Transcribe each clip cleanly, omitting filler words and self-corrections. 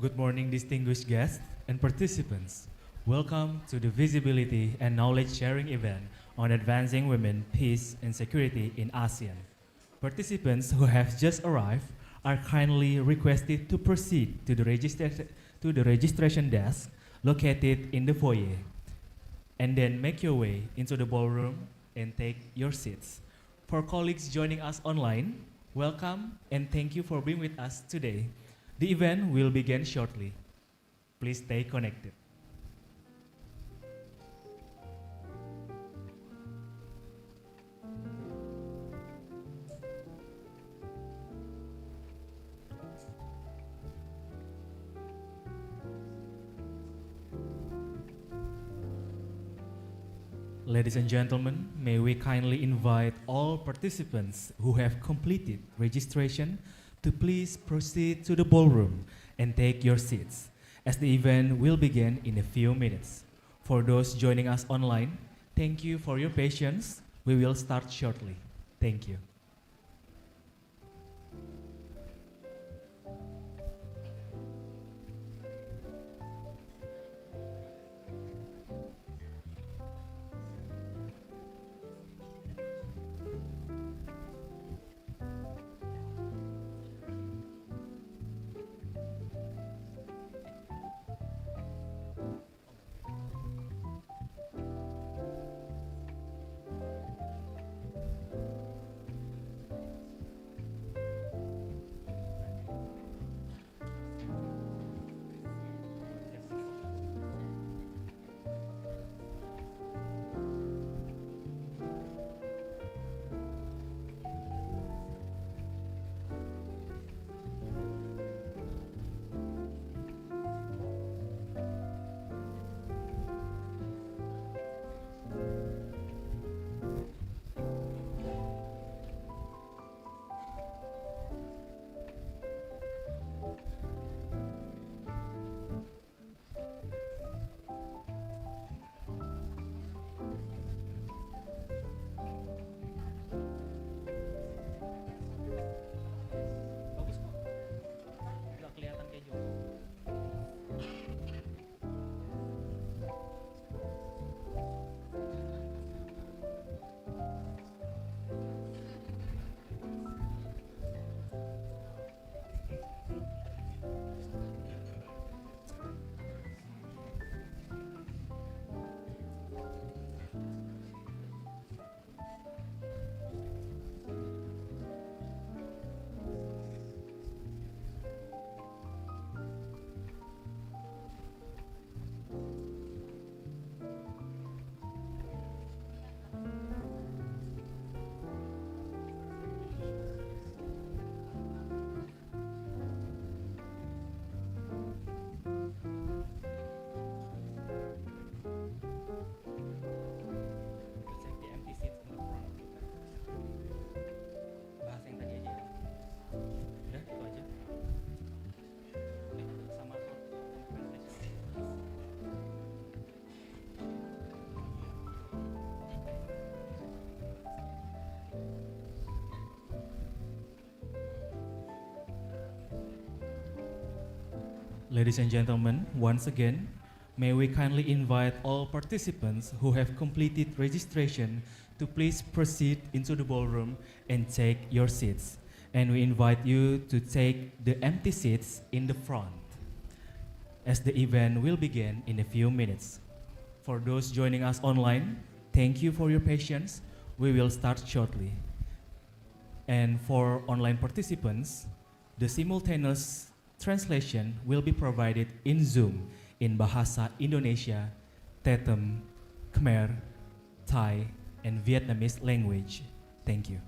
Good morning, distinguished guests and participants. Welcome to the Visibility and Knowledge Sharing event on advancing women, peace, and security in ASEAN. Participants who have just arrived are kindly requested to proceed to the registration desk located in the foyer, and then make your way into the ballroom and take your seats. For colleagues joining us online, welcome and thank you for being with us today. The event will begin shortly. Please stay connected. Ladies and gentlemen, may we kindly invite all participants who have completed registration to please proceed to the ballroom and take your seats, as the event will begin in a few minutes. For those joining us online, thank you for your patience. We will start shortly. Thank you. Ladies and gentlemen, once again, may we kindly invite all participants who have completed registration to please proceed into the ballroom and take your seats. And we invite you to take the empty seats in the front, as the event will begin in a few minutes. For those joining us online, thank you for your patience. We will start shortly. And for online participants, the simultaneous translation will be provided in Zoom in Bahasa Indonesia, Tetem, Khmer, Thai, and Vietnamese language. Thank you.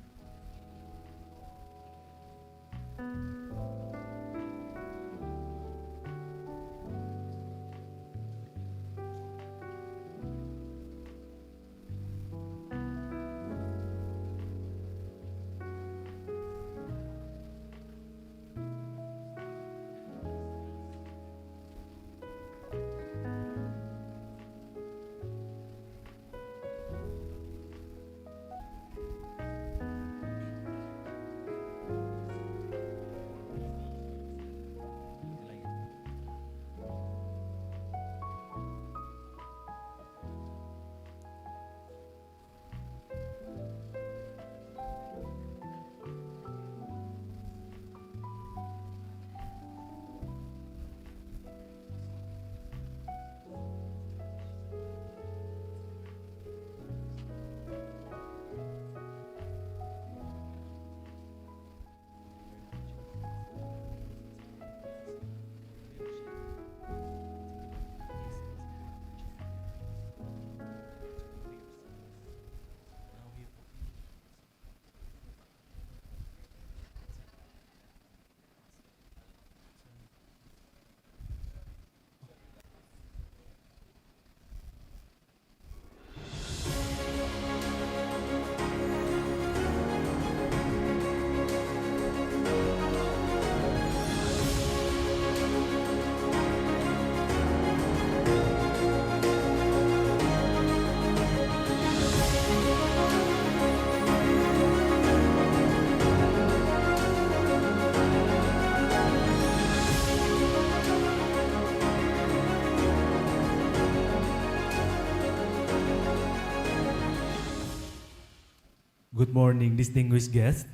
Good morning, distinguished guests,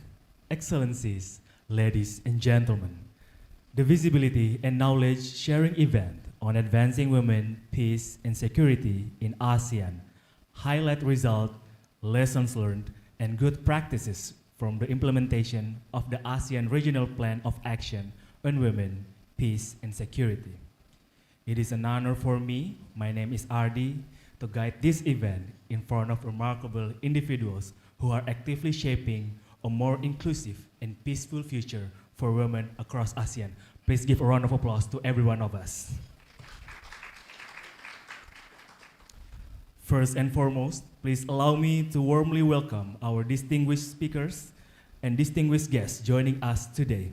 excellencies, ladies and gentlemen. The Visibility and Knowledge Sharing event on advancing women, peace, and security in ASEAN highlight results, lessons learned, and good practices from the implementation of the ASEAN Regional Plan of Action on Women, Peace, and Security. It is an honor for me, my name is Ardi, to guide this event in front of remarkable individuals who are actively shaping a more inclusive and peaceful future for women across ASEAN. Please give a round of applause to every one of us. First and foremost, please allow me to warmly welcome our distinguished speakers and distinguished guests joining us today.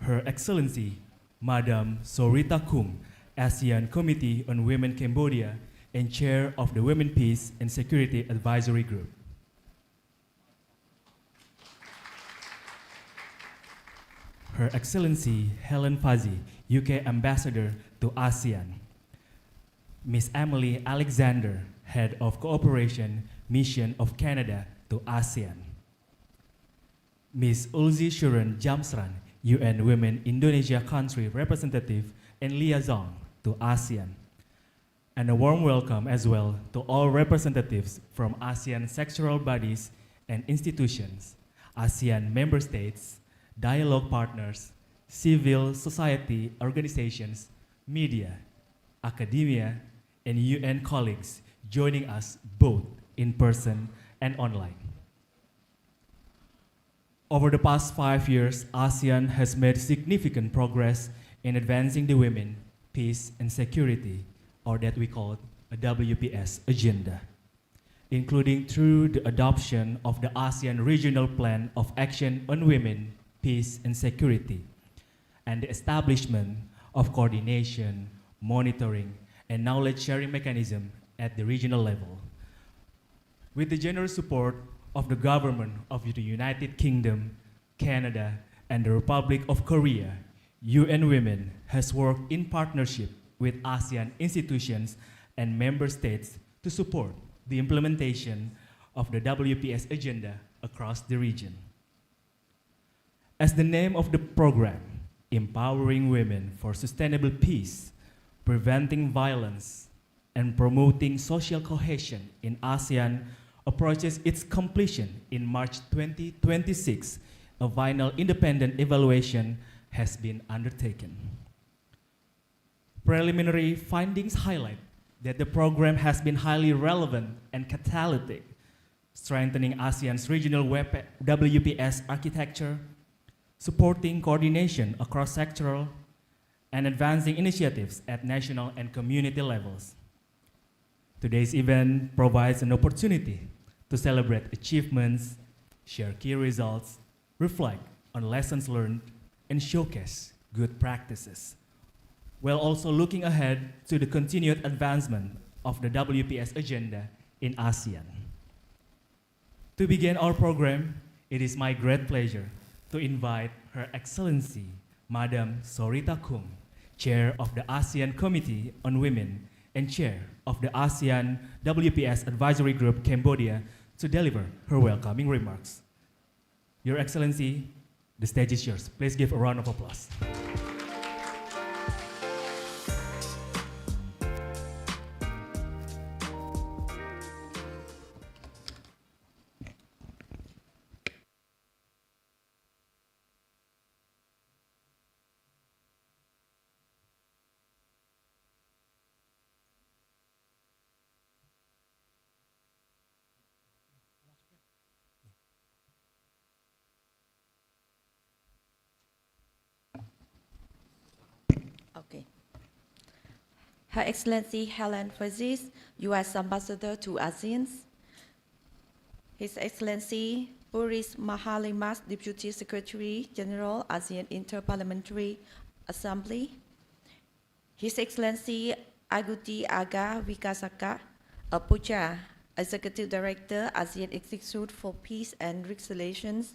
Her Excellency, Madam Sorita Kung, ASEAN Committee on Women Cambodia and Chair of the Women Peace and Security Advisory Group. Her Excellency Helen Fuzzy, UK Ambassador to ASEAN. Ms. Emily Alexander, Head of Cooperation Mission of Canada to ASEAN. Ms. Ulzi Shuren Jamsran, UN Women Indonesia Country Representative and Liaison to ASEAN. And a warm welcome as well to all representatives from ASEAN sectoral bodies and institutions, ASEAN member states, dialogue partners, civil society organizations, media, academia, and UN colleagues joining us both in person and online. Over the past 5 years, ASEAN has made significant progress in advancing the women, peace, and security, or that we call a WPS agenda, including through the adoption of the ASEAN Regional Plan of Action on Women, Peace, and Security, and the establishment of coordination, monitoring, and knowledge-sharing mechanism at the regional level. With the generous support of the government of the United Kingdom, Canada, and the Republic of Korea, UN Women has worked in partnership with ASEAN institutions and member states to support the implementation of the WPS agenda across the region. As the name of the program, Empowering Women for Sustainable Peace, Preventing Violence, and Promoting Social Cohesion in ASEAN approaches its completion in March 2026, a final independent evaluation has been undertaken. Preliminary findings highlight that the program has been highly relevant and catalytic, strengthening ASEAN's regional WPS architecture, supporting coordination across sectoral, and advancing initiatives at national and community levels. Today's event provides an opportunity to celebrate achievements, share key results, reflect on lessons learned, and showcase good practices, while also looking ahead to the continued advancement of the WPS agenda in ASEAN. To begin our program, it is my great pleasure to invite Her Excellency, Madam Sorita Kung, Chair of the ASEAN Committee on Women and Chair of the ASEAN WPS Advisory Group Cambodia, to deliver her welcoming remarks. Your Excellency, the stage is yours. Please give a round of applause. Okay. Her Excellency Helen Fuzzy, U.S. Ambassador to ASEAN. His Excellency Boris Mahalimas, Deputy Secretary General, ASEAN Interparliamentary Assembly. His Excellency Aguti Aga Wikasaka Apucha, Executive Director, ASEAN Institute for Peace and Reconciliation.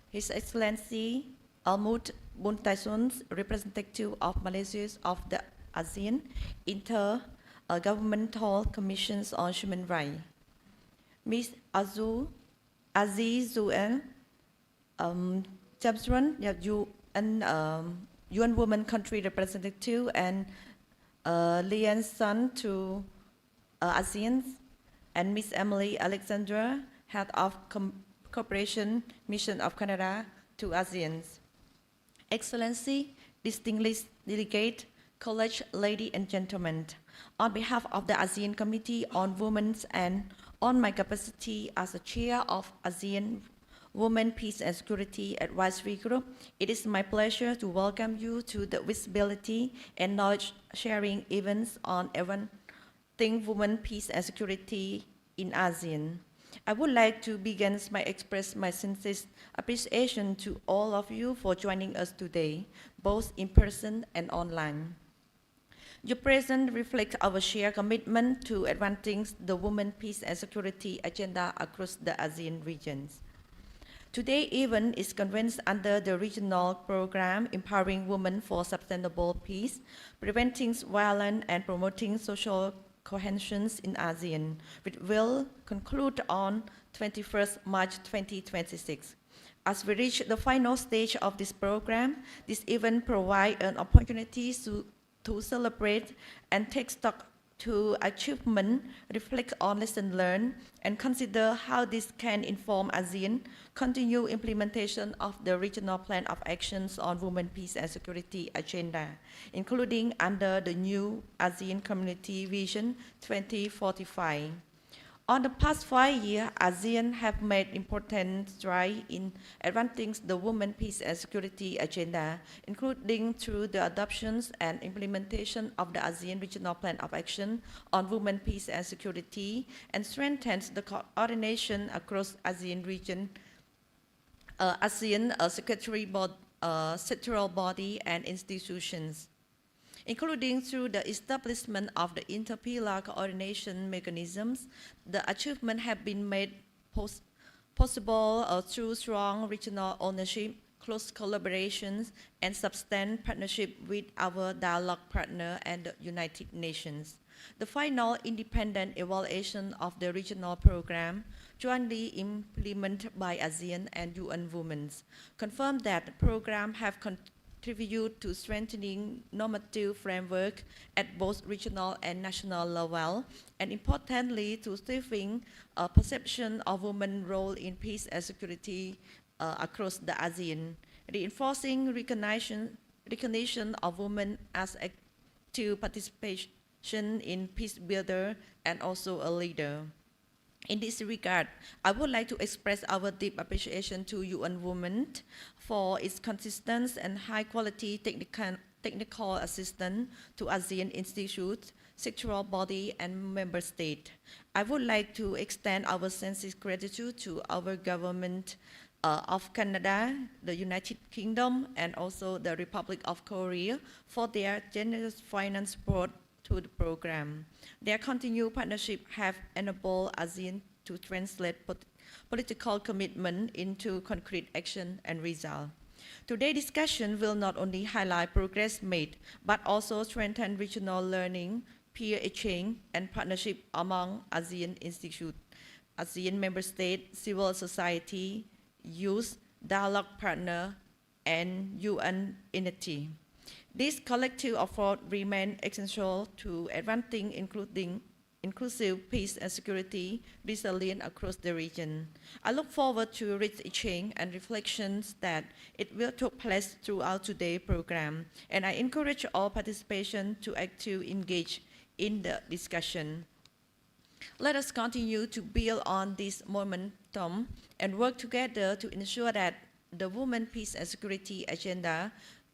His Excellency Almut Buntaison, representative of Malaysia of the ASEAN Inter-Governmental Commissions on Human Rights. Ms. Azul Aziz Zuel, Jamsran, UN Women Country Representative, and Lian Sun to ASEAN, and Miss Emily Alexandra, Head of Cooperation Mission of Canada to ASEAN. Excellency, distinguished delegate, college ladies and gentlemen, on behalf of the ASEAN Committee on Women and on my capacity as the chair of ASEAN Women, Peace and Security Advisory Group, it is my pleasure to welcome you to the Visibility and Knowledge Sharing events on everything Women, Peace and Security in ASEAN. I would like to begin by express my sincere appreciation to all of you for joining us today, both in person and online. Your presence reflects our shared commitment to advancing the Women, Peace and Security agenda across the ASEAN regions. Today's event is convened under the regional program Empowering Women for Sustainable Peace, Preventing Violence and Promoting Social Cohesion in ASEAN, which will conclude on 21st March 2026. As we reach the final stage of this program, this event provides an opportunity to celebrate and take stock to achievement, reflect on lessons learned, and consider how this can inform ASEAN continued implementation of the regional plan of actions on women, peace and security agenda, including under the new ASEAN Community Vision 2045. On the past 5 years, ASEAN have made important strides in advancing the Women, Peace and Security agenda, including through the adoption and implementation of the ASEAN Regional Plan of Action on Women, Peace and Security, and strengthens the coordination across ASEAN region, ASEAN sectoral body and institutions, including through the establishment of the interpillar coordination mechanisms. The achievements have been made possible through strong regional ownership, close collaborations, and substantial partnership with our dialogue partner and the United Nations. The final independent evaluation of the regional program, jointly implemented by ASEAN and UN Women, confirmed that the program have contribute to strengthening normative framework at both regional and national level, and importantly, to strengthening a perception of women's role in peace and security across the ASEAN, reinforcing recognition of women as active participation in peace builder and also a leader. In this regard, I would like to express our deep appreciation to UN Women for its consistent and high-quality technical assistance to ASEAN institutes, sectoral body, and member states. I would like to extend our sincere gratitude to our government of Canada, the United Kingdom, and also the Republic of Korea for their generous finance support to the program. Their continued partnership have enabled ASEAN to translate political commitment into concrete action and result. Today's discussion will not only highlight progress made, but also strengthen regional learning, peer exchange, and partnership among ASEAN institutes, ASEAN member states, civil society, youth, dialogue partner, and UN entity. This collective effort remains essential to advancing inclusive peace and security resilience across the region. I look forward to rich exchange and reflections that it will take place throughout today's program, and I encourage all participation to actively engage in the discussion. Let us continue to build on this momentum and work together to ensure that the Women, Peace and Security agenda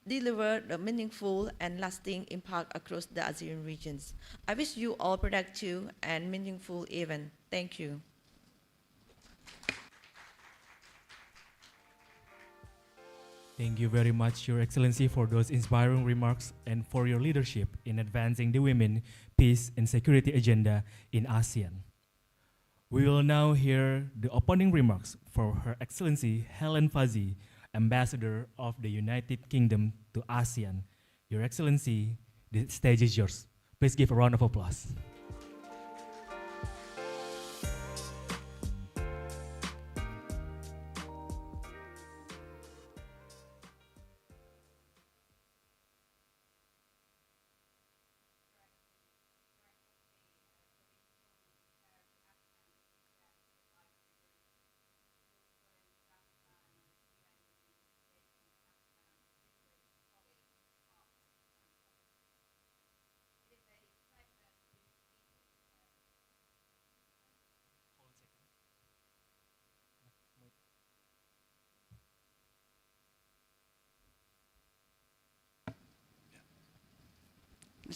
deliver a meaningful and lasting impact across the ASEAN regions. I wish you all productive and meaningful event. Thank you. Thank you very much, Your Excellency, for those inspiring remarks and for your leadership in advancing the women, peace, and security agenda in ASEAN. We will now hear the opening remarks for Her Excellency Helen Fuzzy, Ambassador of the United Kingdom to ASEAN. Your Excellency, the stage is yours. Please give a round of applause.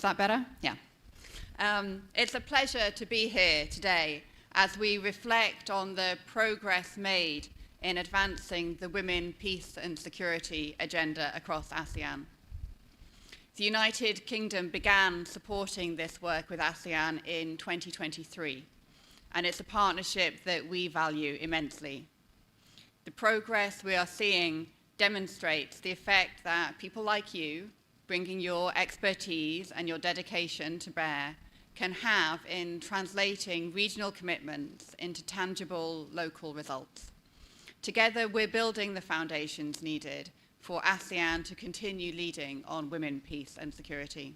Is that better? Yeah. It's a pleasure to be here today as we reflect on the progress made in advancing the Women, Peace and Security agenda across ASEAN. The United Kingdom began supporting this work with ASEAN in 2023, and it's a partnership that we value immensely. The progress we are seeing demonstrates the effect that people like you, bringing your expertise and your dedication to bear, can have in translating regional commitments into tangible local results. Together, we're building the foundations needed for ASEAN to continue leading on women, peace and security.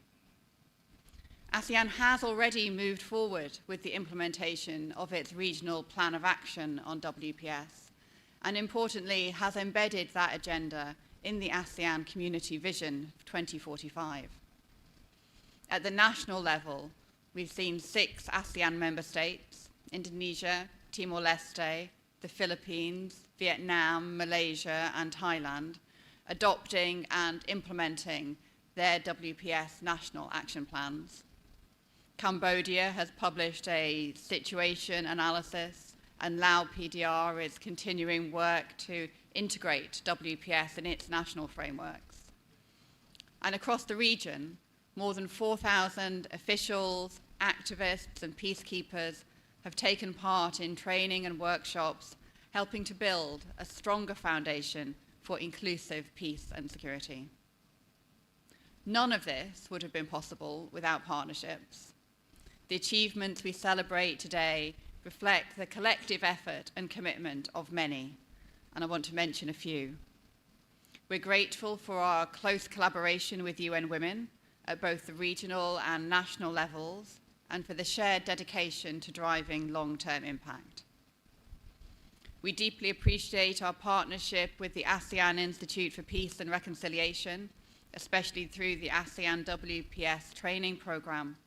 ASEAN has already moved forward with the implementation of its regional plan of action on WPS, and importantly has embedded that agenda in the ASEAN Community Vision 2045. At the national level, we've seen 6 ASEAN member states, Indonesia, Timor-Leste, the Philippines, Vietnam, Malaysia and Thailand, adopting and implementing their WPS national action plans. Cambodia has published a situation analysis, and Lao PDR is continuing work to integrate WPS in its national frameworks. And across the region, more than 4,000 officials, activists and peacekeepers have taken part in training and workshops, helping to build a stronger foundation for inclusive peace and security. None of this would have been possible without partnerships. The achievements we celebrate today reflect the collective effort and commitment of many, and I want to mention a few. We're grateful for our close collaboration with UN Women at both the regional and national levels, and for the shared dedication to driving long-term impact. We deeply appreciate our partnership with the ASEAN Institute for Peace and Reconciliation, especially through the ASEAN WPS training program,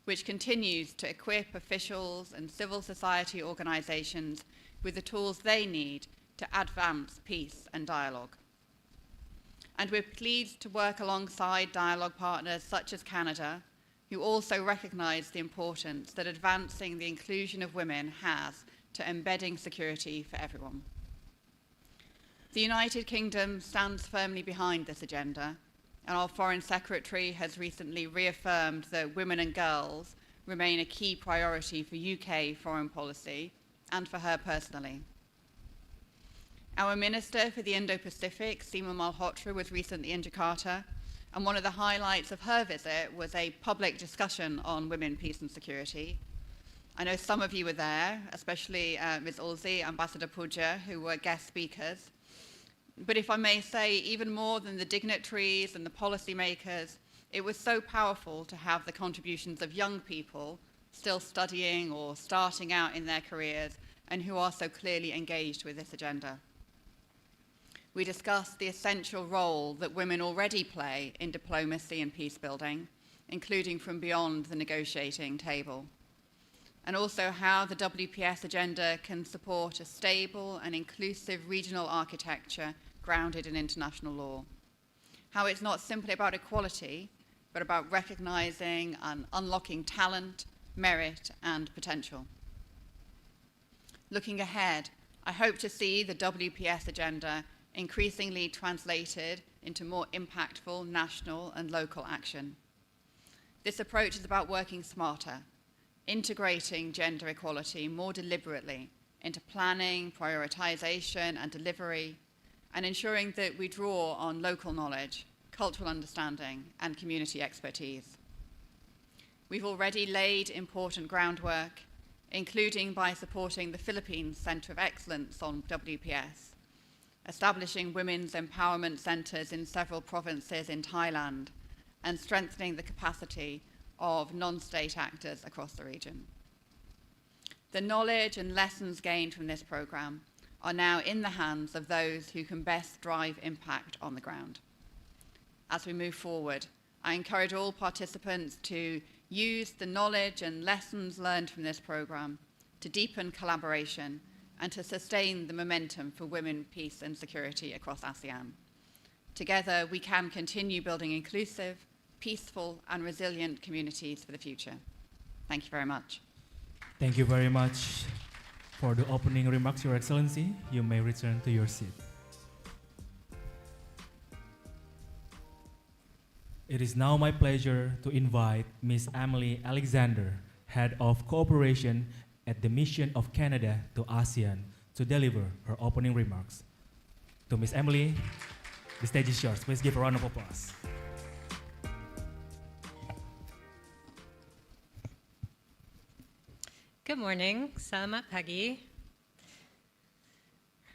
which continues to equip officials and civil society organizations with the tools they need to advance peace and dialogue. And we're pleased to work alongside dialogue partners such as Canada, who also recognize the importance that advancing the inclusion of women has to embedding security for everyone. The United Kingdom stands firmly behind this agenda, and our Foreign Secretary has recently reaffirmed that women and girls remain a key priority for UK foreign policy and for her personally. Our Minister for the Indo-Pacific, Seema Malhotra, was recently in Jakarta, and one of the highlights of her visit was a public discussion on women, peace and security. I know some of you were there, especially Ms. Olsey, Ambassador Puja, who were guest speakers. But if I may say, even more than the dignitaries and the policymakers, it was so powerful to have the contributions of young people still studying or starting out in their careers and who are so clearly engaged with this agenda. We discussed the essential role that women already play in diplomacy and peace building, including from beyond the negotiating table, and also how the WPS agenda can support a stable and inclusive regional architecture grounded in international law. How it's not simply about equality, but about recognizing and unlocking talent, merit, and potential. Looking ahead, I hope to see the WPS agenda increasingly translated into more impactful national and local action. This approach is about working smarter, integrating gender equality more deliberately into planning, prioritization, and delivery, and ensuring that we draw on local knowledge, cultural understanding, and community expertise. We've already laid important groundwork, including by supporting the Philippines Center of Excellence on WPS, establishing women's empowerment centers in several provinces in Thailand, and strengthening the capacity of non-state actors across the region. The knowledge and lessons gained from this program are now in the hands of those who can best drive impact on the ground. As we move forward, I encourage all participants to use the knowledge and lessons learned from this program to deepen collaboration and to sustain the momentum for women, peace and security across ASEAN. Together, we can continue building inclusive, peaceful and resilient communities for the future. Thank you very much. Thank you very much for the opening remarks, Your Excellency. You may return to your seat. It is now my pleasure to invite Ms. Emily Alexander, Head of Cooperation at the Mission of Canada to ASEAN, to deliver her opening remarks. To Ms. Emily, the stage is yours. Please give a round of applause. Good morning, selamat pagi.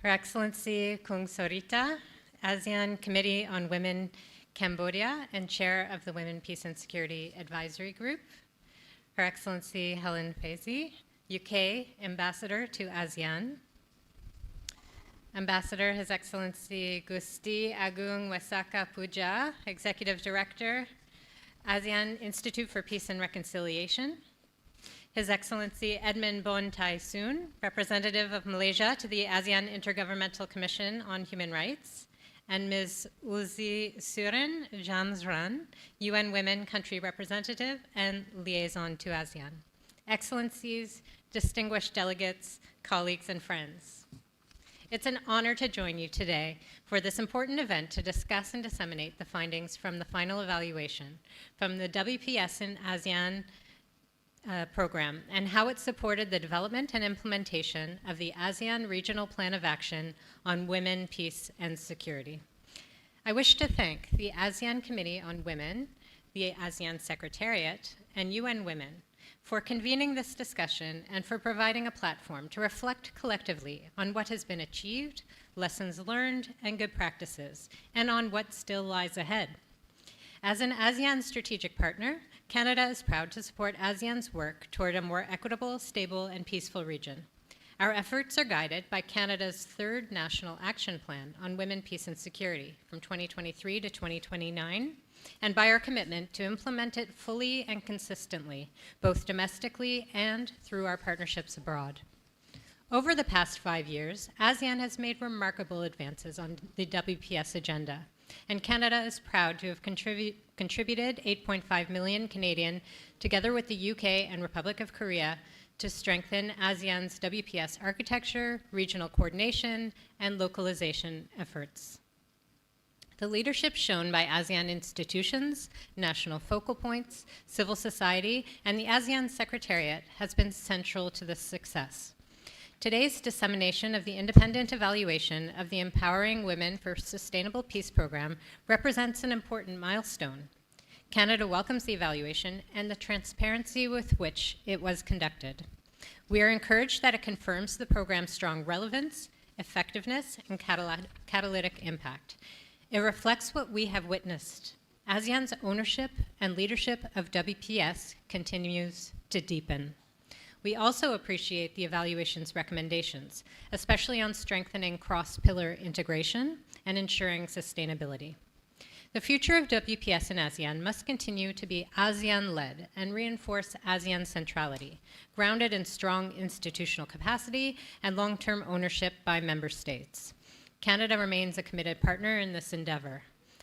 Her Excellency Kung Sorita, ASEAN Committee on Women Cambodia and Chair of the Women, Peace and Security Advisory Group. Her Excellency Helen Fazey, UK Ambassador to ASEAN. Ambassador His Excellency Gusti Agung Wesaka Puja, Executive Director, ASEAN Institute for Peace and Reconciliation. His Excellency Edmund Bon Tai Soon, Representative of Malaysia to the ASEAN Intergovernmental Commission on Human Rights, and Ms. Uzi Surin Jamsran, UN Women Country Representative and Liaison to ASEAN. Excellencies, distinguished delegates, colleagues, and friends. It's an honor to join you today for this important event to discuss and disseminate the findings from the final evaluation from the WPS in ASEAN program and how it supported the development and implementation of the ASEAN Regional Plan of Action on Women, Peace, and Security. I wish to thank the ASEAN Committee on Women, the ASEAN Secretariat, and UN Women for convening this discussion and for providing a platform to reflect collectively on what has been achieved, lessons learned, and good practices, and on what still lies ahead. As an ASEAN strategic partner, Canada is proud to support ASEAN's work toward a more equitable, stable, and peaceful region. Our efforts are guided by Canada's third National Action Plan on Women, Peace, and Security from 2023 to 2029, and by our commitment to implement it fully and consistently, both domestically and through our partnerships abroad. Over the past 5 years, ASEAN has made remarkable advances on the WPS agenda, and Canada is proud to have contributed 8.5 million Canadian, together with the UK and Republic of Korea, to strengthen ASEAN's WPS architecture, regional coordination, and localization efforts. The leadership shown by ASEAN institutions, national focal points, civil society, and the ASEAN Secretariat has been central to this success. Today's dissemination of the independent evaluation of the Empowering Women for Sustainable Peace program represents an important milestone. Canada welcomes the evaluation and the transparency with which it was conducted. We are encouraged that it confirms the program's strong relevance, effectiveness, and catalytic impact. It reflects what we have witnessed. ASEAN's ownership and leadership of WPS continues to deepen. We also appreciate the evaluation's recommendations, especially on strengthening cross-pillar integration and ensuring sustainability. The future of WPS in ASEAN must continue to be ASEAN-led and reinforce ASEAN centrality, grounded in strong institutional capacity and long-term ownership by member states. Canada remains a committed partner in this endeavor.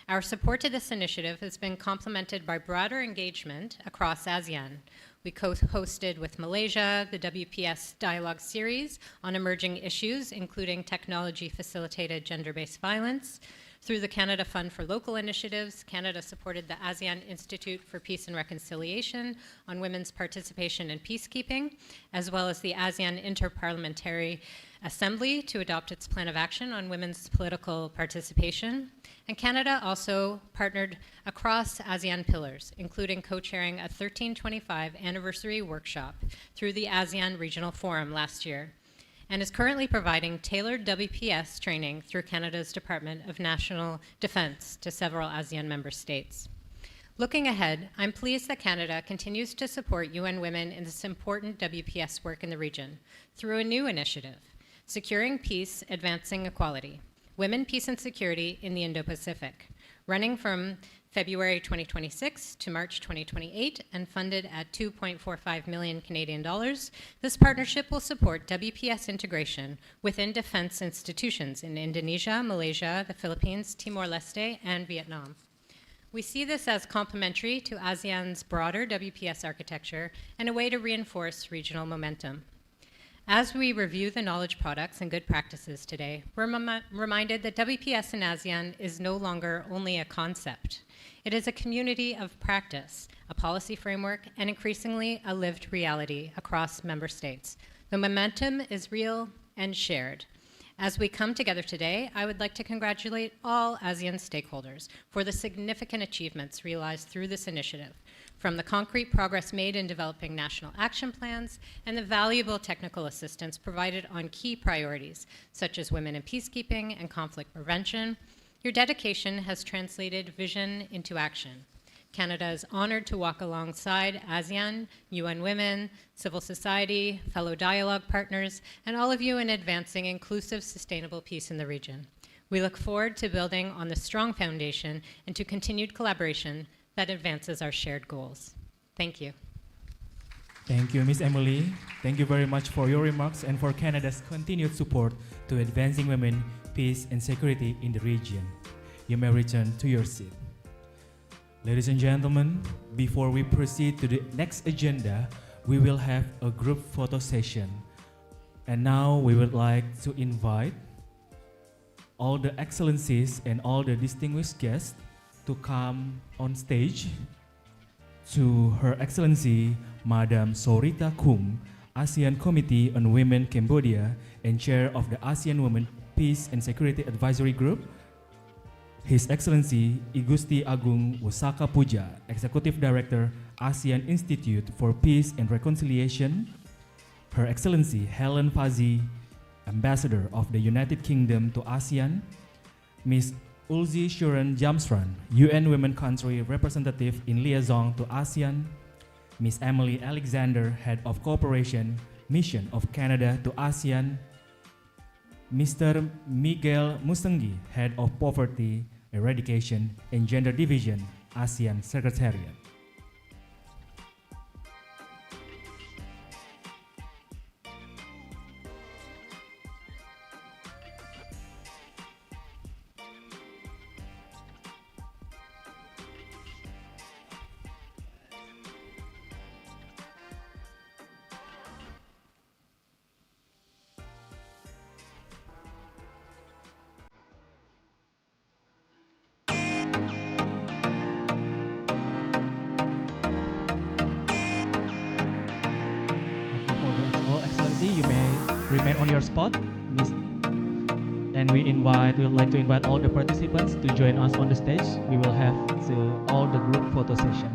Our support to this initiative has been complemented by broader engagement across ASEAN. We co-hosted with Malaysia the WPS Dialogue Series on emerging issues, including technology-facilitated gender-based violence. Through the Canada Fund for Local Initiatives, Canada supported the ASEAN Institute for Peace and Reconciliation on women's participation in peacekeeping, as well as the ASEAN Interparliamentary Assembly to adopt its plan of action on women's political participation. And Canada also partnered across ASEAN pillars, including co-chairing a 1325 anniversary workshop through the ASEAN Regional Forum last year, and is currently providing tailored WPS training through Canada's Department of National Defence to several ASEAN member states. Looking ahead, I'm pleased that Canada continues to support UN Women in this important WPS work in the region through a new initiative, Securing Peace, Advancing Equality, Women, Peace and Security in the Indo-Pacific, running from February 2026 to March 2028 and funded at 2.45 million Canadian dollars. This partnership will support WPS integration within defense institutions in Indonesia, Malaysia, the Philippines, Timor-Leste, and Vietnam. We see this as complementary to ASEAN's broader WPS architecture and a way to reinforce regional momentum. As we review the knowledge products and good practices today, we're reminded that WPS in ASEAN is no longer only a concept. It is a community of practice, a policy framework, and increasingly a lived reality across member states. The momentum is real and shared. As we come together today, I would like to congratulate all ASEAN stakeholders for the significant achievements realized through this initiative, from the concrete progress made in developing national action plans and the valuable technical assistance provided on key priorities, such as women in peacekeeping and conflict prevention. Your dedication has translated vision into action. Canada is honored to walk alongside ASEAN, UN Women, civil society, fellow dialogue partners, and all of you in advancing inclusive, sustainable peace in the region. We look forward to building on this strong foundation and to continued collaboration that advances our shared goals. Thank you. Thank you, Ms. Emily. Thank you very much for your remarks and for Canada's continued support to advancing women, peace, and security in the region. You may return to your seat. Ladies and gentlemen, before we proceed to the next agenda, we will have a group photo session. And now we would like to invite all the excellencies and all the distinguished guests to come on stage. To Her Excellency, Madam Sorita Kum, ASEAN Committee on Women Cambodia and Chair of the ASEAN Women Peace and Security Advisory Group. His Excellency I Gusti Agung Wasaka Puja, Executive Director, ASEAN Institute for Peace and Reconciliation. Her Excellency Helen Fazzi, Ambassador of the United Kingdom to ASEAN. Ms. Ulzi Shuren Jamsran, UN Women Country Representative in Liaison to ASEAN. Ms. Emily Alexander, Head of Cooperation, Mission of Canada to ASEAN. Mr. Miguel Musengi, Head of Poverty Eradication and Gender Division, ASEAN Secretariat. You may remain on your spot, and we would like to invite all the participants to join us on the stage. We will have all the group photo session.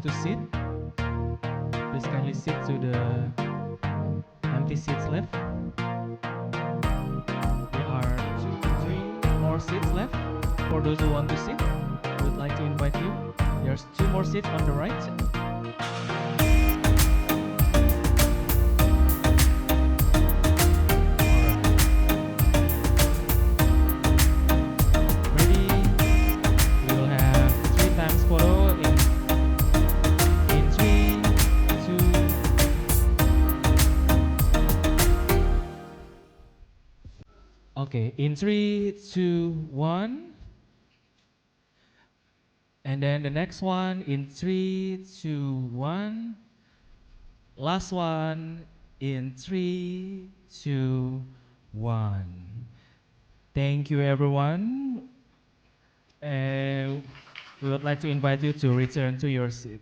To sit, please kindly sit to the empty seats left. There are 3 more seats left. For those who want to sit, we would like to invite you. There's 2 more seats on the right. Ready? We will have 3 times In 3, 2, 1. And then the next one in 3, 2, 1. Last one in 3, 2, 1. Thank you, everyone. And we would like to invite you to return to your seat.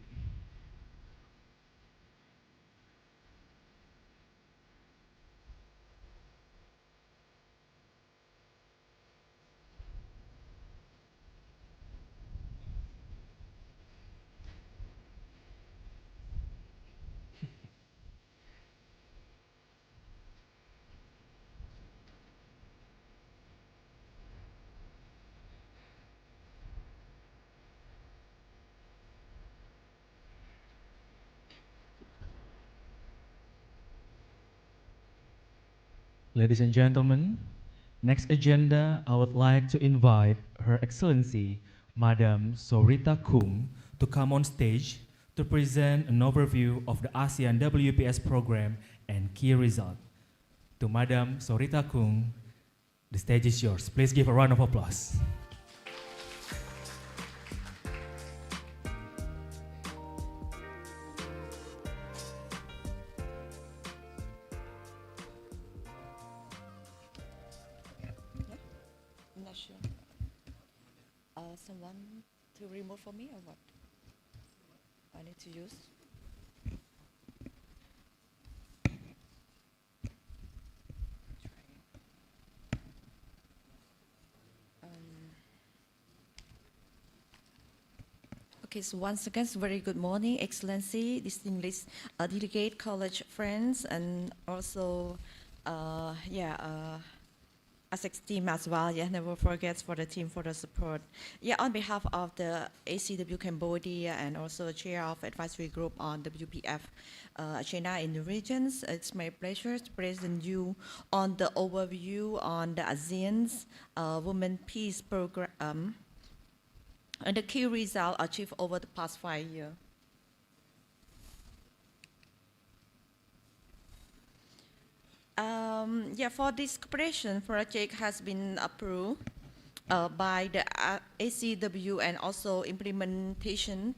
Ladies and gentlemen, next agenda, I would like to invite Her Excellency, Madam Sorita Kung, to come on stage to present an overview of the ASEAN WPS program and key results. To Madam Sorita Kung, the stage is yours. Please give a round of applause. I'm not sure. Someone to remove for me or what? I need to use. Okay, so once again, very good morning, Excellency, distinguished delegate, college friends, and also, ASEC team as well. Yeah, never forget for the team for the support. Yeah, on behalf of the ACW Cambodia and also chair of advisory group on WPF agenda in the regions, it's my pleasure to present you on the overview on the ASEAN's Women Peace Program and the key results achieved over the past 5 years. For this cooperation project has been approved by the ACW and also implementation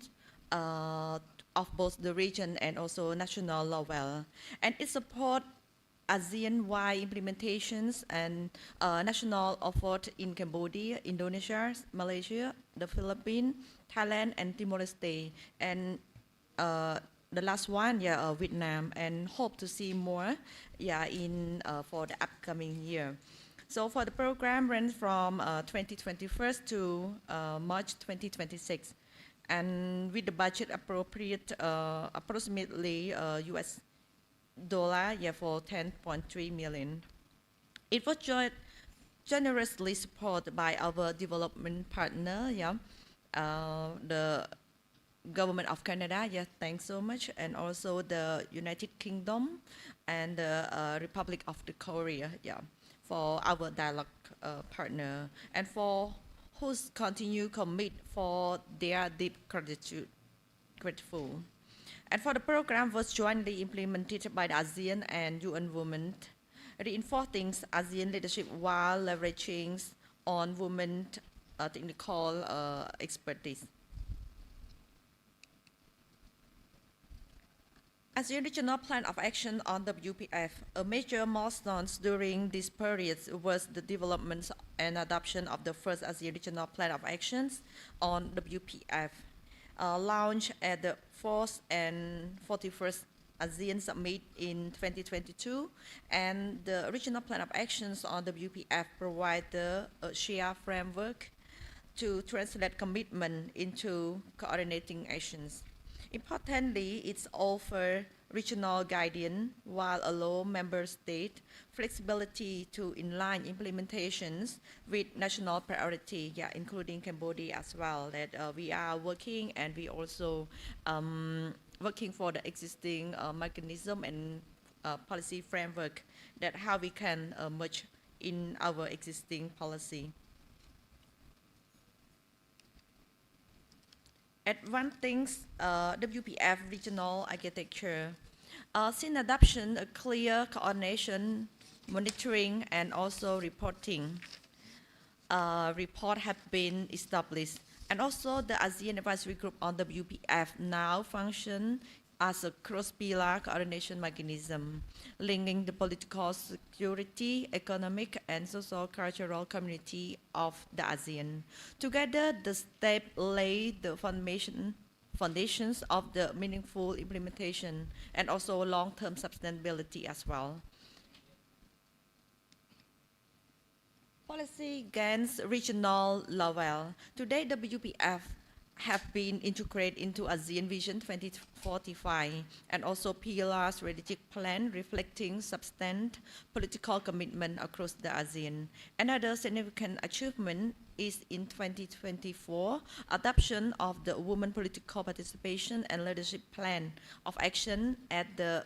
of both the region and also national level. And it supports ASEAN-wide implementations and national effort in Cambodia, Indonesia, Malaysia, the Philippines, Thailand, and Timor-Leste. And the last one, Vietnam, and hope to see more, in for the upcoming year. So for the program runs from 2021 to March 2026, and with the budget appropriate approximately US dollar, for 10.3 million. It was generously supported by our development partner, the Government of Canada, thanks so much, and also the United Kingdom and the Republic of the Korea, for our dialogue partner, and for whose continue commit for their deep grateful. And for the program was jointly implemented by the ASEAN and UN Women, reinforcing ASEAN leadership while leveraging on women technical expertise. ASEAN Regional Plan of Action on WPF, a major milestone during this period was the development and adoption of the first ASEAN Regional Plan of Actions on WPF, launched at the 4th and 41st ASEAN Summit in 2022, and the Regional Plan of Actions on WPF provide the shared framework to translate commitment into coordinating actions. Importantly, it offers regional guidance while allow member states flexibility to inline implementations with national priority, including Cambodia as well, that we are working, and we also working for the existing mechanism and policy framework, that how we can merge in our existing policy. Advancing WPF regional architecture. Since adoption, a clear coordination monitoring, and also reporting report have been established. And also the ASEAN Advisory Group on WPF now function as a cross-pillar coordination mechanism, linking the political, security, economic, and social cultural community of the ASEAN. Together, the steps lay the foundations of the meaningful implementation and also long-term sustainability as well. Policy gains regional level. Today, WPF have been integrated into ASEAN Vision 2045 and also PLR strategic plan reflecting substantive political commitment across the ASEAN. Another significant achievement is in 2024, adoption of the Women Political Participation and Leadership Plan of Action at the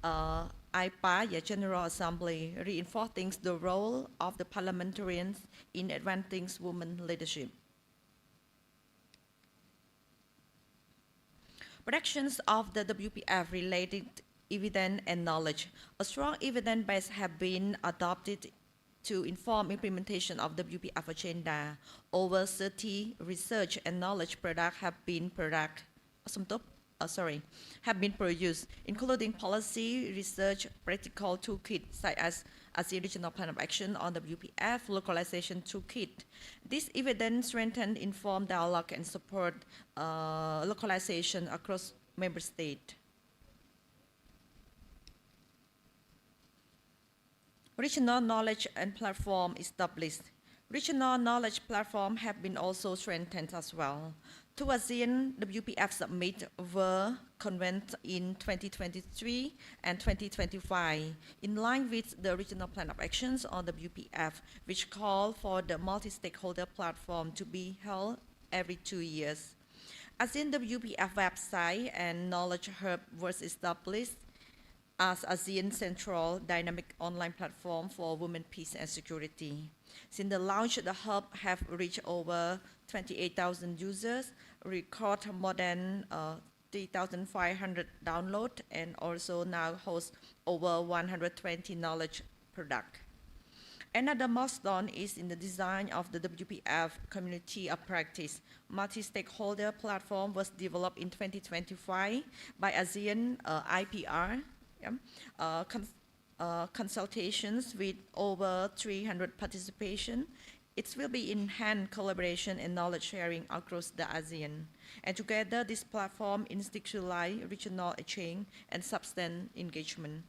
AIPA General Assembly, reinforcing the role of the parliamentarians in advancing women leadership. Productions of the WPF related evidence and knowledge. A strong evidence base have been adopted to inform implementation of WPF agenda. Over 30 research and knowledge products have been produced, including policy, research, practical toolkit, such as the Regional Plan of Action on WPF, localization toolkit. This evidence strengthen informed dialogue and support localization across member states. Regional knowledge and platform established. Regional knowledge platform have been also strengthened as well. Two ASEAN WPF summits were convened in 2023 and 2025, in line with the Regional Plan of Actions on WPF, which call for the multi-stakeholder platform to be held every 2 years. ASEAN WPF website and knowledge hub was established as ASEAN Central Dynamic Online Platform for Women, Peace and Security. Since the launch, the hub have reached over 28,000 users, record more than 3,500 downloads, and also now host over 120 knowledge products. Another milestone is in the design of the WPF community of practice. Multi-stakeholder platform was developed in 2025 by ASEAN IPR, consultations with over 300 participation. It will be enhanced collaboration and knowledge sharing across the ASEAN. And together, this platform institutionalize regional exchange and substance engagement.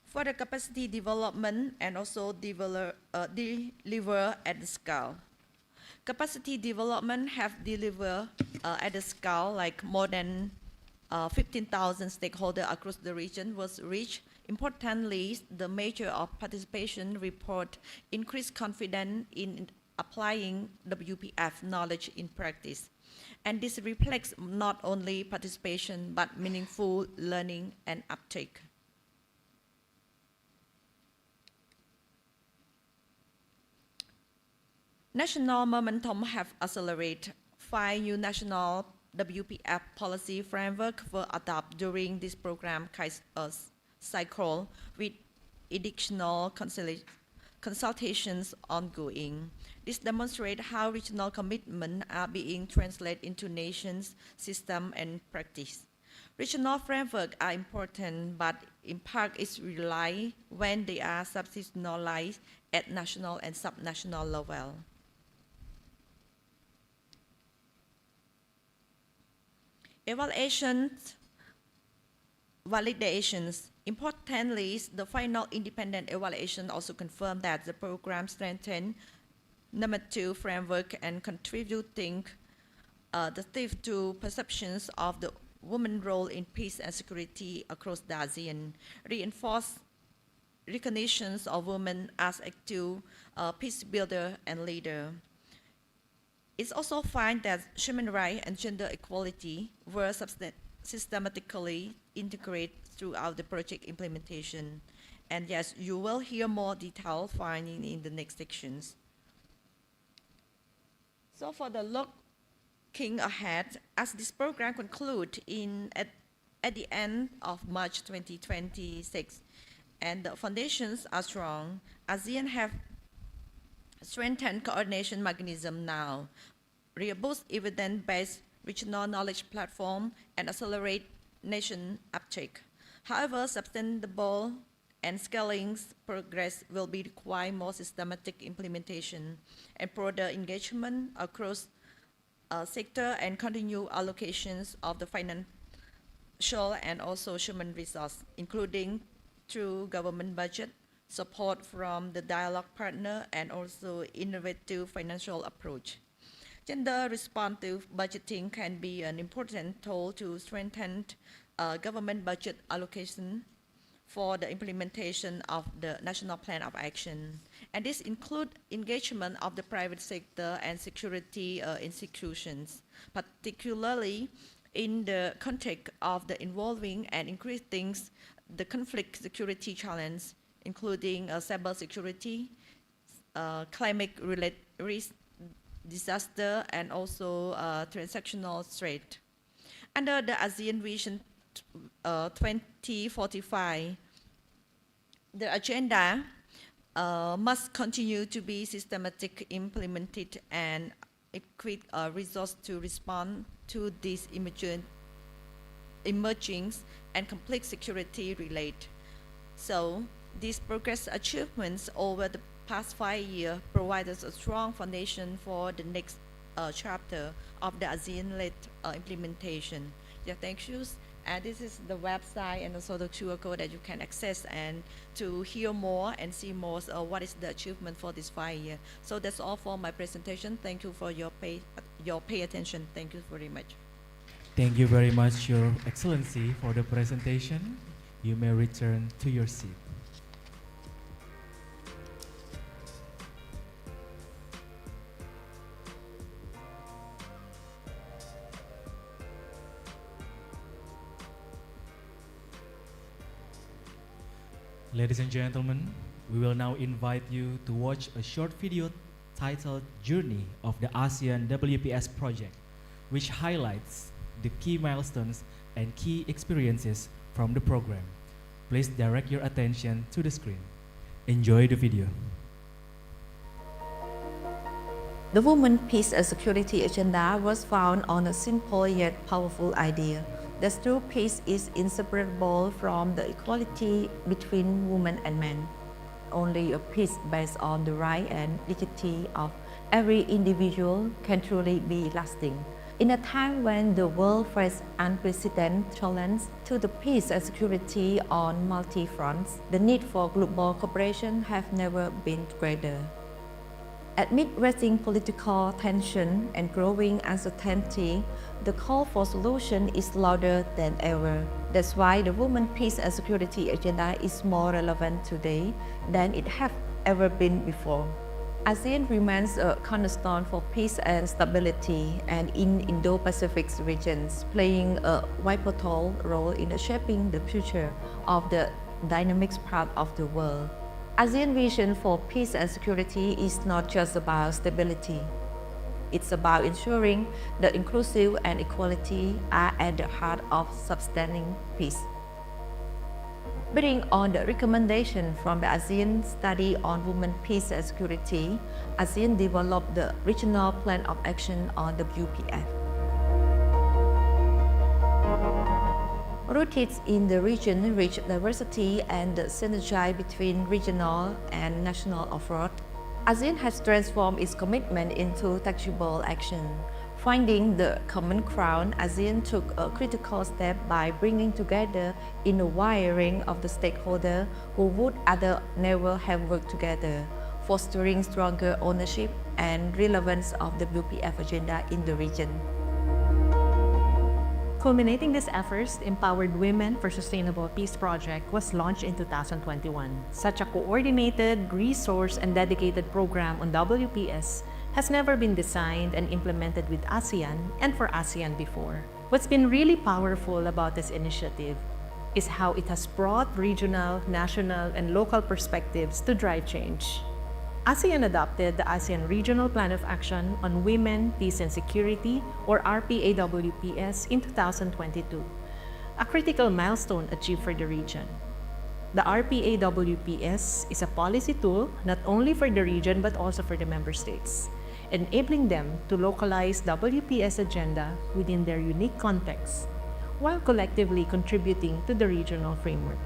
For the capacity development and also deliver at the scale. Capacity development have delivered at the scale like more than 15,000 stakeholders across the region was reached. Importantly, the measure of participation report increased confidence in applying WPF knowledge in practice. And this reflects not only participation, but meaningful learning and uptake. National momentum have accelerated. 5 new national WPF policy framework were adopted during this program cycle, with additional consultations ongoing. This demonstrates how regional commitments are being translated into nations, system, and practice. Regional frameworks are important, but impact is realized when they are substitutionalized at national and subnational level. Evaluations, validations. Importantly, the final independent evaluation also confirmed that the program strengthened normative framework and contributing to perceptions of the women's role in peace and security across the ASEAN, reinforced recognitions of women as active peace builder and leader. It's also found that human rights and gender equality were systematically integrated throughout the project implementation. And yes, you will hear more detailed finding in the next sections. So for the looking ahead, as this program concludes at the end of March 2026, and the foundations are strong. ASEAN have strengthened coordination mechanism now, robust evidence-based regional knowledge platform, and accelerate nation uptake. However, sustainable and scaling progress will be require more systematic implementation and broader engagement across sector and continued allocations of the financial and also human resource, including through government budget, support from the dialogue partner, and also innovative financial approach. Gender responsive budgeting can be an important tool to strengthen government budget allocation for the implementation of the National Plan of Action. And this includes engagement of the private sector and security institutions, particularly in the context of the evolving and increasing the conflict security challenge, including cyber security, climate-related risk, disaster, and also transactional threat. Under the ASEAN Vision 2045, the agenda must continue to be systematically implemented and equip resources to respond to these emerging and complex security related. So these progress achievements over the past 5 years provide us a strong foundation for the next chapter of the ASEAN-led implementation. Yeah, thank you. And this is the website and also the QR code that you can access and to hear more and see more what is the achievement for this 5 years. So that's all for my presentation. Thank you for your pay attention. Thank you very much. Thank you very much, Your Excellency, for the presentation. You may return to your seat. Ladies and gentlemen, we will now invite you to watch a short video titled Journey of the ASEAN WPS project, which highlights the key milestones and key experiences from the program. Please direct your attention to the screen. Enjoy the video. The Women, Peace and Security agenda was founded on a simple yet powerful idea. that true peace is inseparable from the equality between women and men. Only a peace based on the right and dignity of every individual can truly be lasting. In a time when the world faces unprecedented challenges to the peace and security on multi fronts, the need for global cooperation has never been greater. Amid rising political tension and growing uncertainty, the call for solution is louder than ever. That's why the Women, Peace and Security agenda is more relevant today than it has ever been before. ASEAN remains a cornerstone for peace and stability and in Indo-Pacific regions, playing a pivotal role in shaping the future of the dynamic part of the world. ASEAN vision for peace and security is not just about stability. It's about ensuring that inclusive and equality are at the heart of sustaining peace. Building on the recommendation from the ASEAN Study on Women, Peace and Security, ASEAN developed the Regional Plan of Action on WPS. Rooted in the region-rich diversity and the synergy between regional and national efforts, ASEAN has transformed its commitment into tangible action. Finding the common ground, ASEAN took a critical step by bringing together in a wide range of the stakeholders who would otherwise never have worked together, fostering stronger ownership and relevance of the WPF agenda in the region. Culminating these efforts, Empowered Women for Sustainable Peace project was launched in 2021. Such a coordinated, resourced, and dedicated program on WPS has never been designed and implemented with ASEAN and for ASEAN before. What's been really powerful about this initiative is how it has brought regional, national, and local perspectives to drive change. ASEAN adopted the ASEAN Regional Plan of Action on Women, Peace and Security, or RPA-WPS, in 2022. a critical milestone achieved for the region. The RPA-WPS is a policy tool not only for the region but also for the member states, enabling them to localize WPS agenda within their unique context, while collectively contributing to the regional framework.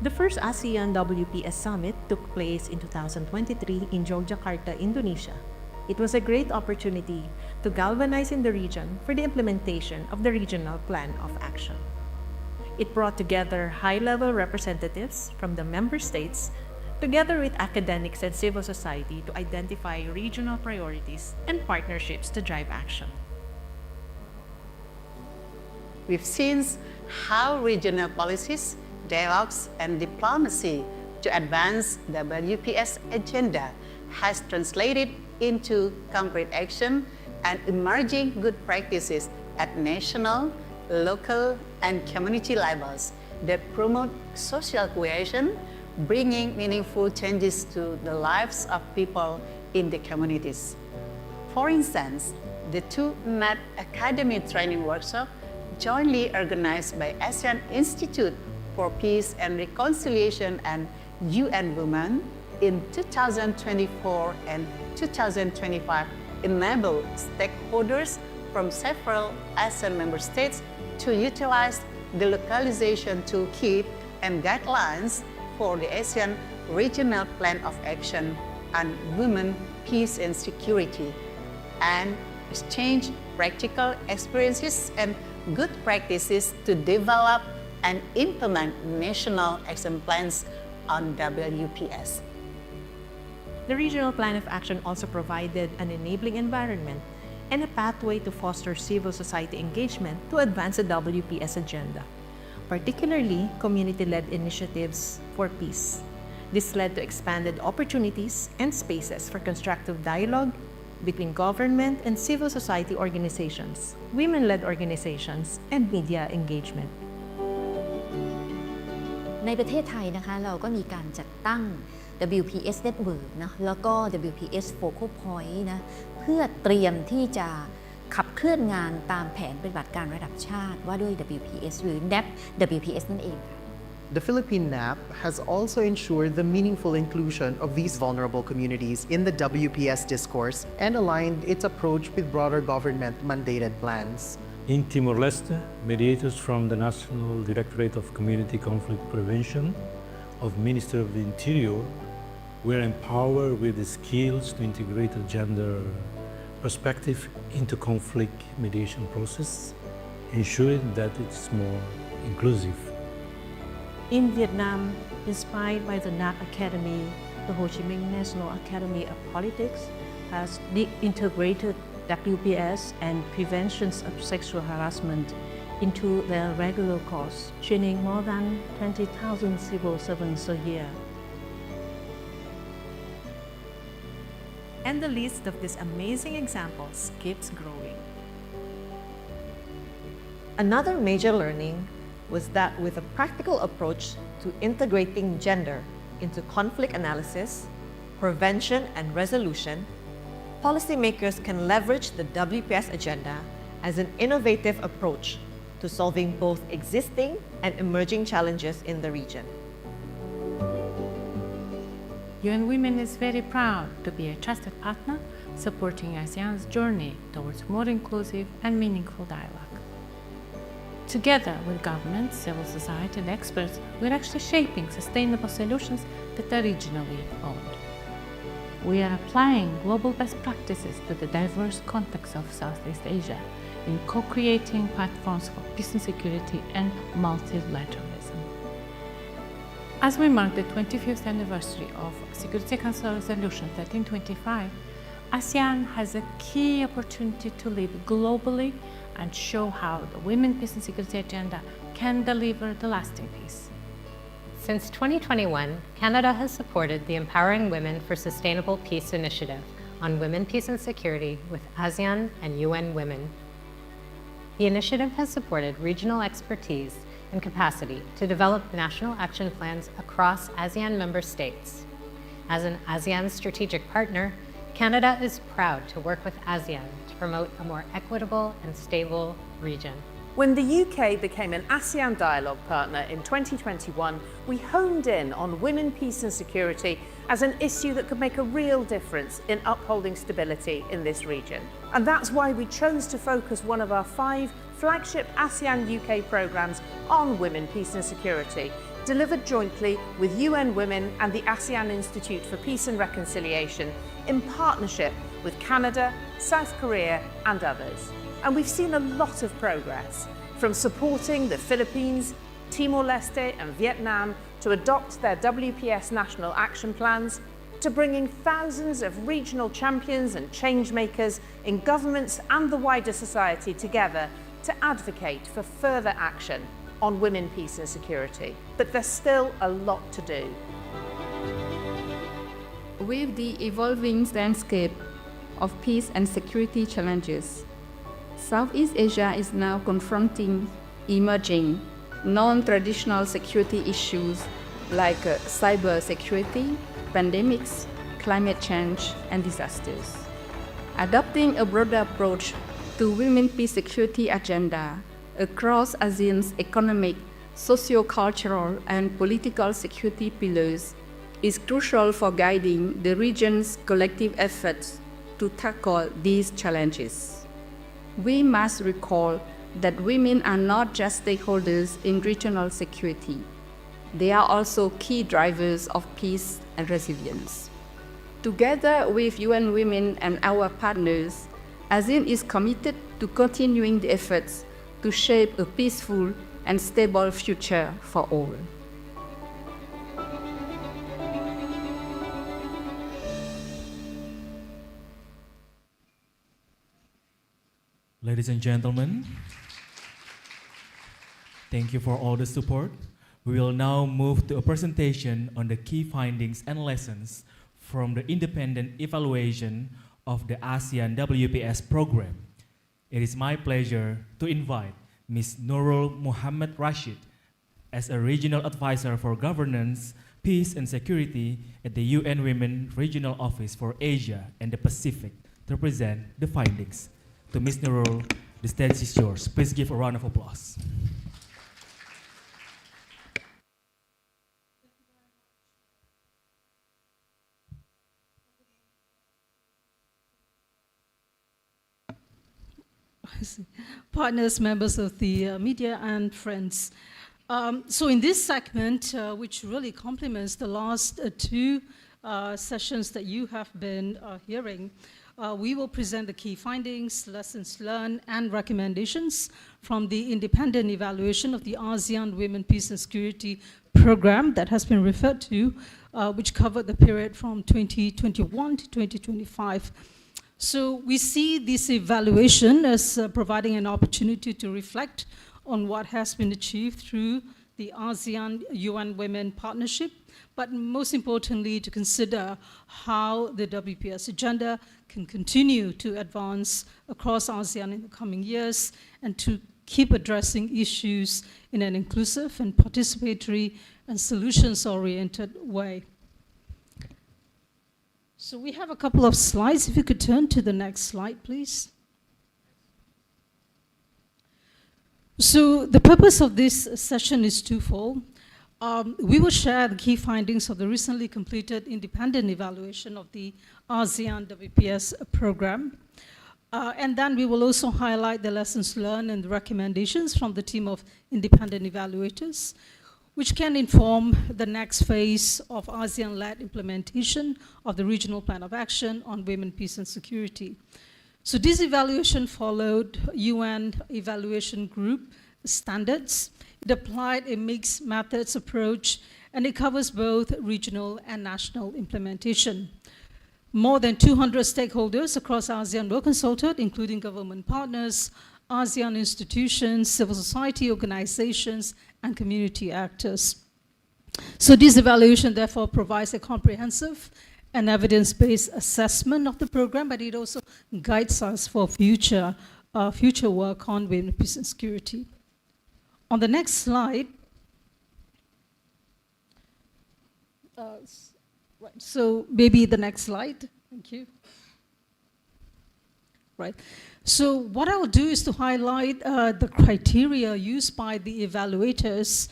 The first ASEAN WPS Summit took place in 2023 in Yogyakarta, Indonesia. It was a great opportunity to galvanize in the region for the implementation of the Regional Plan of Action. It brought together high-level representatives from the member states together with academics and civil society to identify regional priorities and partnerships to drive action. We've seen how regional policies, dialogues, and diplomacy to advance the WPS agenda has translated into concrete action and emerging good practices at national, local, and community levels that promote social cohesion, bringing meaningful changes to the lives of people in the communities. For instance, the two NAT Academy training workshops jointly organized by ASEAN Institute for Peace and Reconciliation and UN Women in 2024 and 2025 enable stakeholders from several ASEAN member states to utilize the localization toolkit and guidelines for the ASEAN Regional Plan of Action on Women, Peace and Security, and exchange practical experiences and good practices to develop and implement national action plans on WPS. The Regional Plan of Action also provided an enabling environment and a pathway to foster civil society engagement to advance the WPS agenda, particularly community-led initiatives for peace. This led to expanded opportunities and spaces for constructive dialogue between government and civil society organizations, women-led organizations, and media engagement. ในประเทศไทยนะคะเราก็มีการจัดตั้ง WPS Network นะแล้วก็ WPS Focal Point นะเพื่อเตรียมที่จะขับเคลื่อนงานตามแผนปฏิบัติการระดับชาติว่าด้วย WPS หรือ NAP WPS นั่นเองค่ะ The Philippine NAP has also ensured the meaningful inclusion of these vulnerable communities in the WPS discourse and aligned its approach with broader government-mandated plans. In Timor-Leste, mediators from the National Directorate of Community Conflict Prevention of Ministry of the Interior were empowered with the skills to integrate a gender perspective into conflict mediation process, ensuring that it's more inclusive. In Vietnam, inspired by the NAP Academy, the Ho Chi Minh National Academy of Politics has integrated WPS and prevention of sexual harassment into their regular course, training more than 20,000 civil servants a year. And the list of these amazing examples keeps growing. Another major learning was that with a practical approach to integrating gender into conflict analysis, prevention, and resolution, policymakers can leverage the WPS agenda as an innovative approach to solving both existing and emerging challenges in the region. UN Women is very proud to be a trusted partner supporting ASEAN's journey towards more inclusive and meaningful dialogue. Together with governments, civil society, and experts, we're actually shaping sustainable solutions that are regionally owned. We are applying global best practices to the diverse context of Southeast Asia in co-creating platforms for peace and security and multilateralism. As we mark the 25th anniversary of Security Council Resolution 1325, ASEAN has a key opportunity to lead globally and show how the Women, Peace and Security agenda can deliver the lasting peace. Since 2021, Canada has supported the Empowering Women for Sustainable Peace initiative on women, peace and security with ASEAN and UN Women. The initiative has supported regional expertise and capacity to develop national action plans across ASEAN member states. As an ASEAN strategic partner, Canada is proud to work with ASEAN to promote a more equitable and stable region. When the UK became an ASEAN dialogue partner in 2021, we honed in on women, peace and security as an issue that could make a real difference in upholding stability in this region. And that's why we chose to focus one of our 5 flagship ASEAN UK programmes on women, peace and security, delivered jointly with UN Women and the ASEAN Institute for Peace and Reconciliation in partnership with Canada, South Korea and others. And we've seen a lot of progress, from supporting the Philippines, Timor-Leste and Vietnam to adopt their WPS national action plans, to bringing thousands of regional champions and change makers in governments and the wider society together to advocate for further action on women, peace and security. But there's still a lot to do. With the evolving landscape of peace and security challenges, Southeast Asia is now confronting emerging non-traditional security issues like cyber security, pandemics, climate change, and disasters. Adopting a broader approach to women peace security agenda across ASEAN's economic, socio-cultural, and political security pillars is crucial for guiding the region's collective efforts to tackle these challenges. We must recall that women are not just stakeholders in regional security. They are also key drivers of peace and resilience. Together with UN Women and our partners, ASEAN is committed to continuing the efforts to shape a peaceful and stable future for all. Ladies and gentlemen, thank you for all the support. We will now move to a presentation on the key findings and lessons from the independent evaluation of the ASEAN WPS program. It is my pleasure to invite Ms. Nurul Muhammad Rashid as a Regional Advisor for Governance, Peace and Security at the UN Women Regional Office for Asia and the Pacific to present the findings. To Ms. Nurul, the stage is yours. Please give a round of applause. Partners, members of the media and friends. So in this segment, which really complements the last 2 sessions that you have been hearing, we will present the key findings, lessons learned, and recommendations from the independent evaluation of the ASEAN Women, Peace and Security program that has been referred to, which covered the period from 2021 to 2025. So we see this evaluation as providing an opportunity to reflect on what has been achieved through the ASEAN UN Women Partnership, but most importantly to consider how the WPS agenda can continue to advance across ASEAN in the coming years and to keep addressing issues in an inclusive and participatory and solutions-oriented way. So we have a couple of slides. If you could turn to the next slide, please. So the purpose of this session is twofold. We will share the key findings of the recently completed independent evaluation of the ASEAN WPS program. And then we will also highlight the lessons learned and the recommendations from the team of independent evaluators, which can inform the next phase of ASEAN-led implementation of the Regional Plan of Action on Women, Peace and Security. So this evaluation followed UN Evaluation Group standards. It applied a mixed methods approach, and it covers both regional and national implementation. More than 200 stakeholders across ASEAN were consulted, including government partners, ASEAN institutions, civil society organizations, and community actors. So this evaluation therefore provides a comprehensive and evidence-based assessment of the program, but it also guides us for future work on women, peace and security. On the next slide, so maybe the next slide, thank you. right? So what I will do is to highlight the criteria used by the evaluators,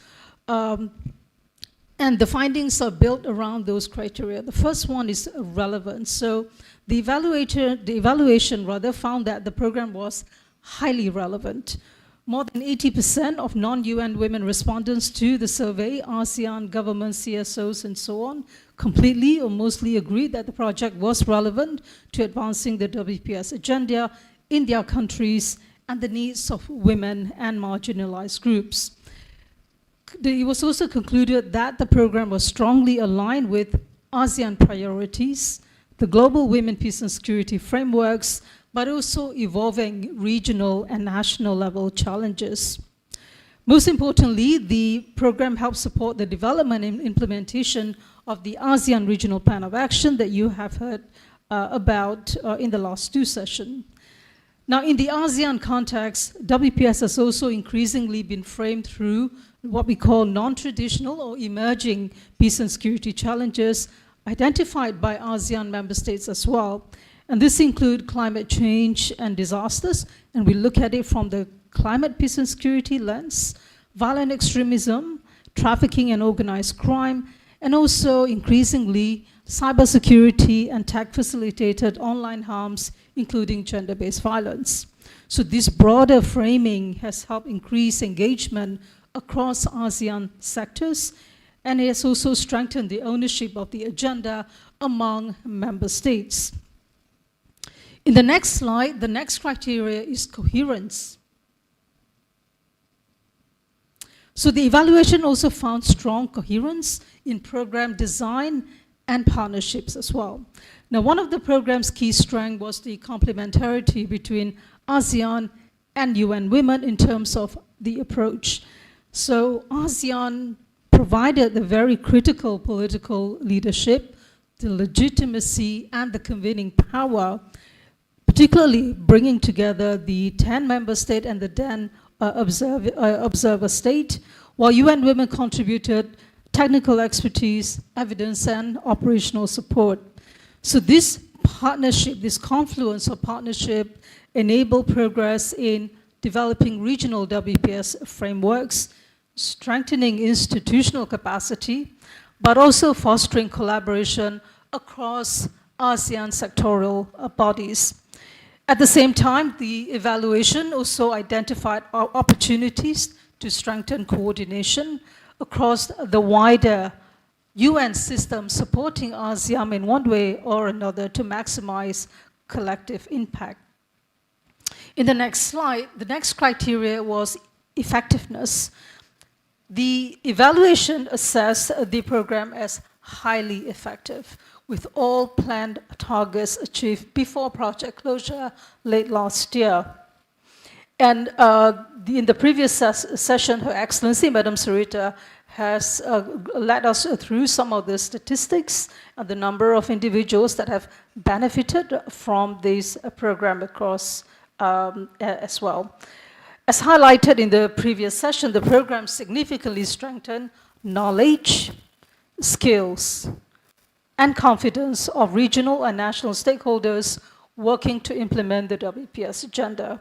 and the findings are built around those criteria. The first one is relevance. So the evaluation found that the program was highly relevant. More than 80% of non-UN women respondents to the survey, ASEAN governments, CSOs, and so on, completely or mostly agreed that the project was relevant to advancing the WPS agenda in their countries and the needs of women and marginalized groups. It was also concluded that the program was strongly aligned with ASEAN priorities, the global women, peace and security frameworks, but also evolving regional and national level challenges. Most importantly, the program helped support the development and implementation of the ASEAN Regional Plan of Action that you have heard about in the last two sessions. Now, in the ASEAN context, WPS has also increasingly been framed through what we call non-traditional or emerging peace and security challenges identified by ASEAN member states as well. And this includes climate change and disasters, and we look at it from the climate, peace and security lens, violent extremism, trafficking and organized crime, and also increasingly cybersecurity and tech-facilitated online harms, including gender-based violence. So this broader framing has helped increase engagement across ASEAN sectors, and it has also strengthened the ownership of the agenda among member states. In the next slide, the next criteria is coherence. So the evaluation also found strong coherence in program design and partnerships as well. Now, one of the program's key strengths was the complementarity between ASEAN and UN Women in terms of the approach. So ASEAN provided the very critical political leadership, the legitimacy, and the convening power, particularly bringing together the 10 member states and the 10 observer state, while UN Women contributed technical expertise, evidence, and operational support. So this partnership, this confluence of partnership, enabled progress in developing regional WPS frameworks, strengthening institutional capacity, but also fostering collaboration across ASEAN sectoral bodies. At the same time, the evaluation also identified opportunities to strengthen coordination across the wider UN system supporting ASEAN in one way or another to maximize collective impact. In the next slide, the next criteria was effectiveness. The evaluation assessed the program as highly effective, with all planned targets achieved before project closure late last year. And in the previous session, Her Excellency, Madam Sarita, has led us through some of the statistics and the number of individuals that have benefited from this program across as well. As highlighted in the previous session, the program significantly strengthened knowledge, skills, and confidence of regional and national stakeholders working to implement the WPS agenda.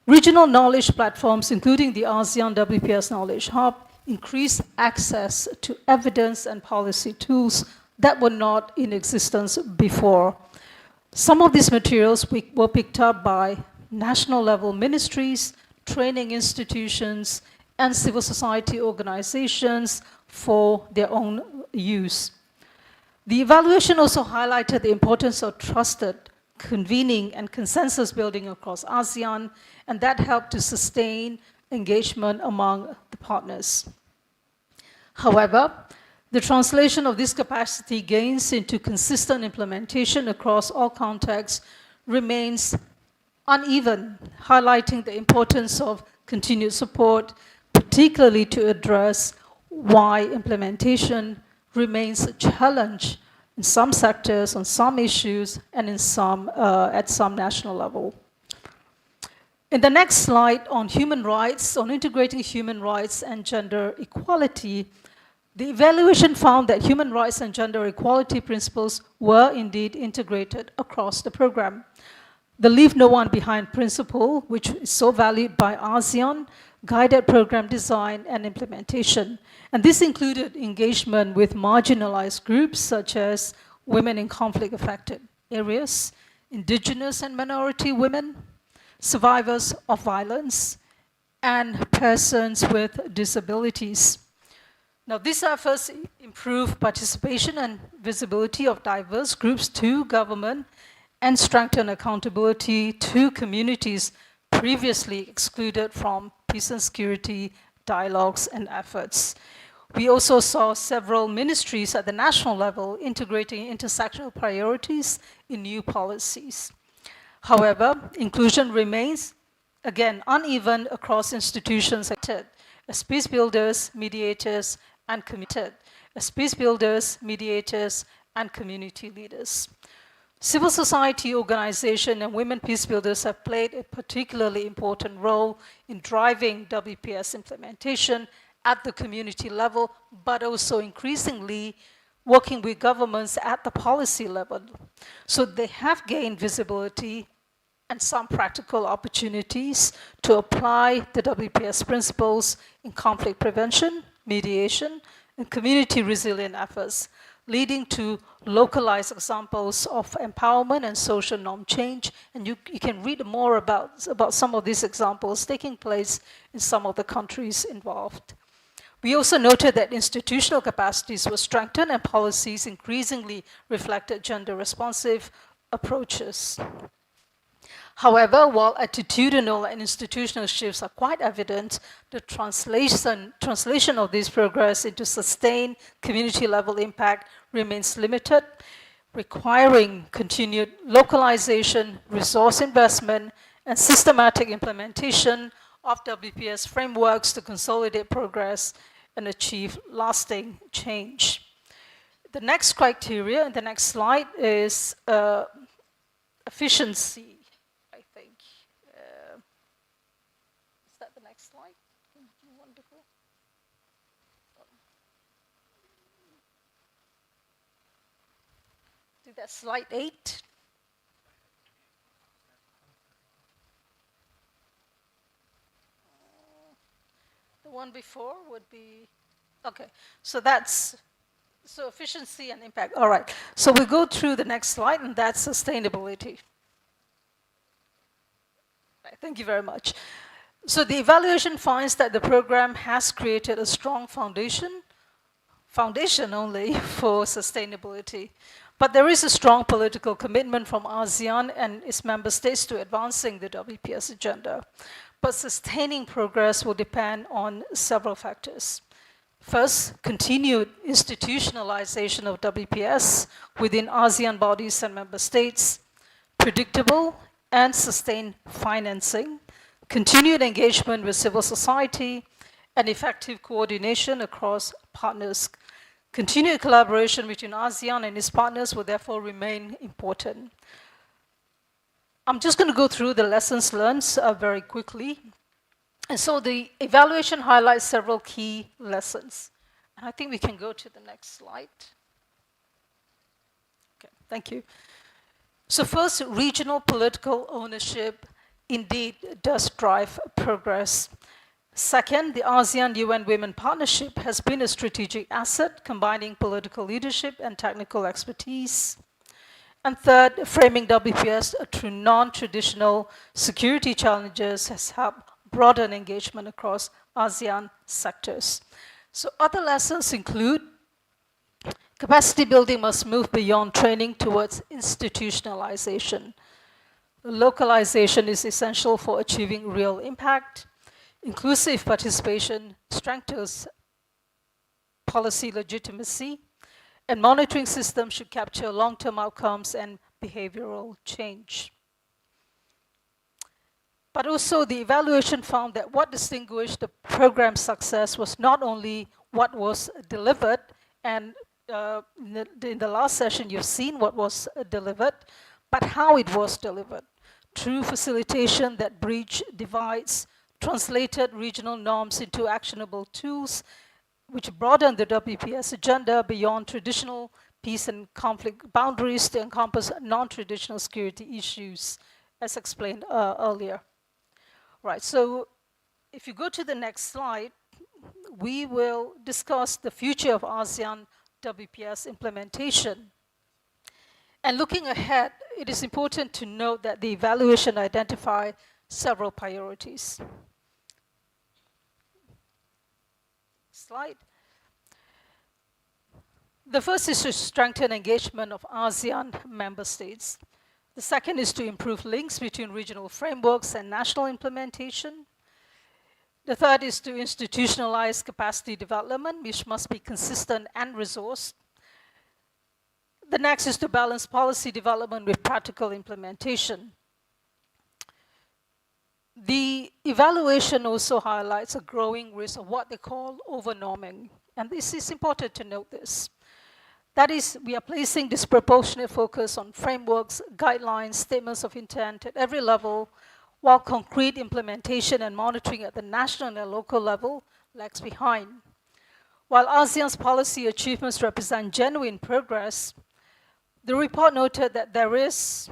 Regional knowledge platforms, including the ASEAN WPS Knowledge Hub, increased access to evidence and policy tools that were not in existence before. Some of these materials were picked up by national level ministries, training institutions, and civil society organizations for their own use. The evaluation also highlighted the importance of trusted convening and consensus building across ASEAN, and that helped to sustain engagement among the partners. However, the translation of this capacity gains into consistent implementation across all contexts remains uneven, highlighting the importance of continued support, particularly to address why implementation remains a challenge in some sectors, on some issues, and in some, at some national level. In the next slide on human rights, on integrating human rights and gender equality, the evaluation found that human rights and gender equality principles were indeed integrated across the program. The Leave No One Behind principle, which is so valued by ASEAN, guided program design and implementation. And this included engagement with marginalized groups such as women in conflict-affected areas, indigenous and minority women, survivors of violence, and persons with disabilities. Now, these efforts improve participation and visibility of diverse groups to government and strengthen accountability to communities previously excluded from peace and security dialogues and efforts. We also saw several ministries at the national level integrating intersectional priorities in new policies. However, inclusion remains, again, uneven across institutions as peace builders, mediators, and committed as peace builders, mediators, and community leaders. Civil society organizations and women peace builders have played a particularly important role in driving WPS implementation at the community level, but also increasingly working with governments at the policy level. So they have gained visibility and some practical opportunities to apply the WPS principles in conflict prevention, mediation, and community resilient efforts, leading to localized examples of empowerment and social norm change. And you can read more about some of these examples taking place in some of the countries involved. We also noted that institutional capacities were strengthened and policies increasingly reflected gender-responsive approaches. However, while attitudinal and institutional shifts are quite evident, the translation of this progress into sustained community-level impact remains limited, requiring continued localization, resource investment, and systematic implementation of WPS frameworks to consolidate progress and achieve lasting change. The next criteria in the next slide is efficiency. That's slide 8. The one before would be, okay, so that's, so efficiency and impact. All right, so we go through the next slide, and that's sustainability. Right, thank you very much. So the evaluation finds that the program has created a strong foundation only for sustainability. But there is a strong political commitment from ASEAN and its member states to advancing the WPS agenda. But sustaining progress will depend on several factors. First, continued institutionalization of WPS within ASEAN bodies and member states, predictable and sustained financing, continued engagement with civil society, and effective coordination across partners. Continued collaboration between ASEAN and its partners will therefore remain important. I'm just going to go through the lessons learned very quickly. And so the evaluation highlights several key lessons. And I think we can go to the next slide. Okay, thank you. So first, regional political ownership indeed does drive progress. Second, the ASEAN-UN Women Partnership has been a strategic asset, combining political leadership and technical expertise. And third, framing WPS through non-traditional security challenges has helped broaden engagement across ASEAN sectors. So other lessons include capacity building must move beyond training towards institutionalization. Localization is essential for achieving real impact. Inclusive participation strengthens policy legitimacy, and monitoring systems should capture long-term outcomes and behavioral change. But also the evaluation found that what distinguished the program's success was not only what was delivered, and in the last session you've seen what was delivered, but how it was delivered, through facilitation that bridged divides, translated regional norms into actionable tools, which broadened the WPS agenda beyond traditional peace and conflict boundaries to encompass non-traditional security issues as explained earlier. Right, so if you go to the next slide, we will discuss the future of ASEAN WPS implementation. And looking ahead, it is important to note that the evaluation identified several priorities. Slide. The first is to strengthen engagement of ASEAN member states. The second is to improve links between regional frameworks and national implementation. The third is to institutionalize capacity development, which must be consistent and resourced. The next is to balance policy development with practical implementation. The evaluation also highlights a growing risk of what they call overnorming. And this is important to note this. That is, we are placing disproportionate focus on frameworks, guidelines, statements of intent at every level, while concrete implementation and monitoring at the national and local level lags behind. While ASEAN's policy achievements represent genuine progress, the report noted that there is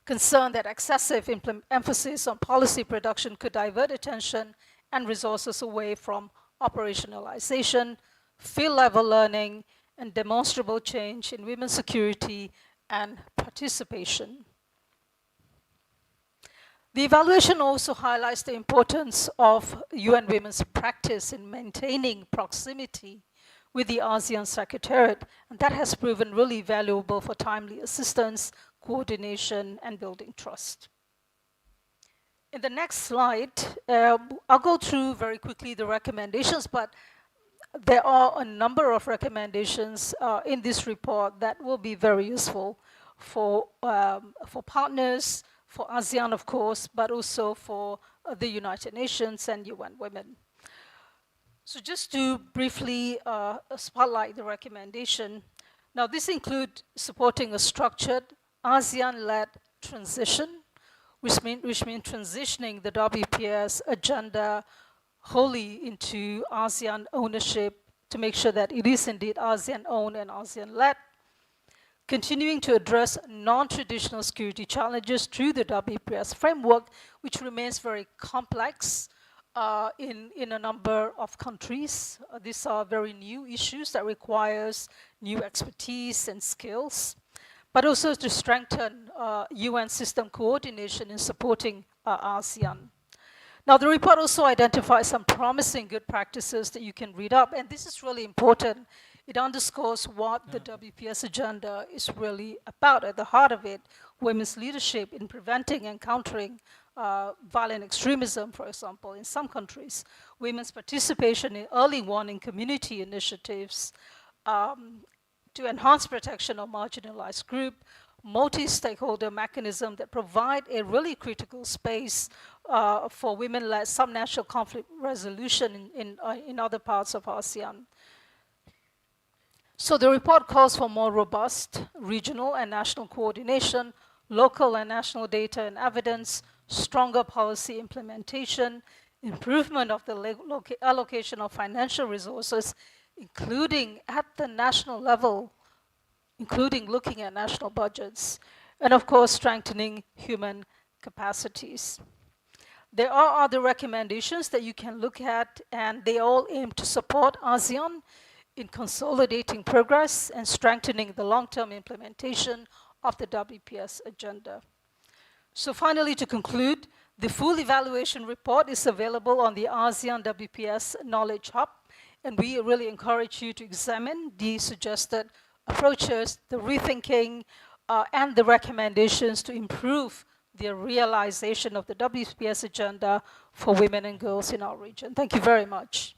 concern that excessive emphasis on policy production could divert attention and resources away from operationalization, field-level learning, and demonstrable change in women's security and participation. The evaluation also highlights the importance of UN Women's practice in maintaining proximity with the ASEAN Secretariat, and that has proven really valuable for timely assistance, coordination, and building trust. In the next slide, I'll go through very quickly the recommendations, but there are a number of recommendations in this report that will be very useful for partners, for ASEAN, of course, but also for the United Nations and UN Women. So just to briefly spotlight the recommendation. Now, this includes supporting a structured ASEAN-led transition, which means transitioning the WPS agenda wholly into ASEAN ownership to make sure that it is indeed ASEAN-owned and ASEAN-led. Continuing to address non-traditional security challenges through the WPS framework, which remains very complex in a number of countries. These are very new issues that requires new expertise and skills, but also to strengthen UN system coordination in supporting ASEAN. Now, the report also identifies some promising good practices that you can read up, and this is really important. It underscores what the WPS agenda is really about. At the heart of it, women's leadership in preventing and countering violent extremism, for example, in some countries, women's participation in early warning community initiatives to enhance protection of marginalized groups, multi-stakeholder mechanism that provide a really critical space for women-led subnational conflict resolution in other parts of ASEAN. So the report calls for more robust regional and national coordination, local and national data and evidence, stronger policy implementation, improvement of the allocation of financial resources, including at the national level, including looking at national budgets, and of course, strengthening human capacities. There are other recommendations that you can look at, and they all aim to support ASEAN in consolidating progress and strengthening the long-term implementation of the WPS agenda. So finally, to conclude, the full evaluation report is available on the ASEAN WPS Knowledge Hub, and we really encourage you to examine the suggested approaches, the rethinking, and the recommendations to improve the realization of the WPS agenda for women and girls in our region. Thank you very much.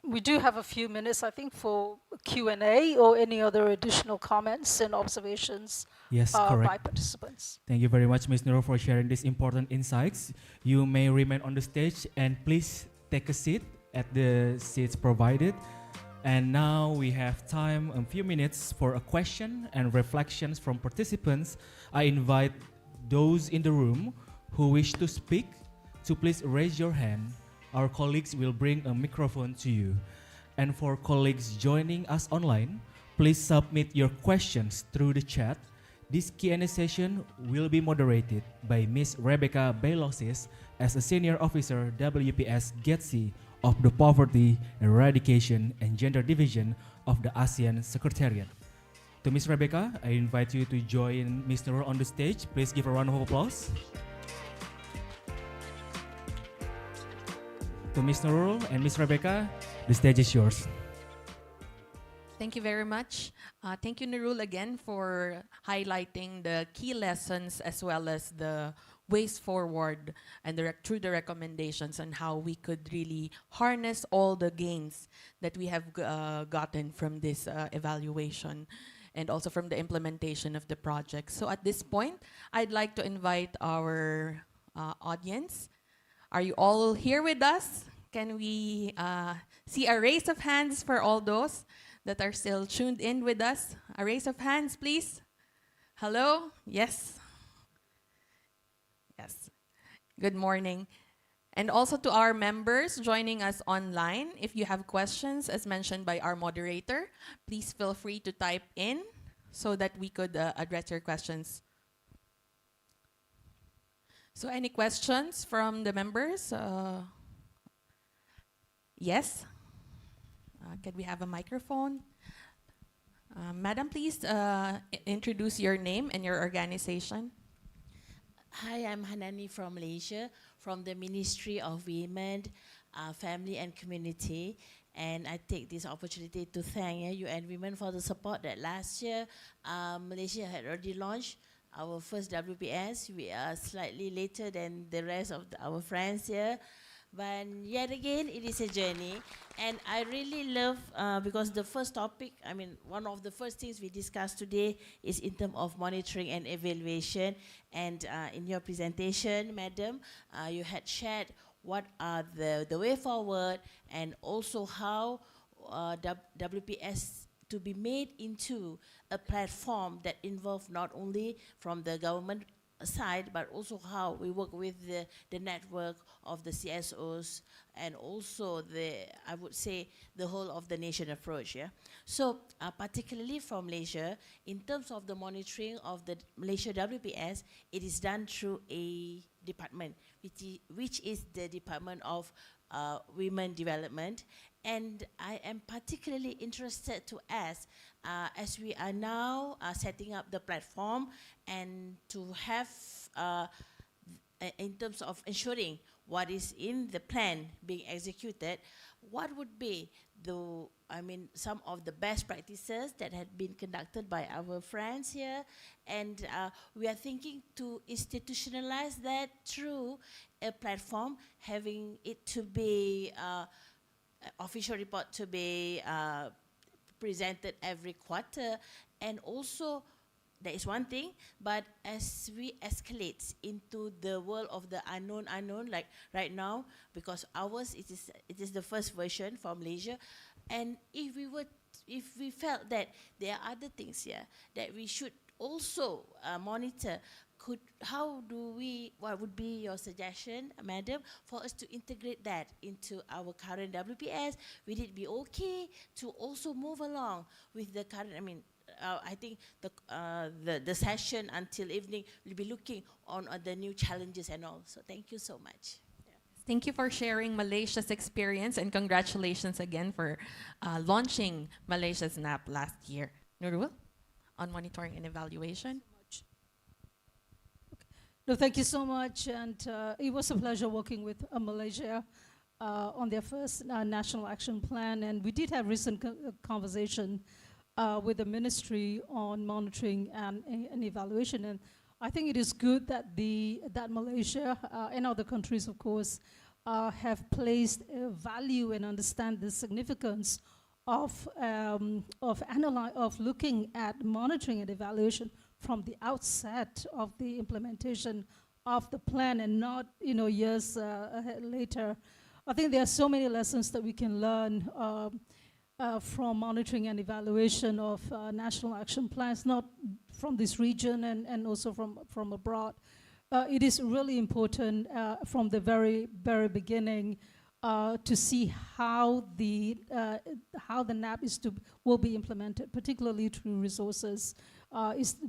We do have a few minutes, I think, for Q&A or any other additional comments and observations by participants. Thank you very much, Ms. Nuro, for sharing these important insights. You may remain on the stage and please take a seat at the seats provided. And now we have time, a few minutes for a question and reflections from participants. I invite those in the room who wish to speak to please raise your hand. Our colleagues will bring a microphone to you. And for colleagues joining us online, please submit your questions through the chat. This Q&A session will be moderated by Ms. Rebecca Bailosis as a Senior Officer WPS GETSI of the Poverty, Eradication and Gender Division of the ASEAN Secretariat. To Ms. Rebecca, I invite you to join Ms. Nurul on the stage. Please give a round of applause. To Ms. Nurul and Ms. Rebecca, the stage is yours. Thank you very much. Thank you, Nurul, again for highlighting the key lessons as well as the ways forward and through the recommendations on how we could really harness all the gains that we have gotten from this evaluation and also from the implementation of the project. So at this point, I'd like to invite our audience. Are you all here with us? Can we see a raise of hands for all those that are still tuned in with us? A raise of hands, please. Hello? Yes. Yes. Good morning. And also to our members joining us online, if you have questions, as mentioned by our moderator, please feel free to type in so that we could address your questions. So any questions from the members? Yes? Can we have a microphone? Madam, please introduce your name and your organization. Hi, I'm Hanani from Malaysia, from the Ministry of Women, Family and Community. And I take this opportunity to thank UN Women for the support that last year Malaysia had already launched our first WPS. We are slightly later than the rest of our friends here. But yet again, it is a journey. And I really love, because the first topic, I mean, one of the first things we discussed today is in terms of monitoring and evaluation. And in your presentation, Madam, you had shared what are the way forward and also how WPS to be made into a platform that involves not only from the government side, but also how we work with the network of the CSOs and also I would say, the whole of the nation approach, yeah? So, particularly from Malaysia, in terms of the monitoring of the Malaysia WPS, it is done through a department, which is the Department of Women Development. And I am particularly interested to ask, as we are now setting up the platform and to have, in terms of ensuring what is in the plan being executed, what would be some of the best practices that had been conducted by our friends here, and we are thinking to institutionalize that through a platform, having it to be official report to be presented every quarter, and also that is one thing, but as we escalate into the world of the unknown, like right now, because ours it is the first version from Malaysia, and if we felt that there are other things here that we should also monitor, what would be your suggestion, Madam, for us to integrate that into our current WPS? Would it be okay to also move along with the current, I think the session until evening will be looking on the new challenges and all. So thank you so much. Thank you for sharing Malaysia's experience, and congratulations again for launching Malaysia's NAP last year. Nurul, on monitoring and evaluation. No, thank you so much, and it was a pleasure working with Malaysia on their first national action plan, and we did have recent conversation with the ministry on monitoring and evaluation, and I think it is good that that Malaysia and other countries, of course, have placed value and understand the significance of looking at monitoring and evaluation from the outset of the implementation of the plan, and not years later. I think there are so many lessons that we can learn from monitoring and evaluation of national action plans, not from this region and also from abroad. It is really important from the very, very beginning to see how the NAP will be implemented, particularly through resources.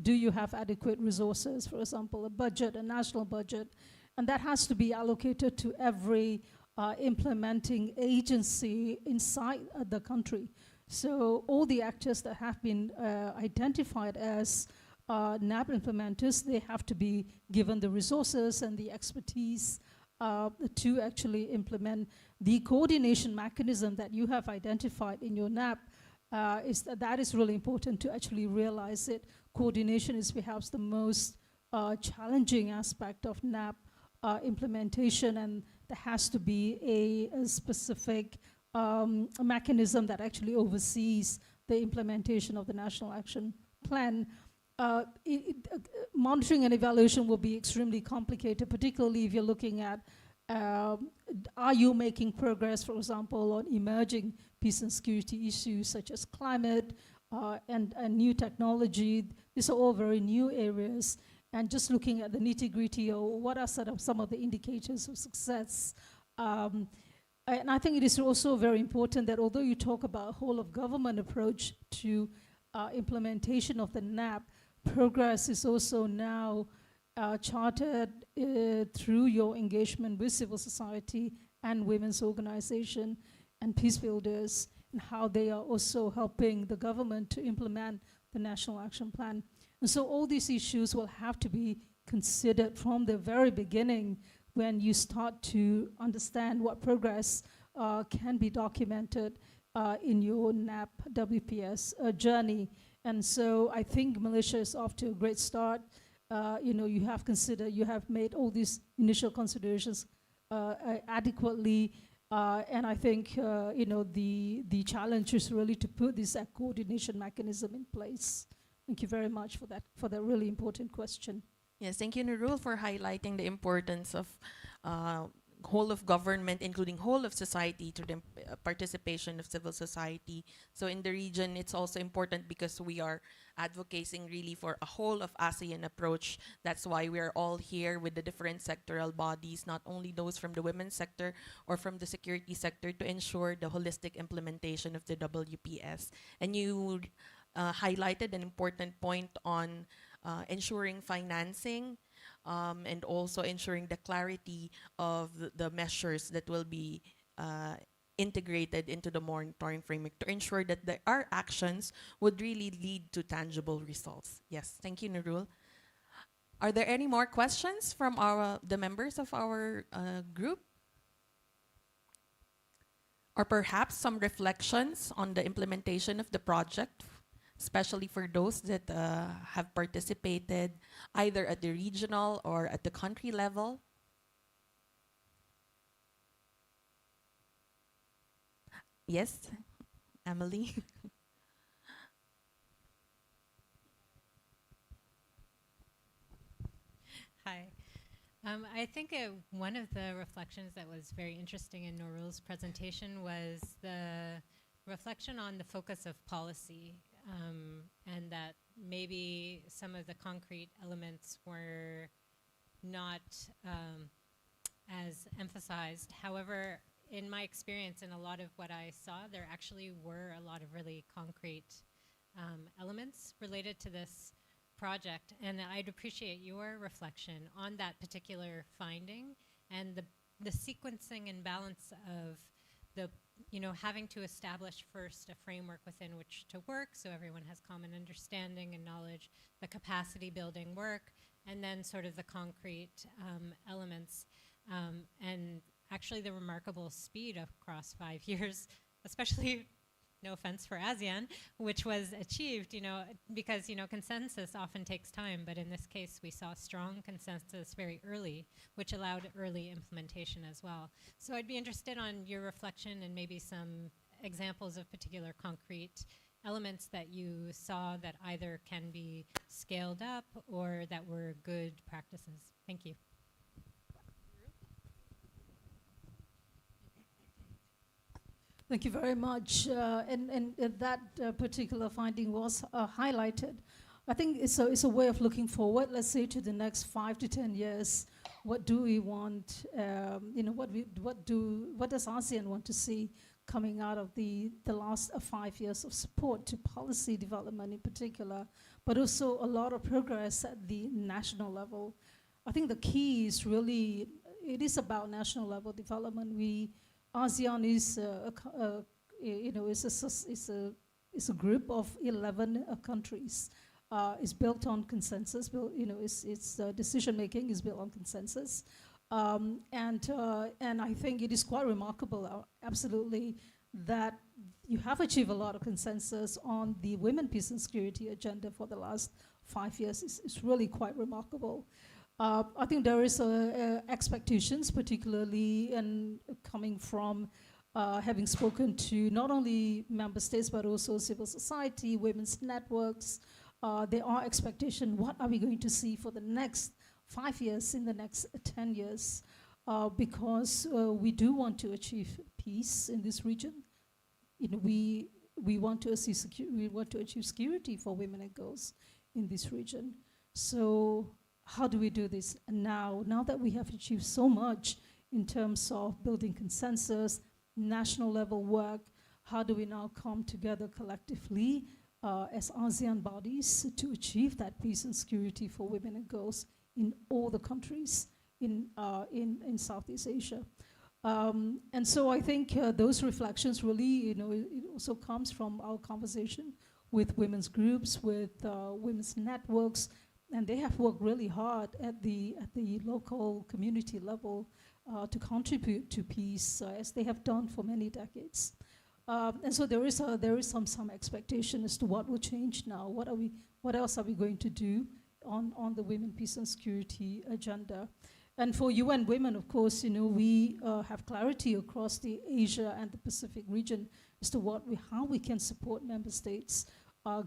Do you have adequate resources, for example, a budget, a national budget, and that has to be allocated to every implementing agency inside the country. So all the actors that have been identified as NAP implementers, they have to be given the resources and the expertise to actually implement the coordination mechanism that you have identified in your NAP. That is really important to actually realize it. Coordination is perhaps the most challenging aspect of NAP implementation, and there has to be a specific mechanism that actually oversees the implementation of the National Action Plan. Monitoring and evaluation will be extremely complicated, particularly if you're looking at are you making progress, for example, on emerging peace and security issues such as climate and new technology. These are all very new areas. And just looking at the nitty-gritty, or what are some of the indicators of success. And I think it is also very important that although you talk about a whole of government approach to implementation of the NAP, progress is also now charted through your engagement with civil society and women's organization and peace builders, and how they are also helping the government to implement the National Action Plan. And so all these issues will have to be considered from the very beginning when you start to understand what progress can be documented in your NAP WPS journey. And so I think Malaysia is off to a great start. You have made all these initial considerations adequately, and I think the challenge is really to put this coordination mechanism in place. Thank you very much for that really important question. Yes, thank you, Nurul, for highlighting the importance of whole of government, including whole of society, to the participation of civil society. So in the region, it's also important because we are advocating really for a whole of ASEAN approach. That's why we're all here with the different sectoral bodies, not only those from the women's sector or from the security sector, to ensure the holistic implementation of the WPS. And you highlighted an important point on ensuring financing, and also ensuring the clarity of the measures that will be integrated into the monitoring framework to ensure that our actions would really lead to tangible results. Yes, thank you, Nurul. Are there any more questions from the members of our group? Or perhaps some reflections on the implementation of the project, especially for those that have participated either at the regional or at the country level? Yes, Emily. Hi. I think one of the reflections that was very interesting in Nurul's presentation was the reflection on the focus of policy, and that maybe some of the concrete elements were not as emphasized. However, in my experience and a lot of what I saw, there actually were a lot of really concrete elements related to this project, and I'd appreciate your reflection on that particular finding and the sequencing and balance of the having to establish first a framework within which to work so everyone has common understanding and knowledge, the capacity building work, and then sort of the concrete elements, and actually the remarkable speed across 5 years, especially, no offense for ASEAN, which was achieved, because, consensus often takes time, but in this case we saw strong consensus very early, which allowed early implementation as well. So I'd be interested on your reflection and maybe some examples of particular concrete elements that you saw that either can be scaled up or that were good practices. Thank you. Thank you very much. And that particular finding was highlighted. I think it's a way of looking forward, let's say, to the next 5 to 10 years. what do we want, what does ASEAN want to see coming out of the last 5 years of support to policy development in particular, but also a lot of progress at the national level. I think the key is really, it is about national level development. ASEAN is is a group of 11 countries. It's built on consensus. Its decision making is built on consensus, and I think it is quite remarkable, absolutely, that you have achieved a lot of consensus on the women, peace, and security agenda for the last 5 years. It's really quite remarkable. I think there is expectations, particularly coming from having spoken to not only member states but also civil society, women's networks. There are expectations. What are we going to see for the next 5 years, in the next 10 years? Because we do want to achieve peace in this region. We want to achieve security for women and girls in this region. So how do we do this now that we have achieved so much in terms of building consensus, national level work? How do we now come together collectively as ASEAN bodies to achieve that peace and security for women and girls in all the countries in Southeast Asia? And so I think those reflections really, it also comes from our conversation with women's groups, with women's networks, and they have worked really hard at the local community level to contribute to peace, as they have done for many decades. And so there is some expectation as to what will change now. What else are we going to do on the women, peace, and security agenda? And for UN Women, of course, we have clarity across the Asia and the Pacific region as to how we can support member states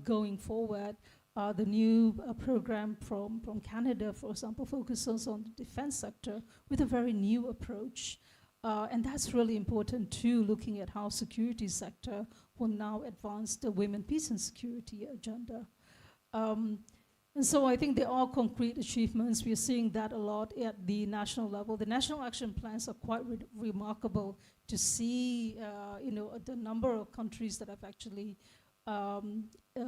going forward. The new program from Canada, for example, focuses on the defense sector with a very new approach. And that's really important too, looking at how security sector will now advance the women, peace, and security agenda. And so I think there are concrete achievements. We are seeing that a lot at the national level. The national action plans are quite remarkable to see, the number of countries that have actually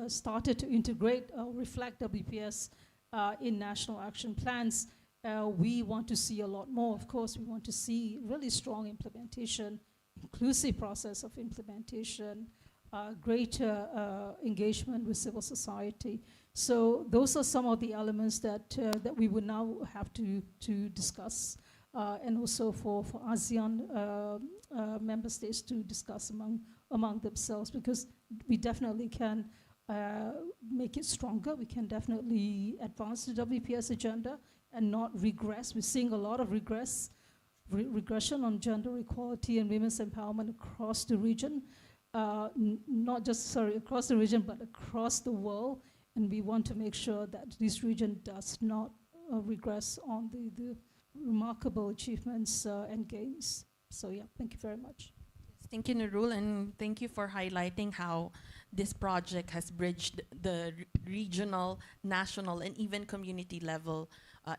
started to integrate or reflect WPS in national action plans. We want to see a lot more. Of course, we want to see really strong implementation, inclusive process of implementation, greater engagement with civil society. So those are some of the elements that we would now have to discuss, and also for ASEAN member states to discuss among themselves, because we definitely can make it stronger. We can definitely advance the WPS agenda and not regress. We're seeing a lot of regression on gender equality and women's empowerment across the region, not just across the region, but across the world. And we want to make sure that this region does not regress on the remarkable achievements and gains. So yeah, thank you very much. Thank you, Nurul, and thank you for highlighting how this project has bridged the regional, national, and even community level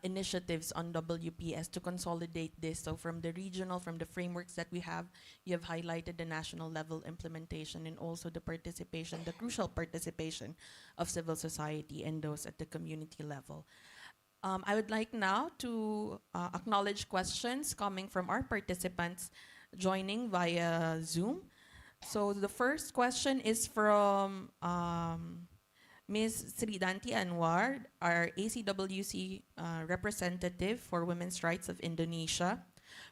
initiatives on WPS to consolidate this. So from the regional, from the frameworks that we have, you have highlighted the national level implementation and also the participation, the crucial participation of civil society and those at the community level. I would like now to acknowledge questions coming from our participants joining via Zoom. So the first question is from Ms. Sridanti Anwar, our ACWC representative for Women's Rights of Indonesia.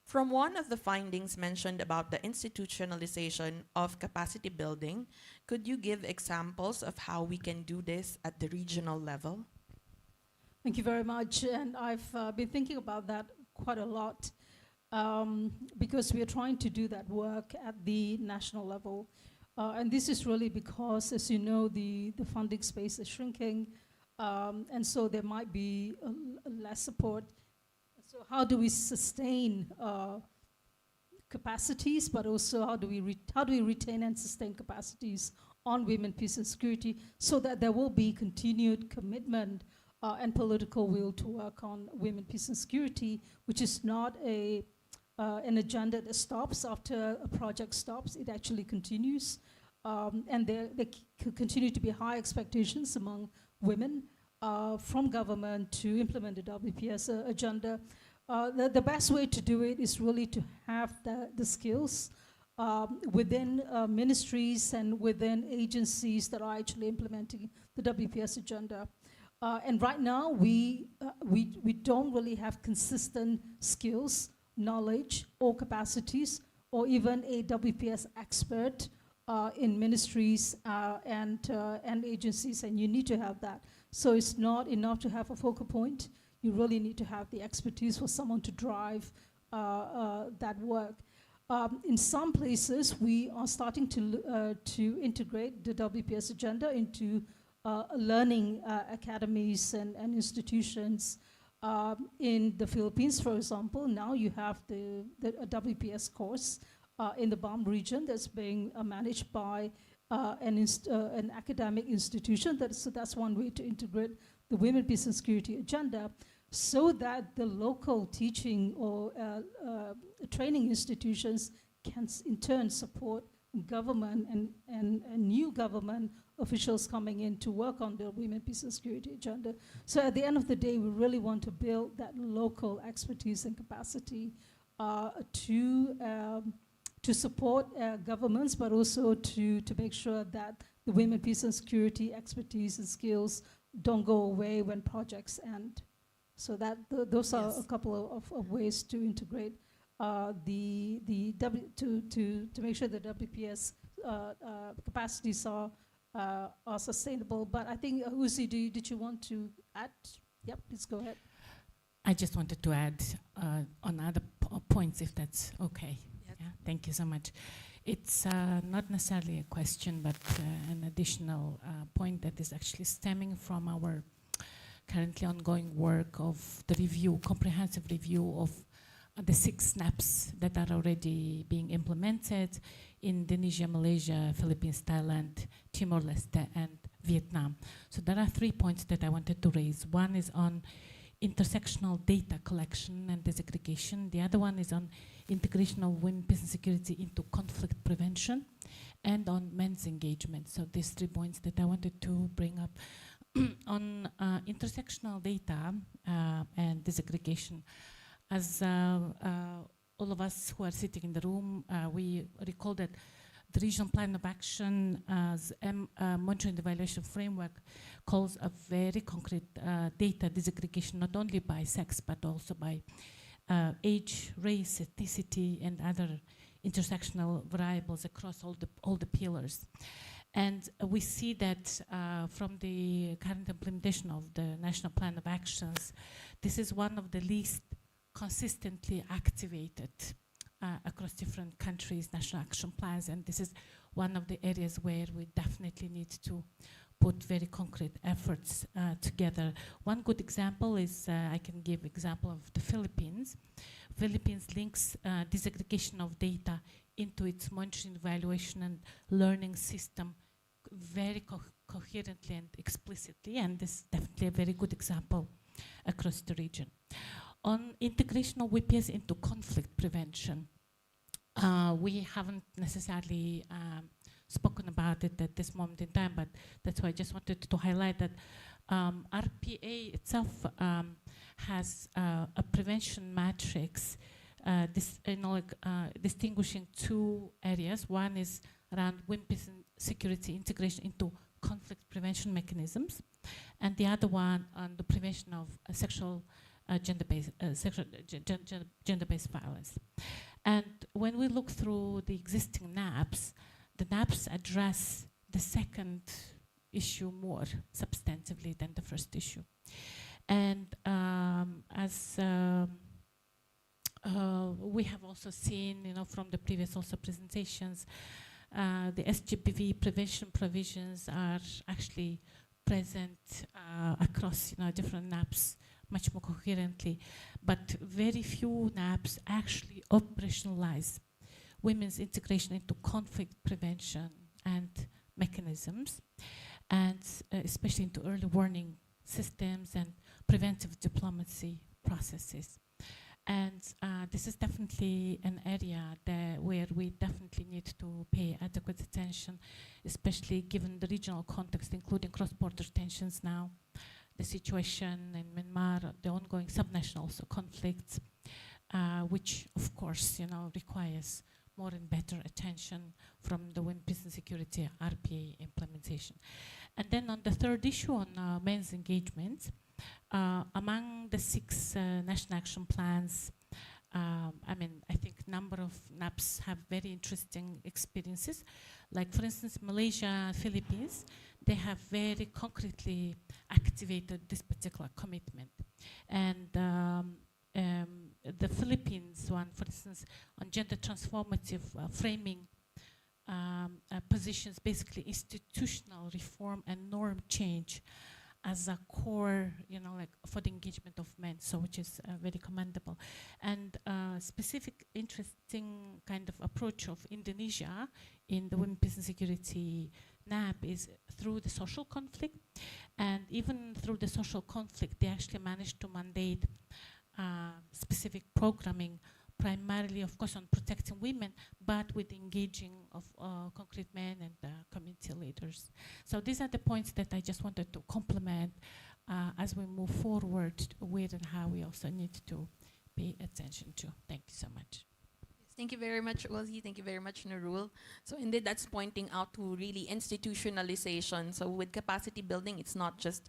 From one of the findings mentioned about the institutionalization of capacity building, could you give examples of how we can do this at the regional level? Thank you very much. And I've been thinking about that quite a lot. Because we are trying to do that work at the national level. And this is really because, as you know, the funding space is shrinking, and so there might be less support. So how do we sustain capacities, but also how do we retain and sustain capacities on women, peace, and security, so that there will be continued commitment and political will to work on women, peace, and security, which is not an agenda that stops after a project stops. It actually continues. And there continue to be high expectations among women from government to implement the WPS agenda. The best way to do it is really to have the skills within ministries and within agencies that are actually implementing the WPS agenda. And right now, we don't really have consistent skills, knowledge, or capacities, or even a WPS expert in ministries and agencies, and you need to have that. So it's not enough to have a focal point. You really need to have the expertise for someone to drive that work. In some places, we are starting to integrate the WPS agenda into learning academies and institutions. In the Philippines, for example, now you have the WPS course in the BAM region that's being managed by an academic institution. So that's one way to integrate the women, peace, and security agenda, so that the local teaching or training institutions can in turn support government and new government officials coming in to work on the women, peace, and security agenda. So at the end of the day, we really want to build that local expertise and capacity to support governments, but also to make sure that the women, peace, and security expertise and skills don't go away when projects end. So that those are a couple of ways to integrate to make sure the WPS capacities are sustainable. But I think, Uzi, did you want to add? Yep, please go ahead. I just wanted to add on other points, if that's okay. Yes. Yeah, thank you so much. It's not necessarily a question, but an additional point that is actually stemming from our currently ongoing work of the review, comprehensive review of the 6 SNAPs that are already being implemented in Indonesia, Malaysia, Philippines, Thailand, Timor-Leste, and Vietnam. So there are 3 points that I wanted to raise. One is on intersectional data collection and disaggregation. The other one is on integration of women, peace, and security into conflict prevention, and on men's engagement. So these 3 points that I wanted to bring up. On intersectional data and disaggregation, as all of us who are sitting in the room, we recall that the Regional Plan of Action as monitoring and evaluation framework calls a very concrete data disaggregation, not only by sex, but also by age, race, ethnicity, and other intersectional variables across all the pillars. And we see that from the current implementation of the National Plan of Actions, this is one of the least consistently activated across different countries' national action plans, and this is one of the areas where we definitely need to put very concrete efforts together. One good example is, I can give example of the Philippines. Philippines links disaggregation of data into its monitoring, evaluation, and learning system very coherently and explicitly, and this is definitely a very good example across the region. On integration of WPS into conflict prevention, we haven't necessarily spoken about it at this moment in time, but that's why I just wanted to highlight that RPA itself has a prevention matrix distinguishing 2 areas. One is around women, peace, and security integration into conflict prevention mechanisms, and the other one on the prevention of sexual gender-based violence. And when we look through the existing NAPs, the NAPs address the second issue more substantively than the first issue. And as we have also seen, from the previous also presentations, the SGBV prevention provisions are actually present across different NAPs much more coherently, but very few NAPs actually operationalize women's integration into conflict prevention and mechanisms, and especially into early warning systems and preventive diplomacy processes. And this is definitely an area where we definitely need to pay adequate attention, especially given the regional context, including cross-border tensions now, the situation in Myanmar, the ongoing subnational conflicts, which of course, requires more and better attention from the Women, Peace and Security RPA implementation. And then on the third issue on men's engagement, among the 6 national action plans, I think number of NAPs have very interesting experiences. Like for instance, Malaysia, Philippines, they have very concretely activated this particular commitment. And the Philippines one, for instance, on gender transformative framing positions, basically institutional reform and norm change as a core, for the engagement of men, so which is very commendable. And specific interesting kind of approach of Indonesia in the Women, Peace and Security NAP is through the social conflict. And even through the social conflict, they actually managed to mandate specific programming, primarily, of course, on protecting women, but with engaging of concrete men and community leaders. So these are the points that I just wanted to complement as we move forward with and how we also need to pay attention to. Thank you so much. Thank you very much, Ozzy. Thank you very much, Nurul. So indeed, that's pointing out to really institutionalization. So with capacity building, it's not just,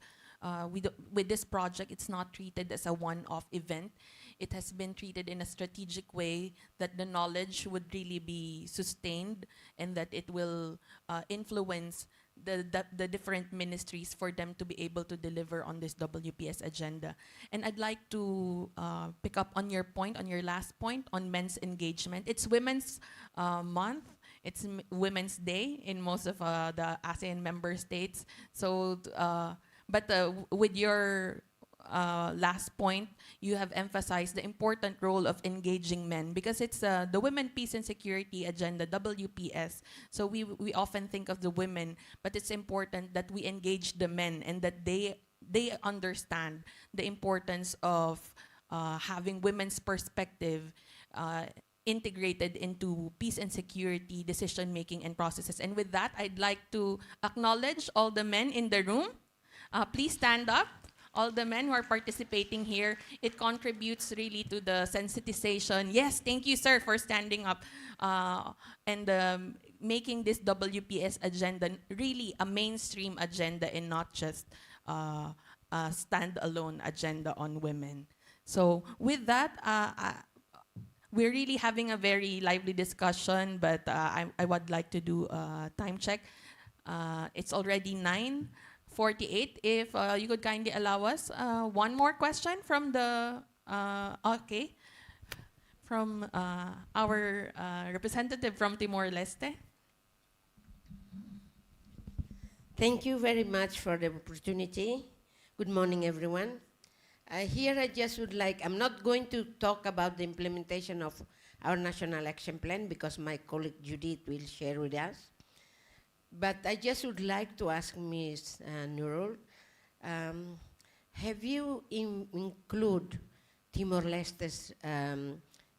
with this project, it's not treated as a one-off event. It has been treated in a strategic way that the knowledge would really be sustained and that it will influence the different ministries for them to be able to deliver on this WPS agenda. And I'd like to pick up on your point, on your last point, on men's engagement. It's Women's Month. It's Women's Day in most of the ASEAN member states. So, but with your last point, you have emphasized the important role of engaging men because it's the Women, Peace and Security Agenda, WPS. So we often think of the women, but it's important that we engage the men and that they understand the importance of having women's perspective integrated into peace and security decision-making and processes. And with that, I'd like to acknowledge all the men in the room. Please stand up. All the men who are participating here, it contributes really to the sensitization. Yes, thank you, sir, for standing up and making this WPS agenda really a mainstream agenda and not just a standalone agenda on women. So with that, we're really having a very lively discussion, but I would like to do a time check. It's already 9:48. If you could kindly allow us one more question from the, from our representative from Timor-Leste. Thank you very much for the opportunity. Good morning, everyone. Here I just would like, I'm not going to talk about the implementation of our National Action Plan because my colleague Judith will share with us. But I just would like to ask Ms. Nurul, have you include Timor-Leste's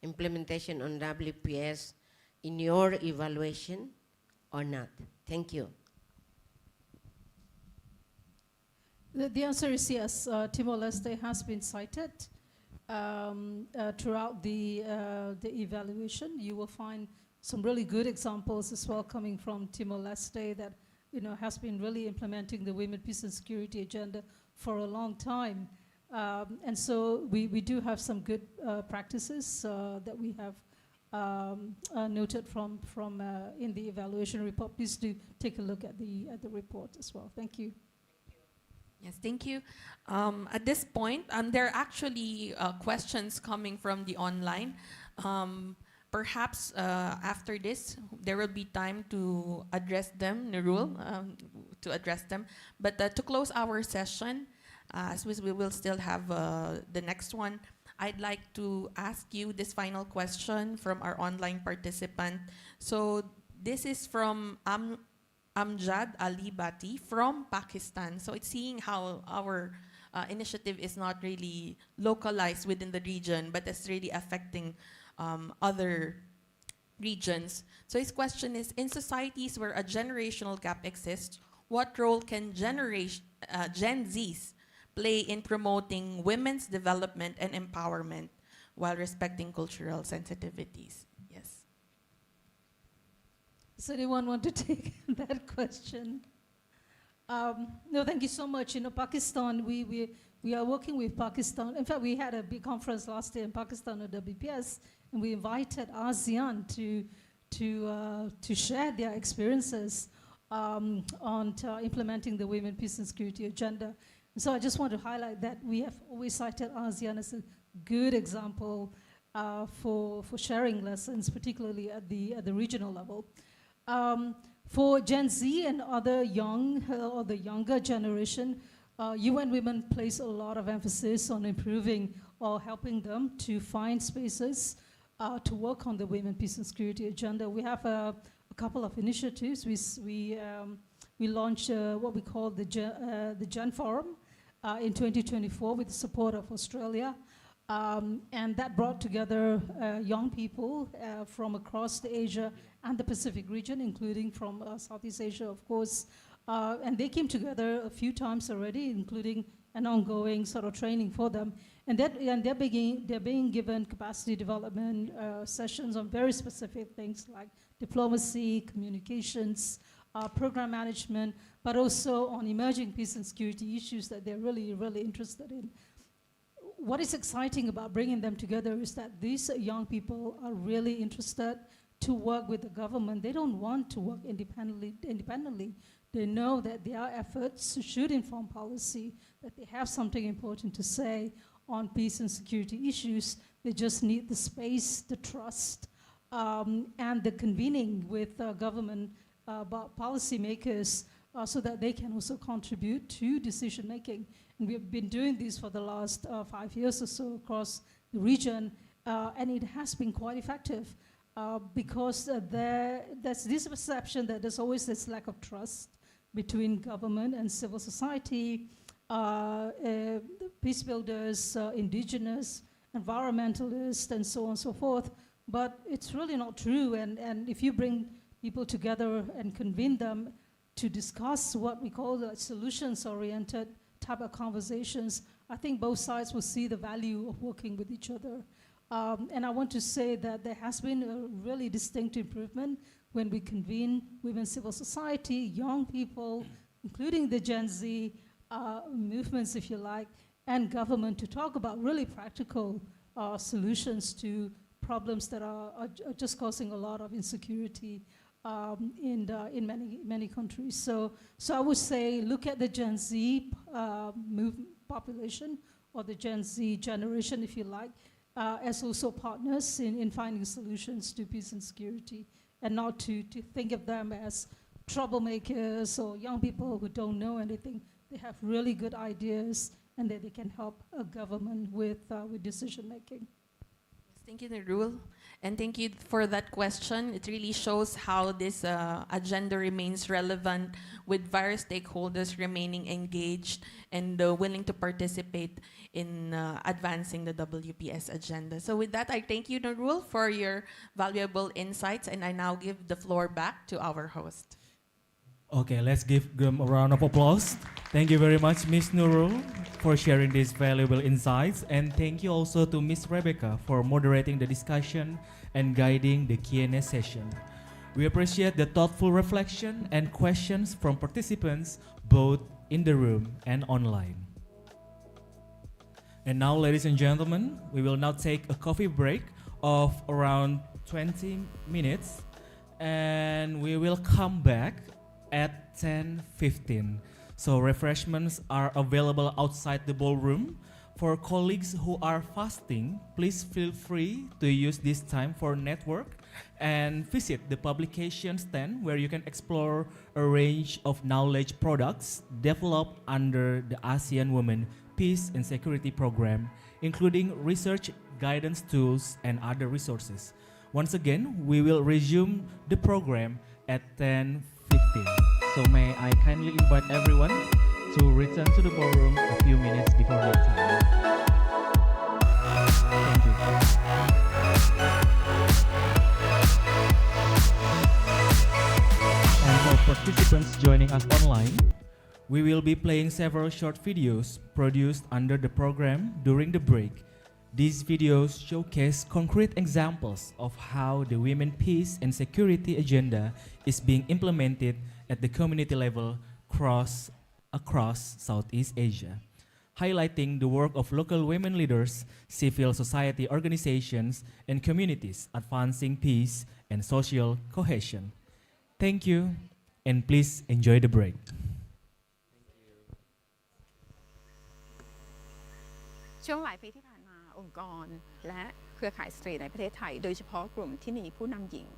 implementation on WPS in your evaluation or not? Thank you. The answer is yes. Timor-Leste has been cited throughout the evaluation. You will find some really good examples as well coming from Timor-Leste that has been really implementing the Women, Peace and Security agenda for a long time. And so we do have some good practices that we have noted from in the evaluation report. Please do take a look at the report as well. Thank you. Yes, thank you. At this point, there are actually questions coming from the online. Perhaps after this, there will be time to address them, Nurul, to address them. But to close our session, as we will still have the next one, I'd like to ask you this final question from our online participant. So this is from Amjad Ali Bati from Pakistan. So it's seeing how our initiative is not really localized within the region, but it's really affecting other regions. So his question is, in societies where a generational gap exists, what role can Gen Zs play in promoting women's development and empowerment while respecting cultural sensitivities? Yes. Does anyone want to take that question? No, thank you so much. You know, Pakistan, we are working with Pakistan. In fact, we had a big conference last year in Pakistan at WPS, and we invited ASEAN to share their experiences on implementing the Women, Peace and Security agenda. And so I just want to highlight that we have always cited ASEAN as a good example for sharing lessons, particularly at the regional level. For Gen Z and other young or the younger generation, UN Women place a lot of emphasis on improving or helping them to find spaces to work on the Women, Peace and Security agenda. We have a couple of initiatives. We launched what we call the Gen Forum in 2024 with the support of Australia. And that brought together young people from across the Asia and the Pacific region, including from Southeast Asia, of course. And they came together a few times already, including an ongoing sort of training for them. And they're being given capacity development sessions on very specific things like diplomacy, communications, program management, but also on emerging peace and security issues that they're really, really interested in. What is exciting about bringing them together is that these young people are really interested to work with the government. They don't want to work independently. They know that their efforts should inform policy, that they have something important to say on peace and security issues. They just need the space, the trust, and the convening with government policymakers so that they can also contribute to decision making. And we've been doing this for the last 5 years or so across the region, and it has been quite effective because there's this perception that there's always this lack of trust between government and civil society, peace builders, indigenous, environmentalists, and so on and so forth. But it's really not true, and if you bring people together and convene them to discuss what we call the solutions-oriented type of conversations, I think both sides will see the value of working with each other. And I want to say that there has been a really distinct improvement when we convene women civil society, young people, including the Gen Z movements, if you like, and government to talk about really practical solutions to problems that are just causing a lot of insecurity in many countries. So I would say look at the Gen Z population, or the Gen Z generation, if you like, as also partners in finding solutions to peace and security, and not to think of them as troublemakers or young people who don't know anything. They have really good ideas, and that they can help a government with decision making. Thank you, Nurul. And thank you for that question. It really shows how this agenda remains relevant, with various stakeholders remaining engaged and willing to participate in advancing the WPS agenda. So with that, I thank you, Nurul, for your valuable insights, and I now give the floor back to our host. Okay, let's give them a round of applause. Thank you very much, Ms. Nurul, for sharing these valuable insights. And thank you also to Ms. Rebecca for moderating the discussion and guiding the Q&A session. We appreciate the thoughtful reflection and questions from participants, both in the room and online. And now, ladies and gentlemen, we will now take a coffee break of around 20 minutes, and we will come back at 10:15. So refreshments are available outside the ballroom. For colleagues who are fasting, please feel free to use this time for network and visit the publication stand, where you can explore a range of knowledge products developed under the ASEAN Women, Peace and Security Program, including research, guidance tools, and other resources. Once again, we will resume the program at 10:15. So may I kindly invite everyone to return to the ballroom a few minutes before that time. Thank you. And for participants joining us online, we will be playing several short videos produced under the program during the break. These videos showcase concrete examples of how the Women, Peace and Security agenda is being implemented at the community level across Southeast Asia, highlighting the work of local women leaders, civil society organizations, and communities advancing peace and social cohesion. Thank you, and please enjoy the break. ช่วงหลายปีที่ผ่านมาองค์กรและเครือข่ายสตรีในประเทศไทยโดยเฉพาะกลุ่มที่มีผู้นำหญิง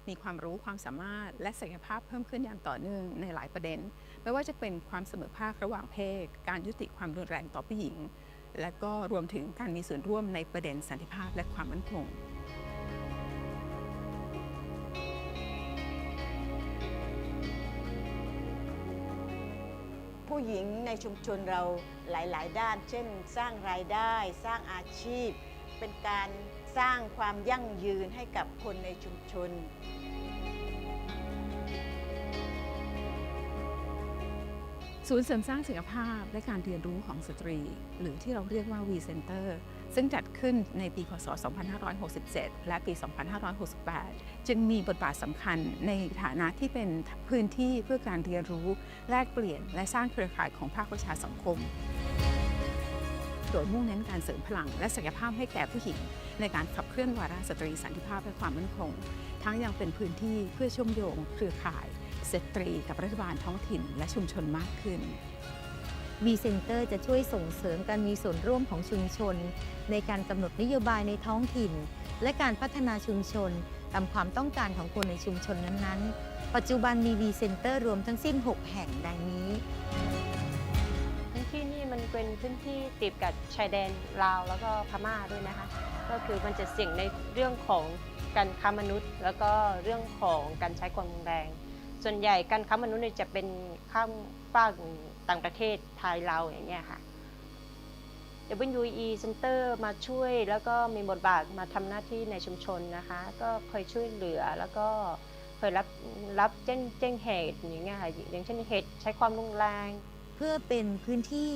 มีความรู้ความสามารถและศักยภาพเพิ่มขึ้นอย่างต่อเนื่องในหลายประเด็นไม่ว่าจะเป็นความเสมอภาคระหว่างเพศการยุติความรุนแรงต่อผู้หญิงและก็รวมถึงการมีส่วนร่วมในประเด็นสันติภาพและความมั่นคงผู้หญิงในชุมชนเราหลายๆด้านเช่นสร้างรายได้สร้างอาชีพเป็นการสร้างความยั่งยืนให้กับคนในชุมชนศูนย์เสริมสร้างศักยภาพและการเรียนรู้ของสตรีหรือที่เราเรียกว่า V Center ซึ่งจัดขึ้นในปีคศ 2567 และปี 2568 จึงมีบทบาทสำคัญในฐานะที่เป็นพื้นที่เพื่อการเรียนรู้แลกเปลี่ยนและสร้างเครือข่ายของภาคประชาสังคมโดยมุ่งเน้นการเสริมพลังและศักยภาพให้แก่ผู้หญิงในการขับเคลื่อนวาระสตรีสันติภาพและความมั่นคงทั้งยังเป็นพื้นที่เพื่อเชื่อมโยงเครือข่ายสตรีกับรัฐบาลท้องถิ่นและชุมชนมากขึ้น V Center จะช่วยส่งเสริมการมีส่วนร่วมของชุมชนในการกำหนดนโยบายในท้องถิ่นและการพัฒนาชุมชนตามความต้องการของคนในชุมชนนั้นๆปัจจุบันมี V Center รวมทั้งสิ้น 6 แห่งดังนี้พื้นที่นี่มันเป็นพื้นที่ติดกับชายแดนลาวแล้วก็พม่าด้วยนะคะก็คือมันจะเสี่ยงในเรื่องของการค้ามนุษย์แล้วก็เรื่องของการใช้ความรุนแรงส่วนใหญ่การค้ามนุษย์จะเป็นข้ามฝากต่างประเทศไทยลาวอย่างเงี้ยค่ะ WPS Center มาช่วยแล้วก็มีบทบาทมาทำหน้าที่ในชุมชนนะคะก็เคยช่วยเหลือแล้วก็เคยรับแจ้งเหตุอย่างเงี้ยค่ะอย่างเช่นเหตุใช้ความรุนแรงเพื่อเป็นพื้นที่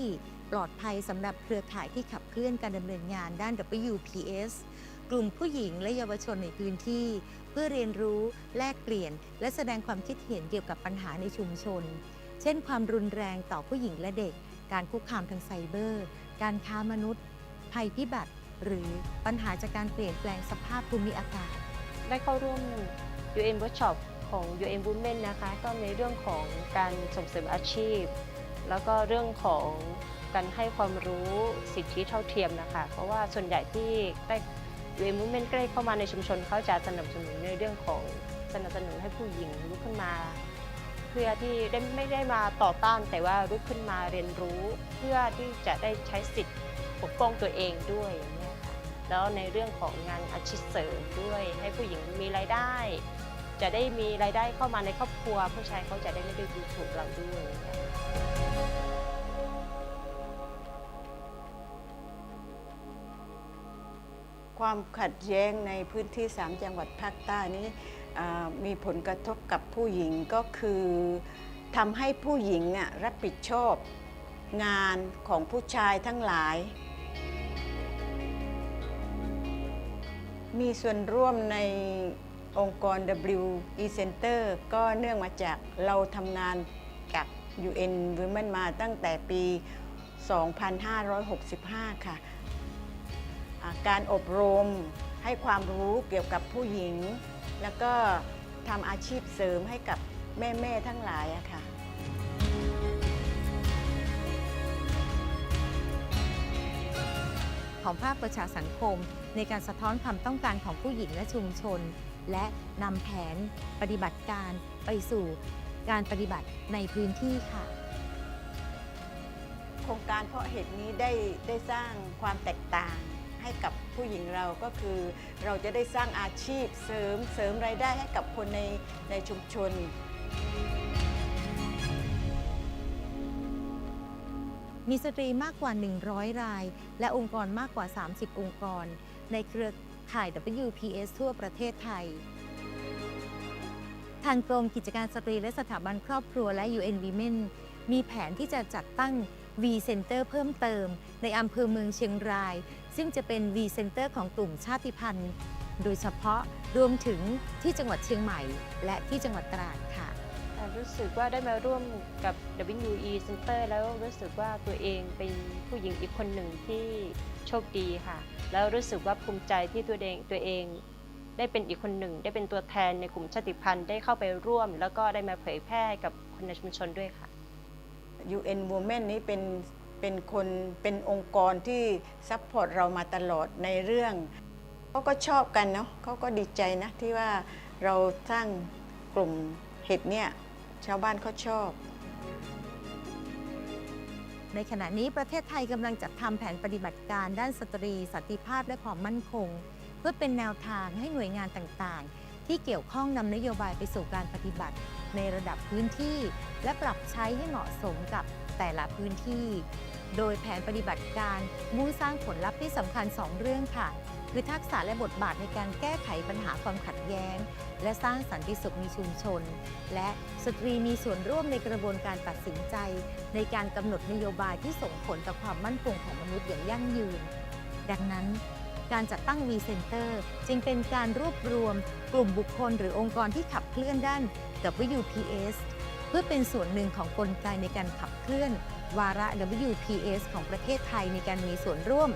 ปลอดภัยสำหรับเครือข่ายที่ขับเคลื่อนการดำเนินงานด้าน WPS กลุ่มผู้หญิงและเยาวชนในพื้นที่เพื่อเรียนรู้แลกเปลี่ยนและแสดงความคิดเห็นเกี่ยวกับปัญหาในชุมชนเช่นความรุนแรงต่อผู้หญิงและเด็กการคุกคามทางไซเบอร์การค้ามนุษย์ภัยพิบัติหรือปัญหาจากการเปลี่ยนแปลงสภาพภูมิอากาศได้เข้าร่วม UN Workshop ของ UN Women นะคะก็ในเรื่องของการส่งเสริมอาชีพแล้วก็เรื่องของการให้ความรู้สิทธิเท่าเทียมนะคะเพราะว่าส่วนใหญ่ที่ได้ UN Women ใกล้เข้ามาในชุมชนเขาจะสนับสนุนในเรื่องของสนับสนุนให้ผู้หญิงลุกขึ้นมาเพื่อที่ไม่ได้มาต่อต้านแต่ว่าลุกขึ้นมาเรียนรู้เพื่อที่จะได้ใช้สิทธิปกป้องตัวเองด้วยอย่างนี้ค่ะแล้วในเรื่องของงานอาชีพเสริมด้วยให้ผู้หญิงมีรายได้จะได้มีรายได้เข้ามาในครอบครัวผู้ชายเขาจะได้ไม่ได้ดูถูกเราด้วยความขัดแย้งในพื้นที่3จังหวัดภาคใต้นี้มีผลกระทบกับผู้หญิงก็คือทำให้ผู้หญิงรับผิดชอบงานของผู้ชายทั้งหลายมีส่วนร่วมในองค์กร WPS Center ก็เนื่องมาจากเราทำงานกับ UN Women มาตั้งแต่ปี 2565 ค่ะการอบรมให้ความรู้เกี่ยวกับผู้หญิงแล้วก็ทำอาชีพเสริมให้กับแม่ๆทั้งหลายค่ะของภาคประชาสังคมในการสะท้อนความต้องการของผู้หญิงและชุมชนและนำแผนปฏิบัติการไปสู่การปฏิบัติในพื้นที่ค่ะโครงการเพาะเห็ดนี้ได้สร้างความแตกต่างให้กับผู้หญิงเราก็คือเราจะได้สร้างอาชีพเสริมรายได้ให้กับคนในชุมชน มีสตรีมากกว่า 100 รายและองค์กรมากกว่า 30 องค์กรในเครือข่าย WPS ทั่วประเทศไทยทางกรมกิจการสตรีและสถาบันครอบครัวและ UN Women มีแผนที่จะจัดตั้ง V Center เพิ่มเติมในอำเภอเมืองเชียงรายซึ่งจะเป็น V Center ของกลุ่มชาติพันธุ์โดยเฉพาะรวมถึงที่จังหวัดเชียงใหม่และที่จังหวัดตราดค่ะรู้สึกว่าได้มาร่วมกับ WE Center แล้วรู้สึกว่าตัวเองเป็นผู้หญิงอีกคนหนึ่งที่โชคดีค่ะแล้วรู้สึกว่าภูมิใจที่ตัวเองได้เป็นอีกคนหนึ่งได้เป็นตัวแทนในกลุ่มชาติพันธุ์ได้เข้าไปร่วมแล้วก็ได้มาเผยแพร่กับคนในชุมชนด้วยค่ะ UN Women นี้เป็นองค์กรที่ซัพพอร์ตเรามาตลอดในเรื่องเขาก็ชอบกันเนาะเขาก็ดีใจนะที่ว่าเราสร้างกลุ่มเห็ดเนี่ยชาวบ้านเขาชอบในขณะนี้ประเทศไทยกำลังจัดทำแผนปฏิบัติการด้านสตรีสันติภาพและความมั่นคงเพื่อเป็นแนวทางให้หน่วยงานต่างๆที่เกี่ยวข้องนำนโยบายไปสู่การปฏิบัติในระดับพื้นที่และปรับใช้ให้เหมาะสมกับแต่ละพื้นที่โดยแผนปฏิบัติการมุ่งสร้างผลลัพธ์ที่สำคัญ2 เรื่องค่ะคือทักษะและบทบาทในการแก้ไขปัญหาความขัดแย้งและสร้างสันติสุขในชุมชนและสตรีมีส่วนร่วมในกระบวนการตัดสินใจในการกำหนดนโยบายที่ส่งผลต่อความมั่นคงของมนุษย์อย่างยั่งยืนดังนั้นการจัดตั้ง V Center จึงเป็นการรวบรวมกลุ่มบุคคลหรือองค์กรที่ขับเคลื่อนด้าน WPS เพื่อเป็นส่วนหนึ่งของกลไกในการขับเคลื่อนวาระ WPS ของประเทศไทยในการมีส่วนร่วม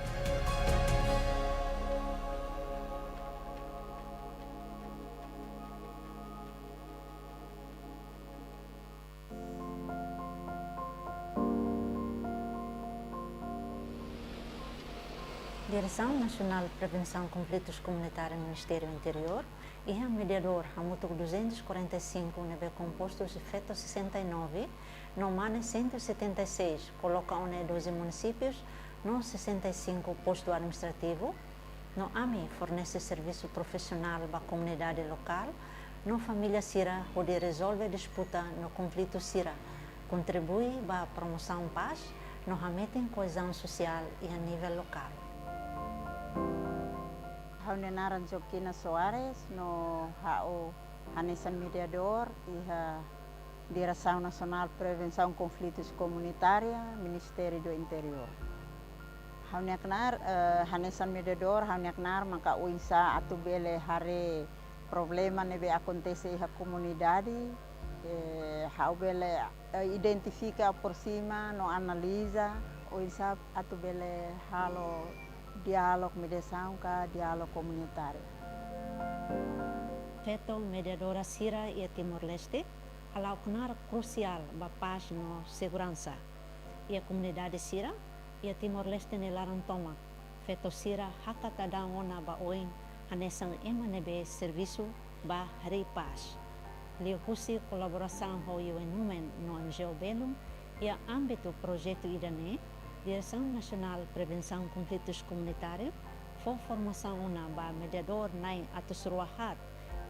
Direção Nacional de Prevenção de Conflitos Comunitários no Ministério Interior e a mediador Hamuto 245 nível composto de feto 69 no MANE 176 coloca 12 municípios no 65 posto administrativo no AMI fornece serviço profissional para a comunidade local no família Sira onde resolve disputa no conflito Sira contribui para a promoção paz no ramete em coesão social e a nível local Haunenaran Jokina Soares no hao Hanesan Mediador e a Direção Nacional de Prevenção de Conflitos Comunitários, Ministério do Interior. Hauneknar Hanesan Mediador hauneknar maka uinsa atubele hare problema nebe acontece a comunidade haubele identifica por cima no analisa uinsa atubele halo diálogo mediação com diálogo comunitário. Feto mediadora Sira e Timor-Leste, alaucanar crucial para paz no segurança. E a comunidade Sira e Timor-Leste ne larantoma. Feto Sira hakatadang ona ba oin hanesang emanebe serviço ba hari paz. Liukusi colaboração ho UN no Angel Belum e a âmbito projeto idane Direção Nacional de Prevenção de Conflitos Comunitários, for formação una ba mediador nai atos ruahat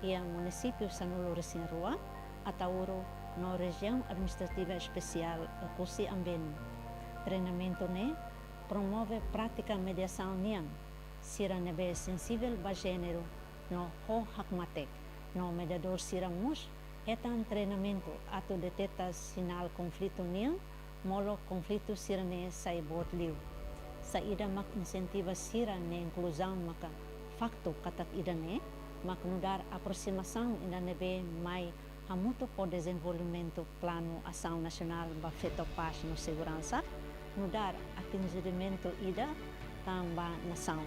e a município Sanulo Resin Rua, Atauro, no região administrativa especial Kusi Amben. Treinamento ne promove prática mediação niang, sira nebe sensível ba gênero no ho hakmatek, no mediador sira mus, etan treinamento ato detecta sinal conflito niang, molo conflito sira ne sa ibot liu. Sa ida mak insentiva sira ne inclusão maka fakto katak ida ne, mak nudar aproximação ida nebe mai hamuto po desenvolvimento plano ação nacional ba feto paz no segurança, nudar atingimento ida tamba nação.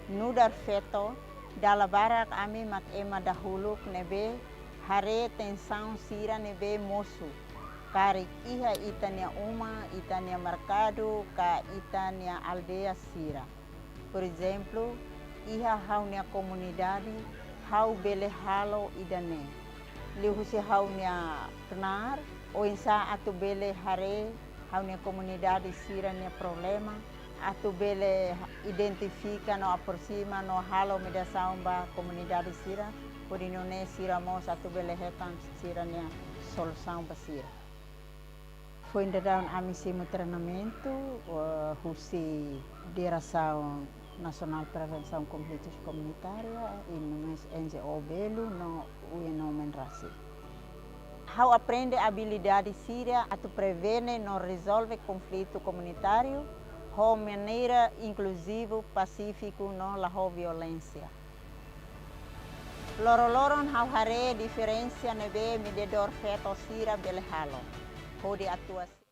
Nudar feto dalabarak ami mak ema dahuluk nebe hare tensão sira nebe mosu. Karik iha itania uma, itania mercado, ka itania aldeia Sira. Por exemplo, iha haunia comunidade, hau bele halo idane. Lihusi haunia kenar, o insa atu bele hare, haunia comunidade Sira nia problema, atu bele identifica no aproxima no halo mediação ba comunidade Sira, por inone Sira mos atu bele hetan Sira nia solução ba Sira. Foi ainda dar a mim treinamento, husi direção nacional prevenção conflitos comunitária e no NGO Belo no UNO Rasi. How aprende habilidade síria a prevene não resolve conflito comunitário, de maneira inclusiva, pacífica, não la violência. Loro-loron how hare diferença nebe mededor feto sira belehalo. Kode atuasi.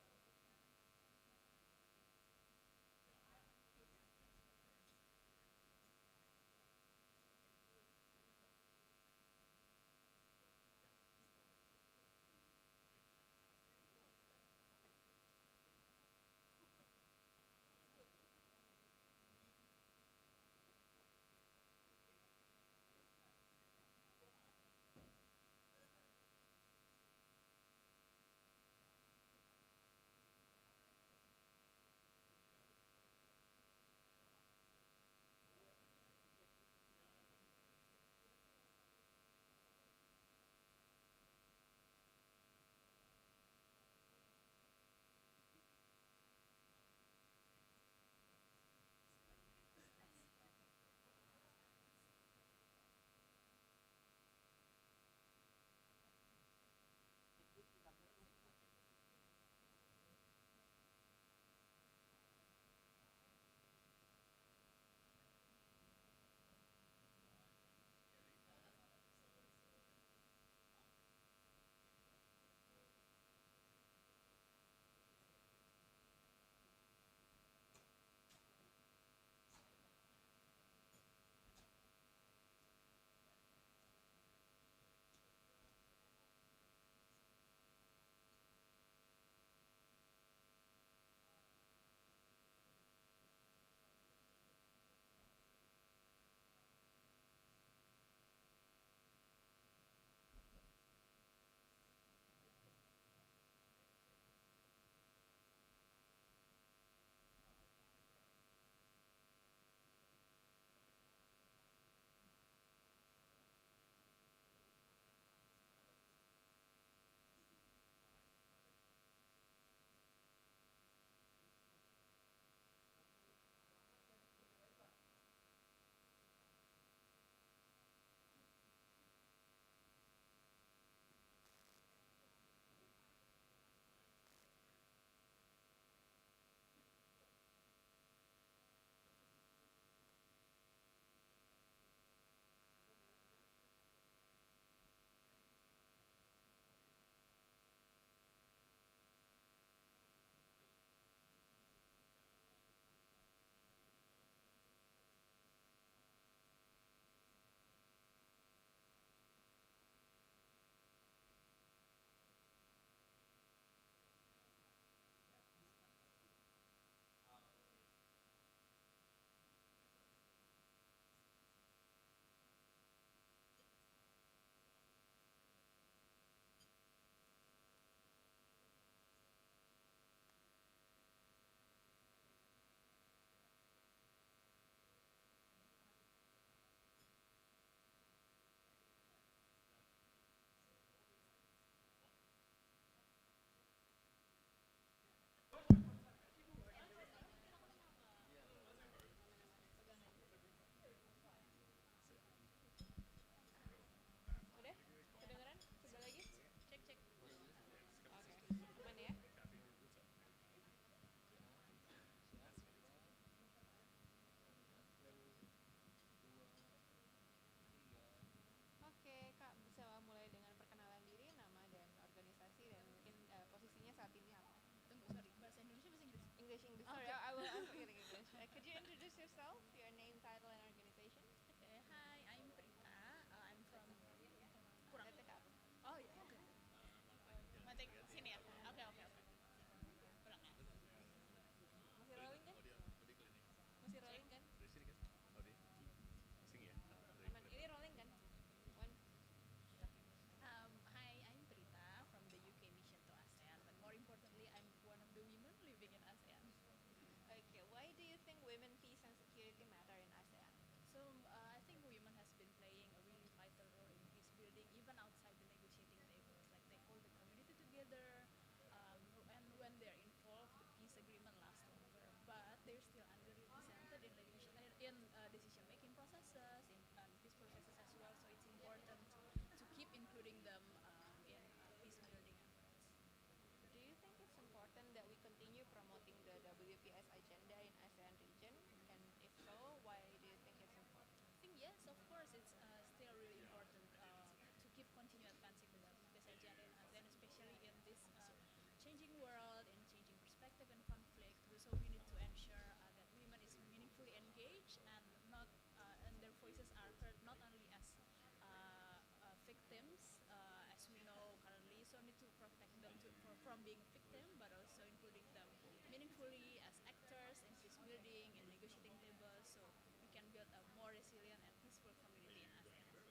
meaningfully as actors in peace building and negotiating tables, so we can build a more resilient and peaceful community in ASEAN.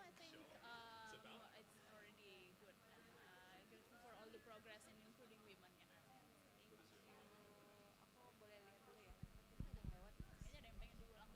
Anything you want to add? No, I think it's already good, and grateful for all the progress and including women in ASEAN. Thank you. Aku boleh lihat dulu ya. Ada yang lewat. Kayaknya ada yang pengen diulang.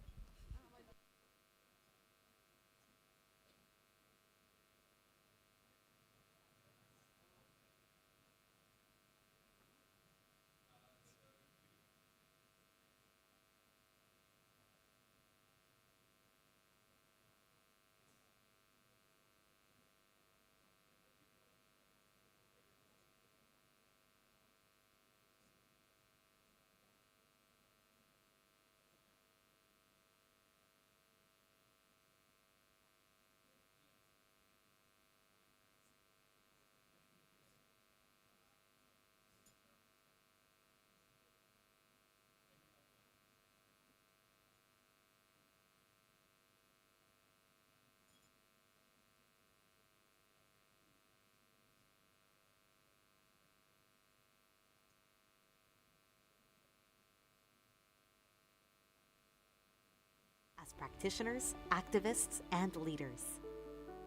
As practitioners, activists, and leaders.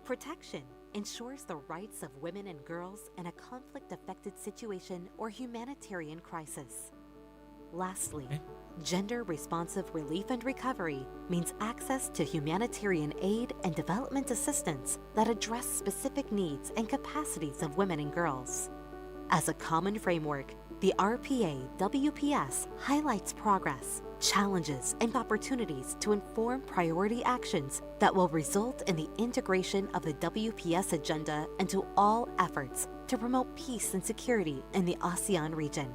Protection ensures the rights of women and girls in a conflict-affected situation or humanitarian crisis. Lastly, gender-responsive relief and recovery means access to humanitarian aid and development assistance that address specific needs and capacities of women and girls. As a common framework, the RPA-WPS highlights progress, challenges, and opportunities to inform priority actions that will result in the integration of the WPS agenda into all efforts to promote peace and security in the ASEAN region.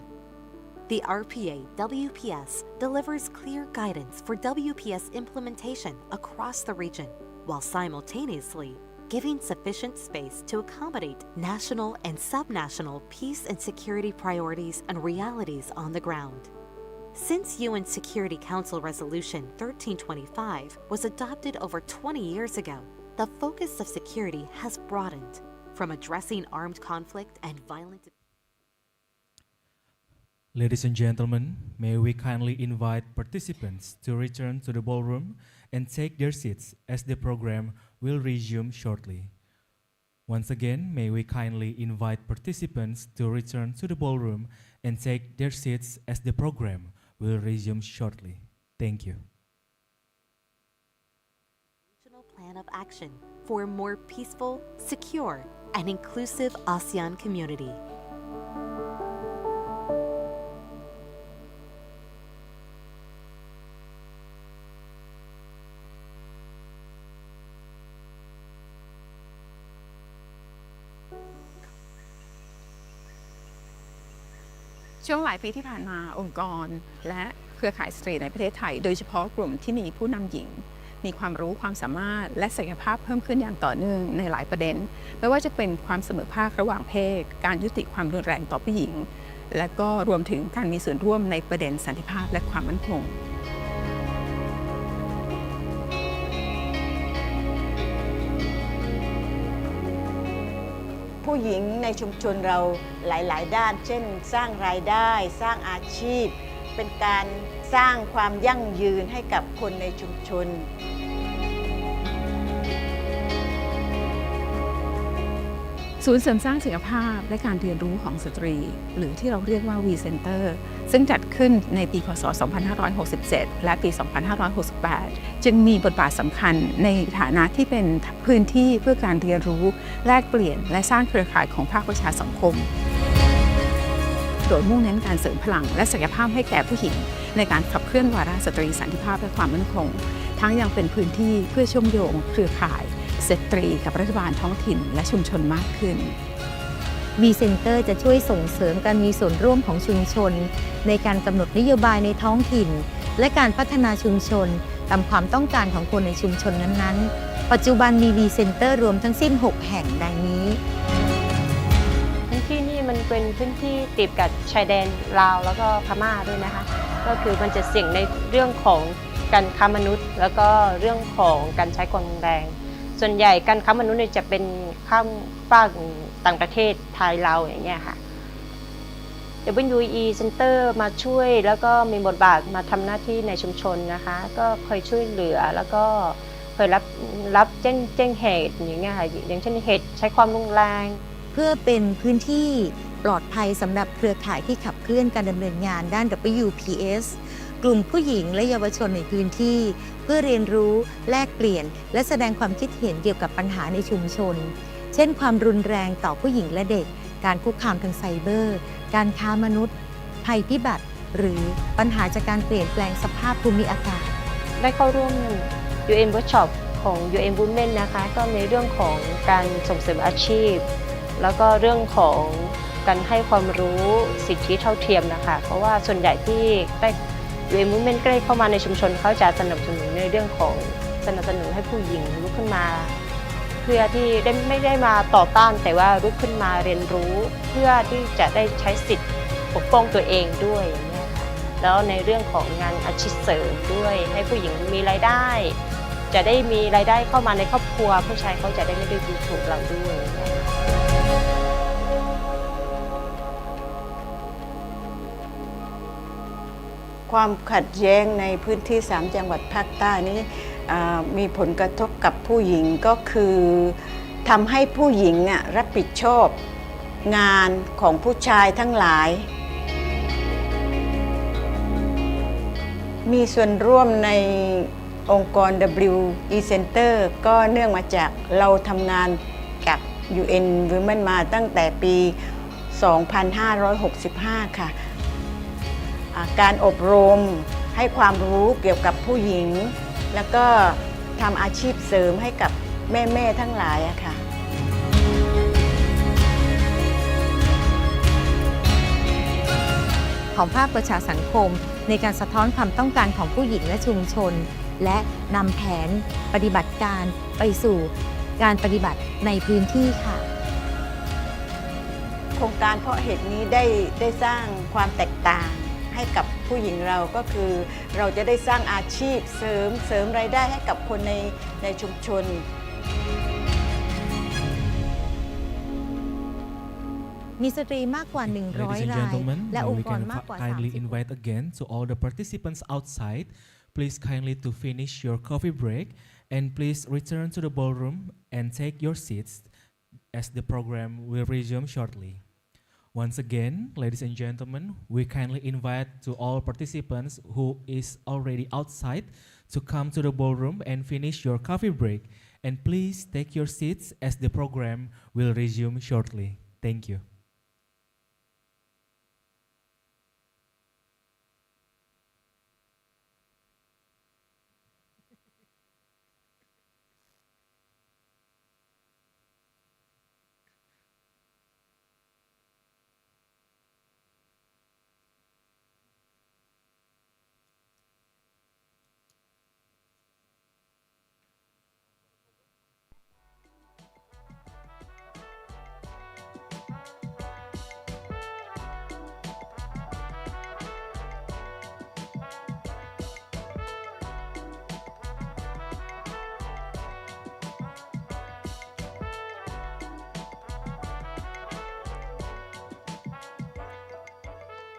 The RPA-WPS delivers clear guidance for WPS implementation across the region, while simultaneously giving sufficient space to accommodate national and subnational peace and security priorities and realities on the ground. Since UN Security Council Resolution 1325 was adopted over 20 years ago, the focus of security has broadened from addressing armed conflict and violent. Ladies and gentlemen, may we kindly invite participants to return to the ballroom and take their seats as the program will resume shortly. Once again, may we kindly invite participants to return to the ballroom and take their seats as the program will resume shortly. Thank you. Regional Plan of Action for a more peaceful, secure, and inclusive ASEAN community.ช่วงหลายปีที่ผ่านมาองค์กรและเครือข่ายสตรีในประเทศไทยโดยเฉพาะกลุ่มที่มีผู้นำหญิงมีความรู้ความสามารถและศักยภาพเพิ่มขึ้นอย่างต่อเนื่องในหลายประเด็นไม่ว่าจะเป็นความเสมอภาคระหว่างเพศการยุติความรุนแรงต่อผู้หญิงและก็รวมถึงการมีส่วนร่วมในประเด็นสันติภาพและความมั่นคงผู้หญิงในชุมชนเราหลายๆด้านเช่นสร้างรายได้สร้างอาชีพเป็นการสร้างความยั่งยืนให้กับคนในชุมชนศูนย์เสริมสร้างศักยภาพและการเรียนรู้ของสตรีหรือที่เราเรียกว่า V Center ซึ่งจัดขึ้นในปีพ.ศ. 2567 และปี 2568 จึงมีบทบาทสำคัญในฐานะที่เป็นพื้นที่เพื่อการเรียนรู้แลกเปลี่ยนและสร้างเครือข่ายของภาคประชาสังคมโดยมุ่งเน้นการเสริมพลังและศักยภาพให้แก่ผู้หญิงในการขับเคลื่อนวาระสตรีสันติภาพและความมั่นคงทั้งยังเป็นพื้นที่เพื่อเชื่อมโยงเครือข่ายสตรีกับรัฐบาลท้องถิ่นและชุมชนมากขึ้น V Center จะช่วยส่งเสริมการมีส่วนร่วมของชุมชนในการกำหนดนโยบายในท้องถิ่นและการพัฒนาชุมชนตามความต้องการของคนในชุมชนนั้นๆปัจจุบันมี V Center รวมทั้งสิ้น 6 แห่งดังนี้พื้นที่นี่มันเป็นพื้นที่ติดกับชายแดนลาวแล้วก็พม่าด้วยนะคะก็คือมันจะเสี่ยงในเรื่องของการค้ามนุษย์แล้วก็เรื่องของการใช้ความรุนแรงส่วนใหญ่การค้ามนุษย์จะเป็นข้ามฝากต่างประเทศไทยลาวอย่างเงี้ยค่ะ WE Center มาช่วยแล้วก็มีบทบาทมาทำหน้าที่ในชุมชนนะคะก็เคยช่วยเหลือแล้วก็เคยรับแจ้งเหตุอย่างเงี้ยค่ะอย่างเช่นเหตุใช้ความรุนแรงเพื่อเป็นพื้นที่ปลอดภัยสำหรับเครือข่ายที่ขับเคลื่อนการดำเนินงานด้าน WPS กลุ่มผู้หญิงและเยาวชนในพื้นที่เพื่อเรียนรู้แลกเปลี่ยนและแสดงความคิดเห็นเกี่ยวกับปัญหาในชุมชนเช่นความรุนแรงต่อผู้หญิงและเด็กการคุกคามทางไซเบอร์การค้ามนุษย์ภัยพิบัติหรือปัญหาจากการเปลี่ยนแปลงสภาพภูมิอากาศได้เข้าร่วม UN Workshop ของ UN Women นะคะก็ในเรื่องของการส่งเสริมอาชีพแล้วก็เรื่องของการให้ความรู้สิทธิเท่าเทียมนะคะเพราะว่าส่วนใหญ่ที่ได้ UN Women ใกล้เข้ามาในชุมชนเขาจะสนับสนุนในเรื่องของสนับสนุนให้ผู้หญิงลุกขึ้นมาเพื่อที่ไม่ได้มาต่อต้านแต่ว่าลุกขึ้นมาเรียนรู้เพื่อที่จะได้ใช้สิทธิปกป้องตัวเองด้วยอย่างนี้ค่ะแล้วในเรื่องของงานอาชีพเสริมด้วยให้ผู้หญิงมีรายได้จะได้มีรายได้เข้ามาในครอบครัวผู้ชายเขาจะได้ไม่ได้ดูถูกเราด้วยความขัดแย้งในพื้นที่3จังหวัดภาคใต้นี้มีผลกระทบกับผู้หญิงก็คือทำให้ผู้หญิงรับผิดชอบงานของผู้ชายทั้งหลายมีส่วนร่วมในองค์กร WE Center ก็เนื่องมาจากเราทำงานกับ UN Women มาตั้งแต่ปี 2565 ค่ะการอบรมให้ความรู้เกี่ยวกับผู้หญิงแล้วก็ทำอาชีพเสริมให้กับแม่ๆทั้งหลายค่ะของภาคประชาสังคมในการสะท้อนความต้องการของผู้หญิงและชุมชนและนำแผนปฏิบัติการไปสู่การปฏิบัติในพื้นที่ค่ะโครงการเพาะเห็ดนี้ได้สร้างความแตกต่างให้กับผู้หญิงเราก็คือเราจะได้สร้างอาชีพเสริมรายได้ให้กับคนในชุมชนมีสตรีมากกว่า 100 รายและองค์กรมากกว่า kindly invite again to all the participants outside. Please kindly to finish your coffee break and please return to the ballroom and take your seats as the program will resume shortly. Once again, ladies and gentlemen, we kindly invite to all participants who is already outside to come to the ballroom and finish your coffee break. And please take your seats as the program will resume shortly. Thank you.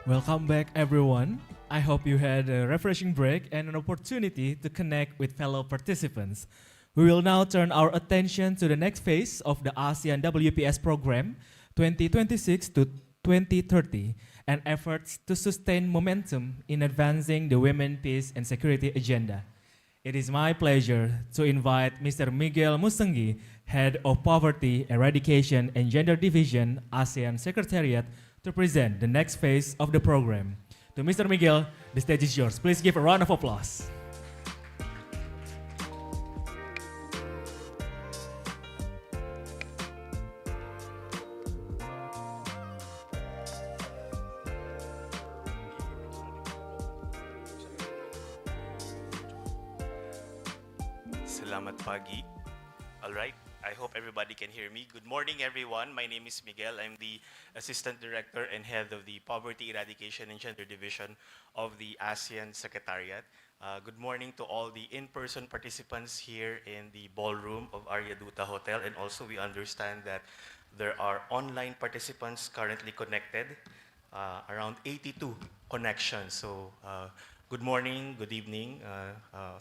Welcome back, everyone. I hope you had a refreshing break and an opportunity to connect with fellow participants. We will now turn our attention to the next phase of the ASEAN WPS program 2026 to 2030 and efforts to sustain momentum in advancing the Women, Peace and Security agenda. It is my pleasure to invite Mr. Miguel Musengi, Head of Poverty, Eradication and Gender Division, ASEAN Secretariat, to present the next phase of the program. To Mr. Miguel, the stage is yours. Please give a round of applause. Selamat pagi. All right. I hope everybody can hear me. Good morning, everyone. My name is Miguel. I'm the Assistant Director and Head of the Poverty Eradication and Gender Division of the ASEAN Secretariat. Good morning to all the in-person participants here in the ballroom of Arya Duta Hotel. And also we understand that there are online participants currently connected. around 82 connections. So good morning, good evening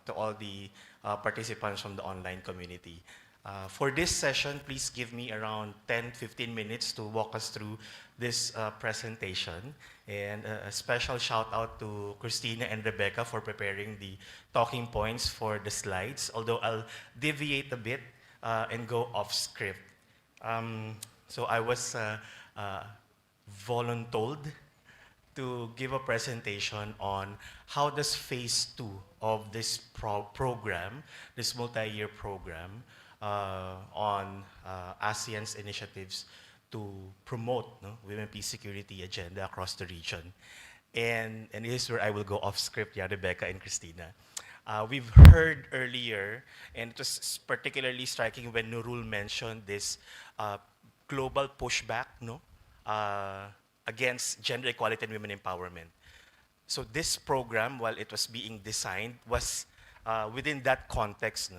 to all the participants from the online community. For this session, please give me around 10-15 minutes to walk us through this presentation. And a special shout out to Christina and Rebecca for preparing the talking points for the slides, although I'll deviate a bit and go off script. So I was voluntold to give a presentation on how does phase 2 of this program, this multi-year program on ASEAN's initiatives to promote women peace security agenda across the region. And this is where I will go off script, yeah, Rebecca and Christina. We've heard earlier, and it was particularly striking when Nurul mentioned this global pushback against gender equality and women empowerment. So this program, while it was being designed, was within that context.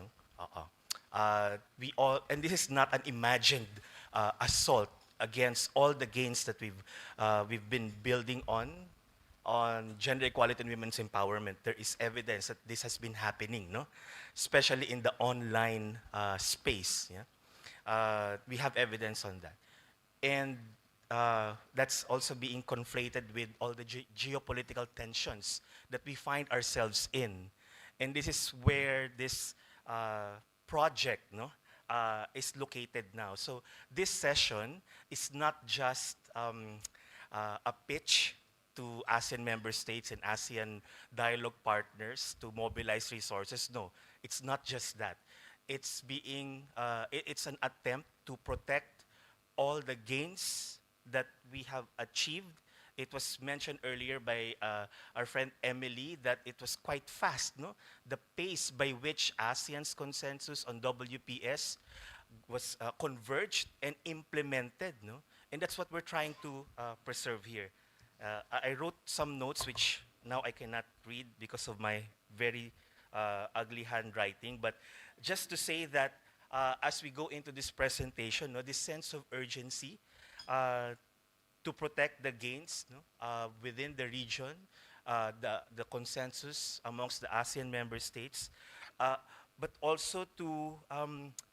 And this is not an imagined assault against all the gains that we've been building on gender equality and women's empowerment. There is evidence that this has been happening, especially in the online space. Yeah? We have evidence on that. And that's also being conflated with all the geopolitical tensions that we find ourselves in. And this is where this project is located now. So this session is not just a pitch to ASEAN member states and ASEAN dialogue partners to mobilize resources. No, it's not just that. It's it's an attempt to protect all the gains that we have achieved. It was mentioned earlier by our friend Emily that it was quite fast, the pace by which ASEAN's consensus on WPS was converged and implemented, and that's what we're trying to preserve here. I wrote some notes which now I cannot read because of my very ugly handwriting, but just to say that as we go into this presentation, this sense of urgency to protect the gains within the region, the consensus amongst the ASEAN member states, but also to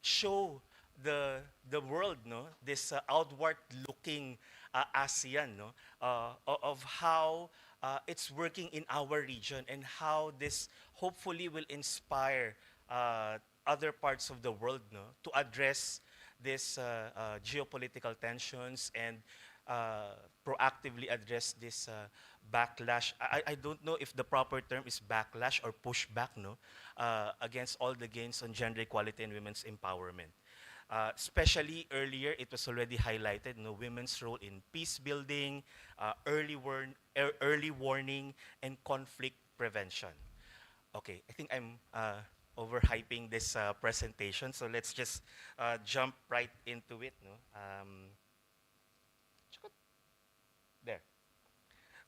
show the world, this outward-looking ASEAN, of how it's working in our region and how this hopefully will inspire other parts of the world to address these geopolitical tensions and proactively address this backlash. I don't know if the proper term is backlash or pushback against all the gains on gender equality and women's empowerment. Especially earlier, it was already highlighted, women's role in peace building, early warning, and conflict prevention. Okay, I think I'm overhyping this presentation, so let's just jump right into it. There.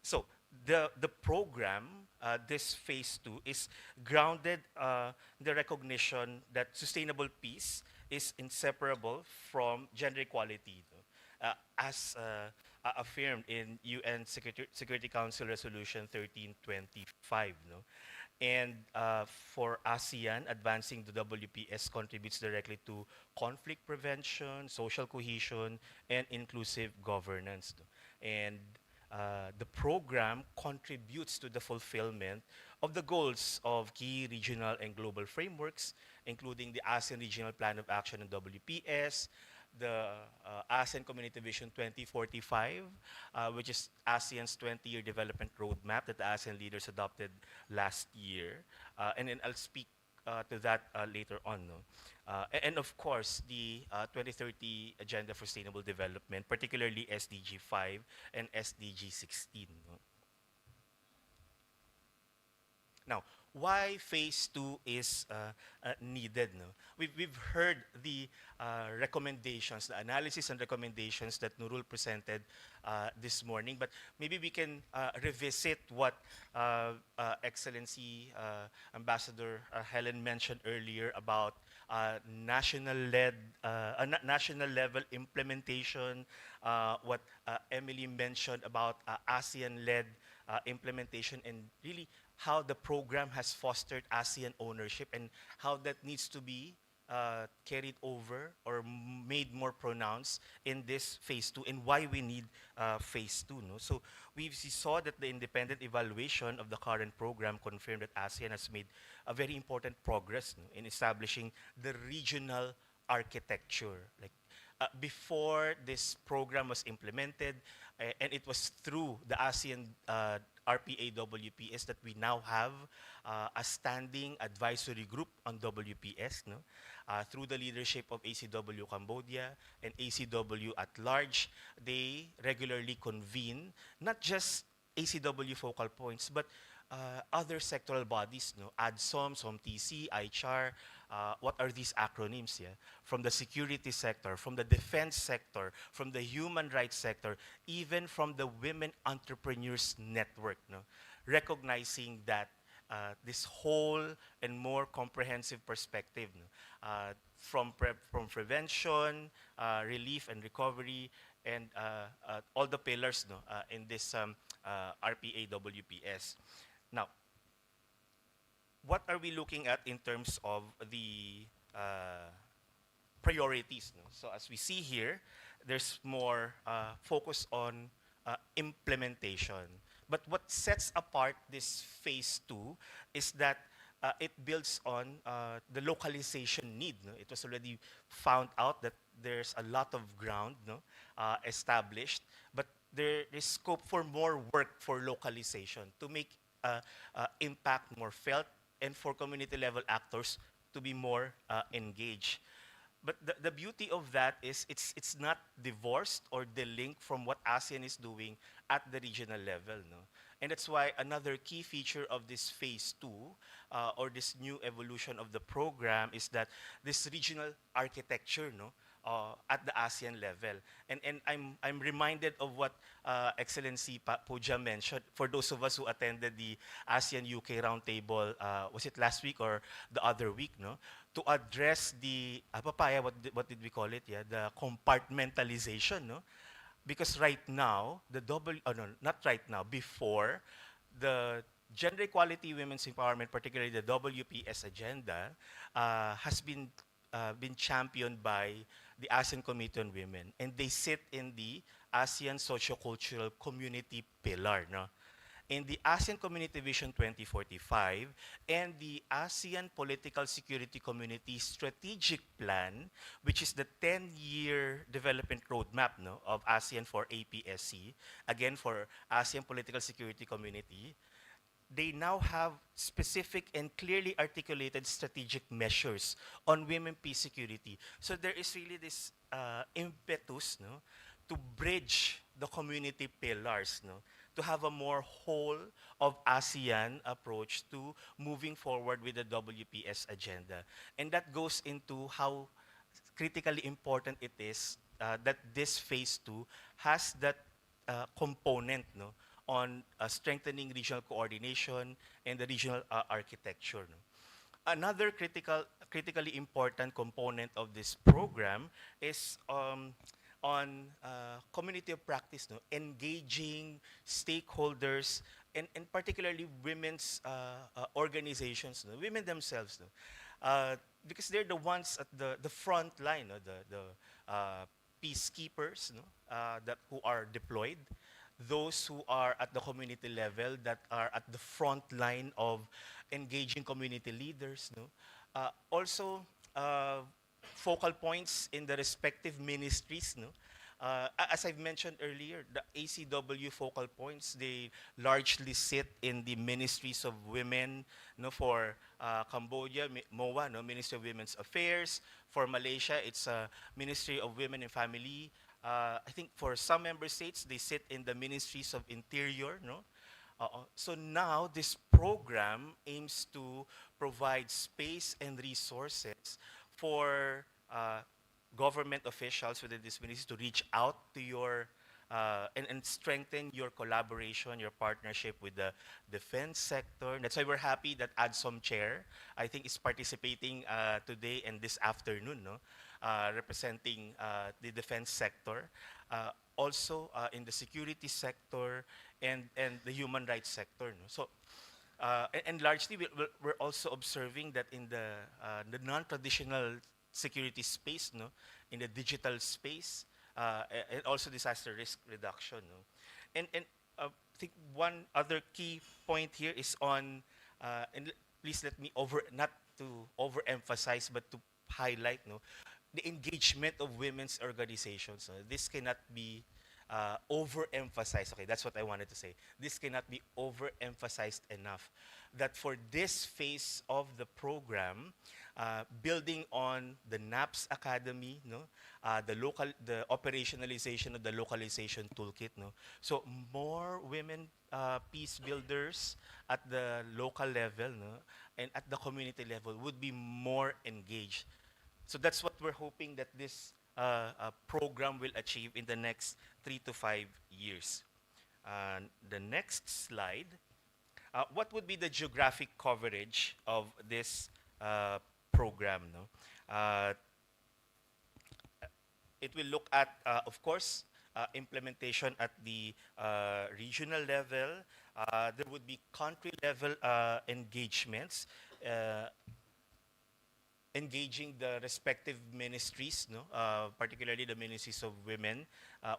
So the program, this phase 2, is grounded in the recognition that sustainable peace is inseparable from gender equality, as affirmed in UN Security Council Resolution 1325. And for ASEAN, advancing the WPS contributes directly to conflict prevention, social cohesion, and inclusive governance. And the program contributes to the fulfillment of the goals of key regional and global frameworks, including the ASEAN Regional Plan of Action and WPS, the ASEAN Community Vision 2045, which is ASEAN's 20-year development roadmap that the ASEAN leaders adopted last year. And then I'll speak to that later on. And of course, the 2030 Agenda for Sustainable Development, particularly SDG 5 and SDG 16. Now, why phase 2 is needed? We've heard the recommendations, the analysis and recommendations that Nurul presented this morning, but maybe we can revisit what Excellency Ambassador Helen mentioned earlier about national level implementation, what Emily mentioned about ASEAN-led implementation, and really how the program has fostered ASEAN ownership and how that needs to be carried over or made more pronounced in this phase two, and why we need phase two. No? So we saw that the independent evaluation of the current program confirmed that ASEAN has made a very important progress, no, in establishing the regional architecture. Like before this program was implemented, and it was through the ASEAN RPA-WPS that we now have a standing advisory group on WPS, no? Through the leadership of ACW Cambodia and ACW at large. They regularly convene, not just ACW focal points, but other sectoral bodies, no? ADSOM, SOMTC, ICHAR, what are these acronyms? Yeah? From the security sector, from the defense sector, from the human rights sector, even from the Women Entrepreneurs Network, no? Recognizing that this whole and more comprehensive perspective, no? From prevention, relief and recovery, and all the pillars, no? In this RPA-WPS. Now, what are we looking at in terms of the priorities? No? So as we see here, there's more focus on implementation. But what sets apart this phase two is that it builds on the localization need. No? It was already found out that there's a lot of ground, no, established, but there is scope for more work for localization to make impact more felt, and for community level actors to be more engaged. But the beauty of that is it's not divorced or delinked from what ASEAN is doing at the regional level. No? And that's why another key feature of this phase two, or this new evolution of the program, is that this regional architecture, no, at the ASEAN level. And I'm reminded of what Excellency Puja mentioned. For those of us who attended the ASEAN-UK Roundtable, was it last week or the other week, no? To address the, papaya, what did we call it? Yeah, the compartmentalization, no? Because right now, not right now, before, the gender equality, women's empowerment, particularly the WPS agenda, has been championed by the ASEAN Committee on Women, and they sit in the ASEAN Sociocultural Community Pillar, no? In the ASEAN Community Vision 2045 and the ASEAN Political Security Community Strategic Plan, which is the 10-year development roadmap, no, of ASEAN for APSC, again for ASEAN Political Security Community, they now have specific and clearly articulated strategic measures on women, peace, security. So there is really this impetus, no, to bridge the community pillars, no, to have a more whole of ASEAN approach to moving forward with the WPS agenda. And that goes into how critically important it is that this phase two has that component, no, on strengthening regional coordination and the regional architecture. No? Another critically important component of this program is on community of practice, no? Engaging stakeholders, and particularly women's organizations, no? Women themselves, no? Because they're the ones at the front line, no? The peacekeepers, no? That who are deployed, those who are at the community level that are at the front line of engaging community leaders, no? Also, focal points in the respective ministries, no? As I've mentioned earlier, the ACW focal points, they largely sit in the ministries of women, no? For Cambodia, MOA, no? Ministry of Women's Affairs. For Malaysia, it's Ministry of Women and Family. I think for some member states, they sit in the ministries of Interior, no? So now this program aims to provide space and resources for government officials within this ministry to reach out to your and strengthen your collaboration, your partnership with the defense sector. That's why we're happy that ADSOM chair, I think, is participating today and this afternoon, no? Representing the defense sector. Also in the security sector and the human rights sector. No? So, and largely we're also observing that in the non-traditional security space, no, in the digital space, and also disaster risk reduction. No? And I think one other key point here is on, please let me not to overemphasize, but to highlight, no, the engagement of women's organizations. This cannot be overemphasized. Okay, that's what I wanted to say. This cannot be overemphasized enough. That for this phase of the program, building on the NAPS Academy, no, the operationalization of the localization toolkit, no. So more women peace builders at the local level, no, and at the community level would be more engaged. So that's what we're hoping that this program will achieve in the next 3 to 5 years. The next slide. What would be the geographic coverage of this program? No? It will look at, of course, implementation at the regional level. There would be country level engagements. Engaging the respective ministries, no, particularly the ministries of women,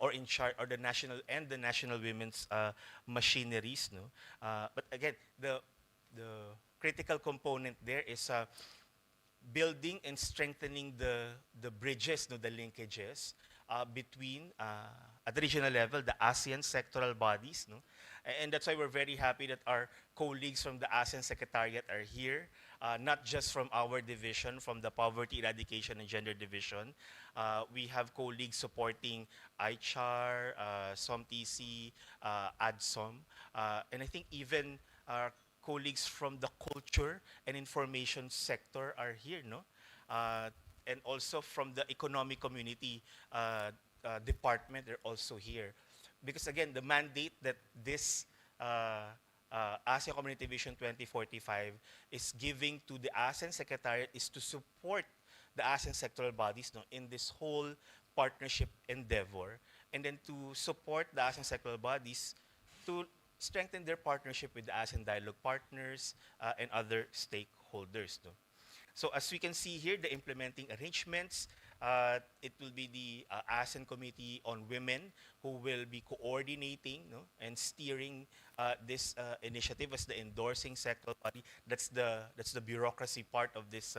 or in charge, or the national women's machineries, no. But again, the critical component there is building and strengthening the bridges, no, the linkages between at the regional level the ASEAN sectoral bodies, no, and that's why we're very happy that our colleagues from the ASEAN Secretariat are here. Not just from our division, from the Poverty Eradication and Gender Division. We have colleagues supporting ICHAR, SOMTC, ADSOM, and I think even our colleagues from the culture and information sector are here, no? And also from the economic community department, they're also here. Because again, the mandate that this ASEAN Community Vision 2045 is giving to the ASEAN Secretariat is to support the ASEAN sectoral bodies, no, in this whole partnership endeavor, and then to support the ASEAN sectoral bodies to strengthen their partnership with the ASEAN dialogue partners and other stakeholders. No? So as we can see here, the implementing arrangements, it will be the ASEAN Committee on Women who will be coordinating, no, and steering this initiative as the endorsing sectoral body. That's the bureaucracy part of this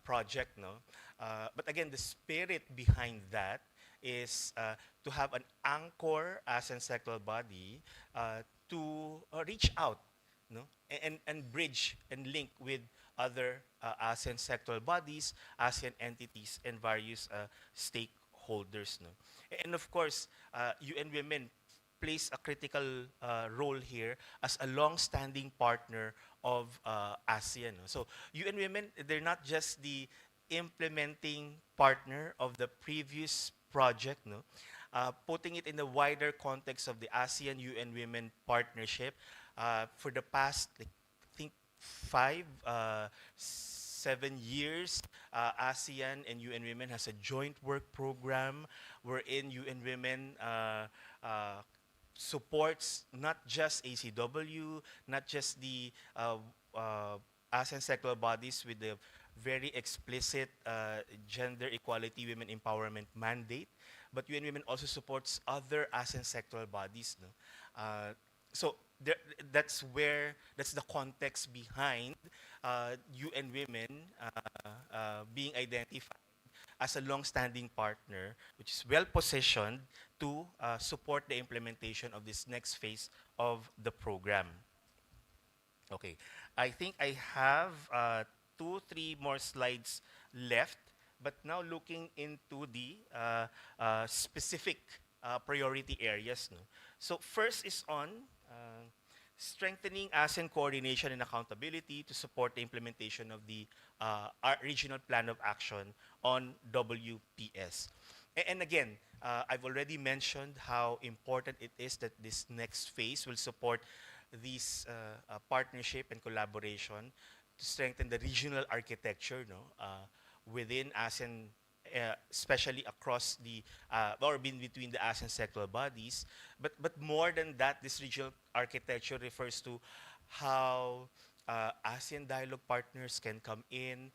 project, no. But again, the spirit behind that is to have an anchor ASEAN sectoral body to reach out, no, and bridge and link with other ASEAN sectoral bodies, ASEAN entities, and various stakeholders. No? And of course, UN Women plays a critical role here as a long-standing partner of ASEAN. No? So UN Women, they're not just the implementing partner of the previous project, no? Putting it in the wider context of the ASEAN UN Women Partnership for the past, like, I think 7 years, ASEAN and UN Women has a joint work program wherein UN Women supports not just ACW, not just the ASEAN sectoral bodies with the very explicit gender equality, women empowerment mandate, but UN Women also supports other ASEAN sectoral bodies. No? So that's the context behind UN Women being identified as a long-standing partner, which is well-positioned to support the implementation of this next phase of the program. Okay, I think I have 2-3 more slides left, but now looking into the specific priority areas. No? So first is on strengthening ASEAN coordination and accountability to support the implementation of the our regional plan of action on WPS. And again, I've already mentioned how important it is that this next phase will support these partnership and collaboration to strengthen the regional architecture, no, within ASEAN, especially across the or between the ASEAN sectoral bodies. But more than that, this regional architecture refers to how ASEAN dialogue partners can come in,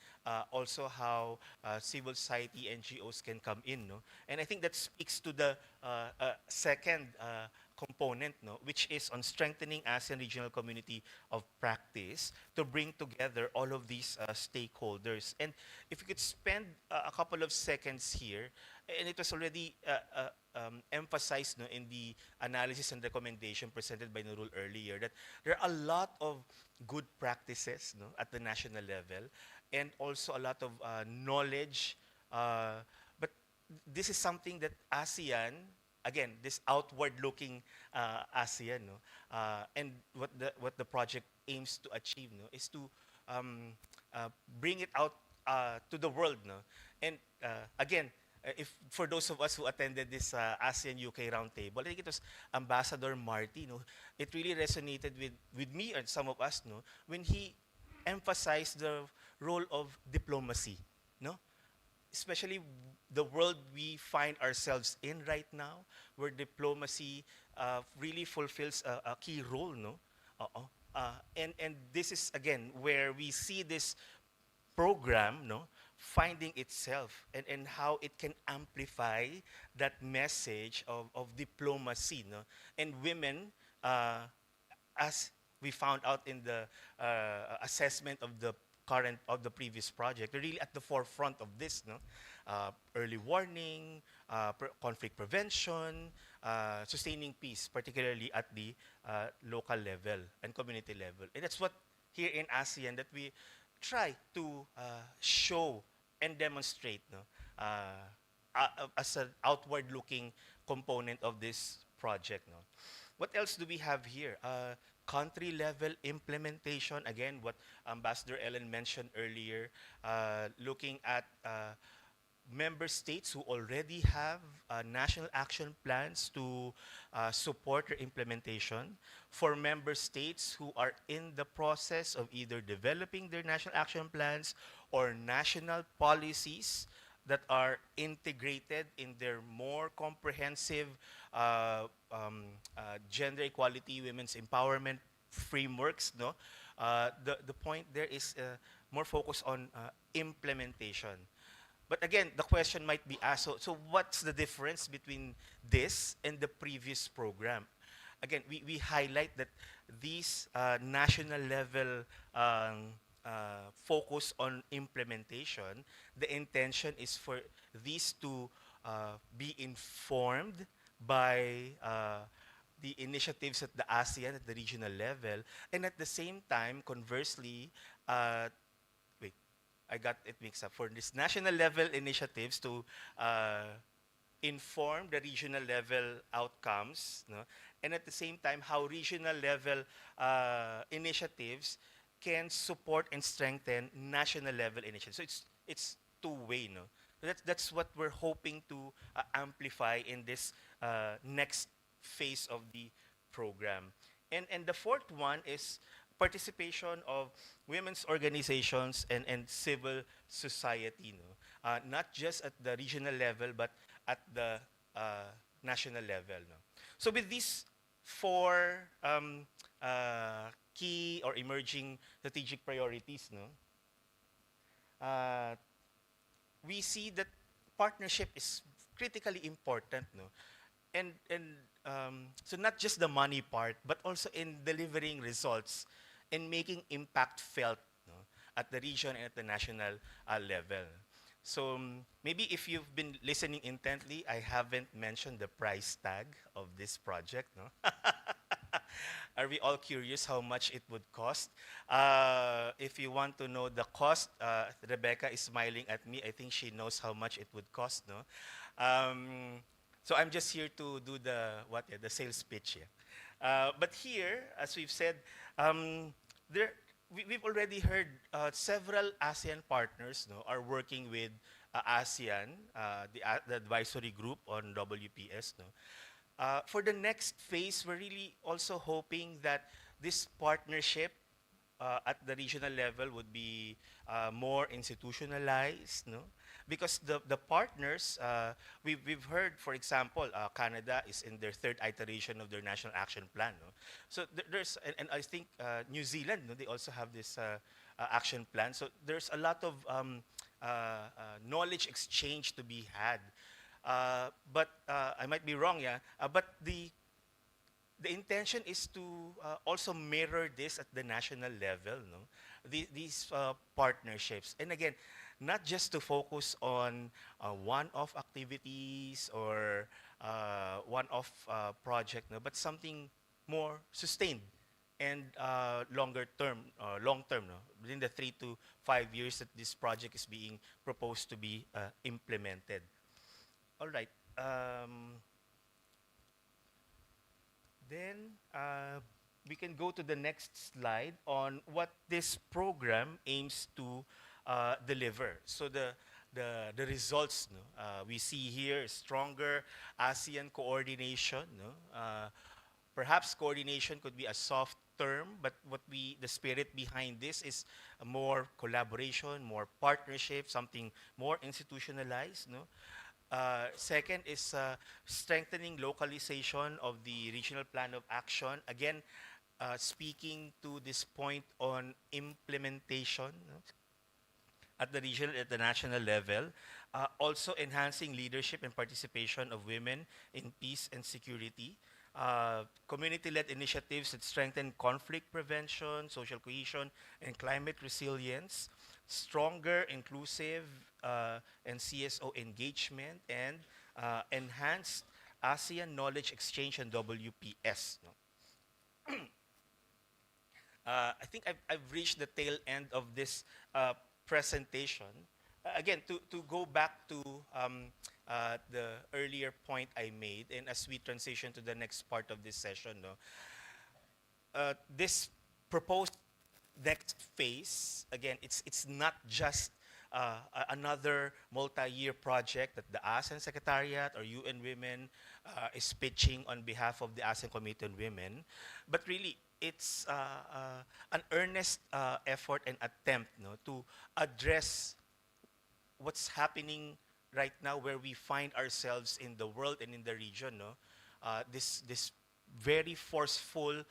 also how civil society NGOs can come in, no? And I think that speaks to the second component, no, which is on strengthening ASEAN regional community of practice to bring together all of these stakeholders. And if you could spend a couple of seconds here, and it was already emphasized, no, in the analysis and recommendation presented by Nurul earlier, that there are a lot of good practices, no, at the national level, and also a lot of knowledge. But this is something that ASEAN, again, this outward-looking ASEAN, no, and what the project aims to achieve, no, is to bring it out to the world, no, and again. If for those of us who attended this ASEAN UK roundtable, I think it was Ambassador Marty, no, it really resonated with me and some of us, no, when he emphasized the role of diplomacy, no, especially the world we find ourselves in right now, where diplomacy really fulfills a key role, no, and this is again where we see this program, no, finding itself and how it can amplify that message of diplomacy, no, and women, as we found out in the assessment of the previous project, they're really at the forefront of this, no, early warning, conflict prevention, sustaining peace, particularly at the local level and community level, and that's what here in ASEAN that we try to show and demonstrate, no, as an outward-looking component of this project. No. What else do we have here? Country-level implementation, again, what Ambassador Ellen mentioned earlier, looking at member states who already have national action plans to support their implementation. For member states who are in the process of either developing their national action plans or national policies that are integrated in their more comprehensive gender equality, women's empowerment frameworks, no? The point there is more focus on implementation. But again, the question might be asked, so what's the difference between this and the previous program? Again, we highlight that these national level focus on implementation, the intention is for these to be informed by the initiatives at the ASEAN at the regional level, and at the same time, conversely, I got it mixed up. For this national level initiatives to inform the regional level outcomes, no? And at the same time, how regional level initiatives can support and strengthen national level initiatives. So it's two-way, no? So that's what we're hoping to amplify in this next phase of the program. And the fourth one is participation of women's organizations and civil society, no? Not just at the regional level, but at the national level. No? So with these four key or emerging strategic priorities, no, we see that partnership is critically important, no? And so not just the money part, but also in delivering results and making impact felt, no, at the region and at the national level. So maybe if you've been listening intently, I haven't mentioned the price tag of this project. No? Are we all curious how much it would cost? If you want to know the cost, Rebecca is smiling at me. I think she knows how much it would cost. No? So I'm just here to do the sales pitch. Yeah. But here, as we've said, we've already heard several ASEAN partners, no, are working with ASEAN, the advisory group on WPS. No? For the next phase, we're really also hoping that this partnership at the regional level would be more institutionalized, no? Because the partners, we've heard, for example, Canada is in their third iteration of their national action plan, no? So there's, and I think New Zealand, no, they also have this action plan. So there's a lot of knowledge exchange to be had. But I might be wrong, yeah. But the intention is to also mirror this at the national level, no? These partnerships. And again, not just to focus on one-off activities or one-off project, no? But something more sustained and long term, no? Within the 3 to 5 years that this project is being proposed to be implemented. All right. Then we can go to the next slide on what this program aims to deliver. So the results, no, we see here is stronger ASEAN coordination. No? Perhaps coordination could be a soft term, but the spirit behind this is more collaboration, more partnership, something more institutionalized. No? Second is strengthening localization of the regional plan of action. Again, speaking to this point on implementation, no? At the regional, at the national level. Also enhancing leadership and participation of women in peace and security. Community-led initiatives that strengthen conflict prevention, social cohesion, and climate resilience. Stronger, inclusive, and CSO engagement, and enhanced ASEAN knowledge exchange and WPS. No? I think I've reached the tail end of this presentation. Again, to go back to the earlier point I made, and as we transition to the next part of this session, no, this proposed next phase, again, it's not just another multi-year project that the ASEAN Secretariat or UN Women is pitching on behalf of the ASEAN Committee on Women, but really it's an earnest effort and attempt, no, to address what's happening right now, where we find ourselves in the world and in the region. No? This very forceful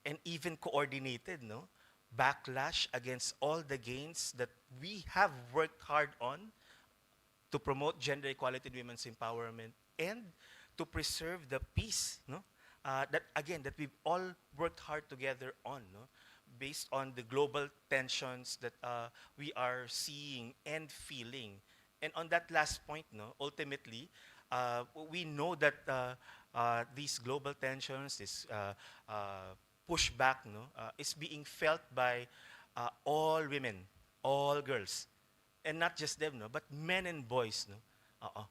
and even coordinated, no, backlash against all the gains that we have worked hard on to promote gender equality and women's empowerment and to preserve the peace, no? That we've all worked hard together on, no? Based on the global tensions that we are seeing and feeling. And on that last point, no, ultimately, we know that these global tensions, this pushback, no, is being felt by all women, all girls, and not just them, no, but men and boys, no,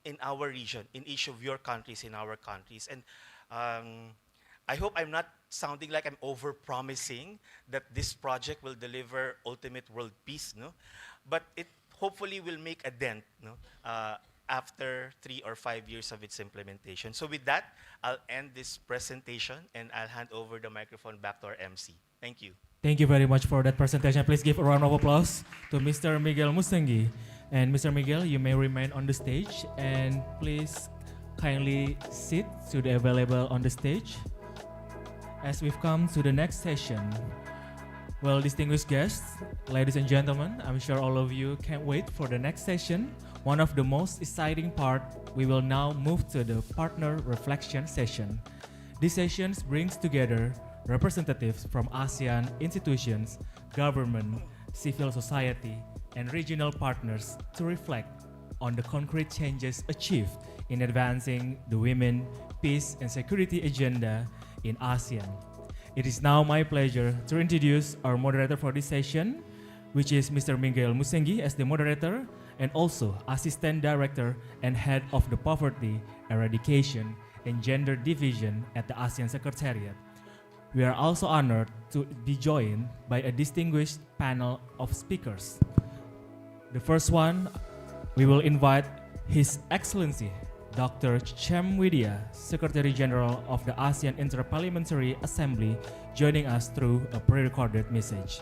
in our region, in each of your countries, in our countries. And I hope I'm not sounding like I'm over-promising that this project will deliver ultimate world peace, no? But it hopefully will make a dent, no? After 3 or 5 years of its implementation. So with that, I'll end this presentation and I'll hand over the microphone back to our MC. Thank you. Thank you very much for that presentation. Please give a round of applause to Mr. Miguel Musengi. And Mr. Miguel, you may remain on the stage, and please kindly sit to the available on the stage. As we've come to the next session, well, distinguished guests, ladies and gentlemen, I'm sure all of you can't wait for the next session. One of the most exciting part, we will now move to the partner reflection session. This session brings together representatives from ASEAN institutions, government, civil society, and regional partners to reflect on the concrete changes achieved in advancing the women, peace, and security agenda in ASEAN. It is now my pleasure to introduce our moderator for this session, which is Mr. Miguel Musengi as the moderator and also Assistant Director and Head of the Poverty, Eradication, and Gender Division at the ASEAN Secretariat. We are also honored to be joined by a distinguished panel of speakers. The first one We will invite His Excellency Dr. Chem Widya, Secretary General of the ASEAN Inter-Parliamentary Assembly, joining us through a pre-recorded message.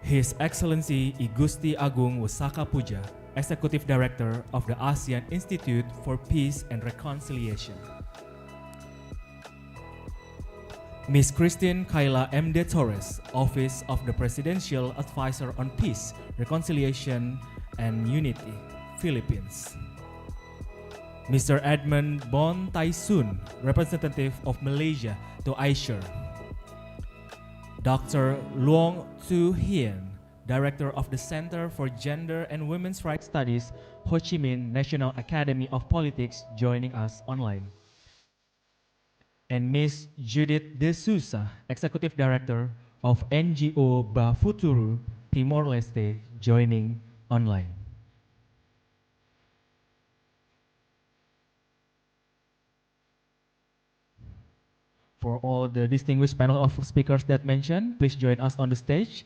His Excellency I Gusti Agung Wasaka Puja, Executive Director of the ASEAN Institute for Peace and Reconciliation. Ms. Christine Kayla M. De Torres, Office of the Presidential Advisor on Peace, Reconciliation and Unity, Philippines. Mr. Edmund Bon Tai Sun, Representative of Malaysia to ASEAN. Dr. Luong Tu Hien, Director of the Center for Gender and Women's Rights Studies, Ho Chi Minh National Academy of Politics, joining us online. And Ms. Judith De Souza, Executive Director of NGO Bafuturu, Timor-Leste, joining online. For all the distinguished panel of speakers that mentioned, please join us on the stage.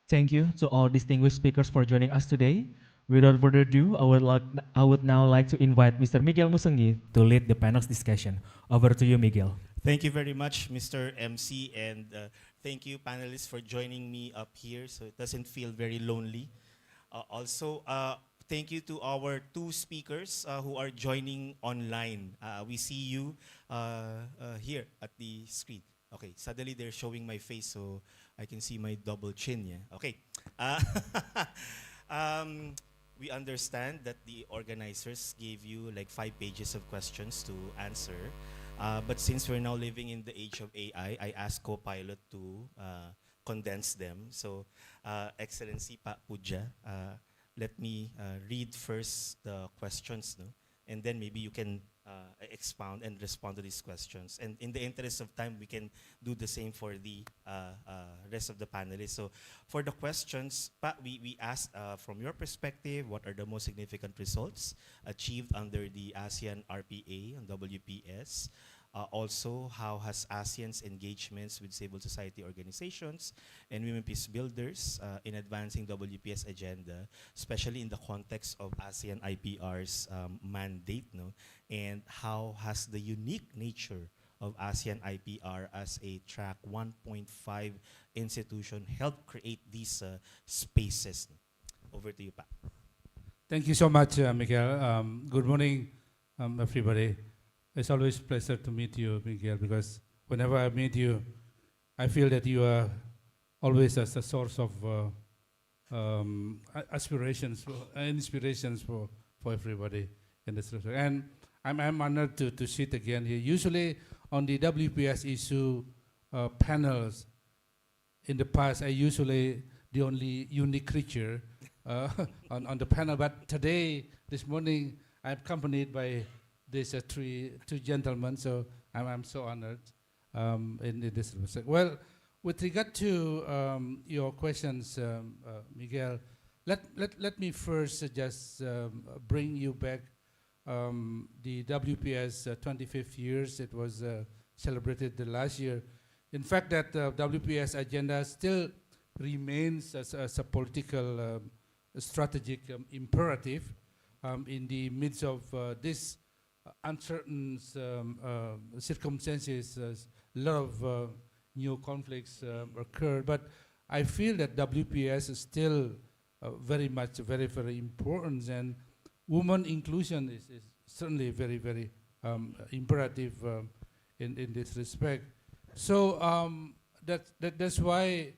Thank you to all distinguished speakers for joining us today. Without further ado, I would now like to invite Mr. Miguel Musengi to lead the panel's discussion. Over to you, Miguel. Thank you very much, Mr. MC, and thank you, panelists, for joining me up here so it doesn't feel very lonely. Also, thank you to our two speakers who are joining online. We see you here at the screen. Okay, suddenly they're showing my face so I can see my double chin. Yeah. Okay. We understand that the organizers gave you like 5 pages of questions to answer. But since we're now living in the age of AI, I asked Copilot to condense them. So, Excellency Pa Puja, let me read first the questions, no? And then maybe you can expound and respond to these questions. And in the interest of time, we can do the same for the rest of the panelists. So for the questions, Pa, we asked from your perspective, what are the most significant results achieved under the ASEAN RPA and WPS? Also, how has ASEAN's engagements with civil society organizations and women peace builders in advancing WPS agenda, especially in the context of ASEAN IPR's mandate, no? And how has the unique nature of ASEAN IPR as a track 1.5 institution helped create these spaces? Over to you, Pa. Thank you so much, Miguel. Good morning, everybody. It's always a pleasure to meet you, Miguel, because whenever I meet you, I feel that you are always as a source of aspirations and inspirations for everybody in this respect. And I'm honored to sit again here. Usually on the WPS issue panels, in the past, I usually the only unique creature on the panel. But today, this morning, I'm accompanied by these two gentlemen, so I'm so honored in this respect. Well, with regard to your questions, Miguel, let me first just bring you back the WPS 25th years. It was celebrated the last year. In fact, that WPS agenda still remains as a political strategic imperative in the midst of this uncertain circumstances. A lot of new conflicts occurred, but I feel that WPS is still very important, and women inclusion is certainly very imperative in this respect. So that's why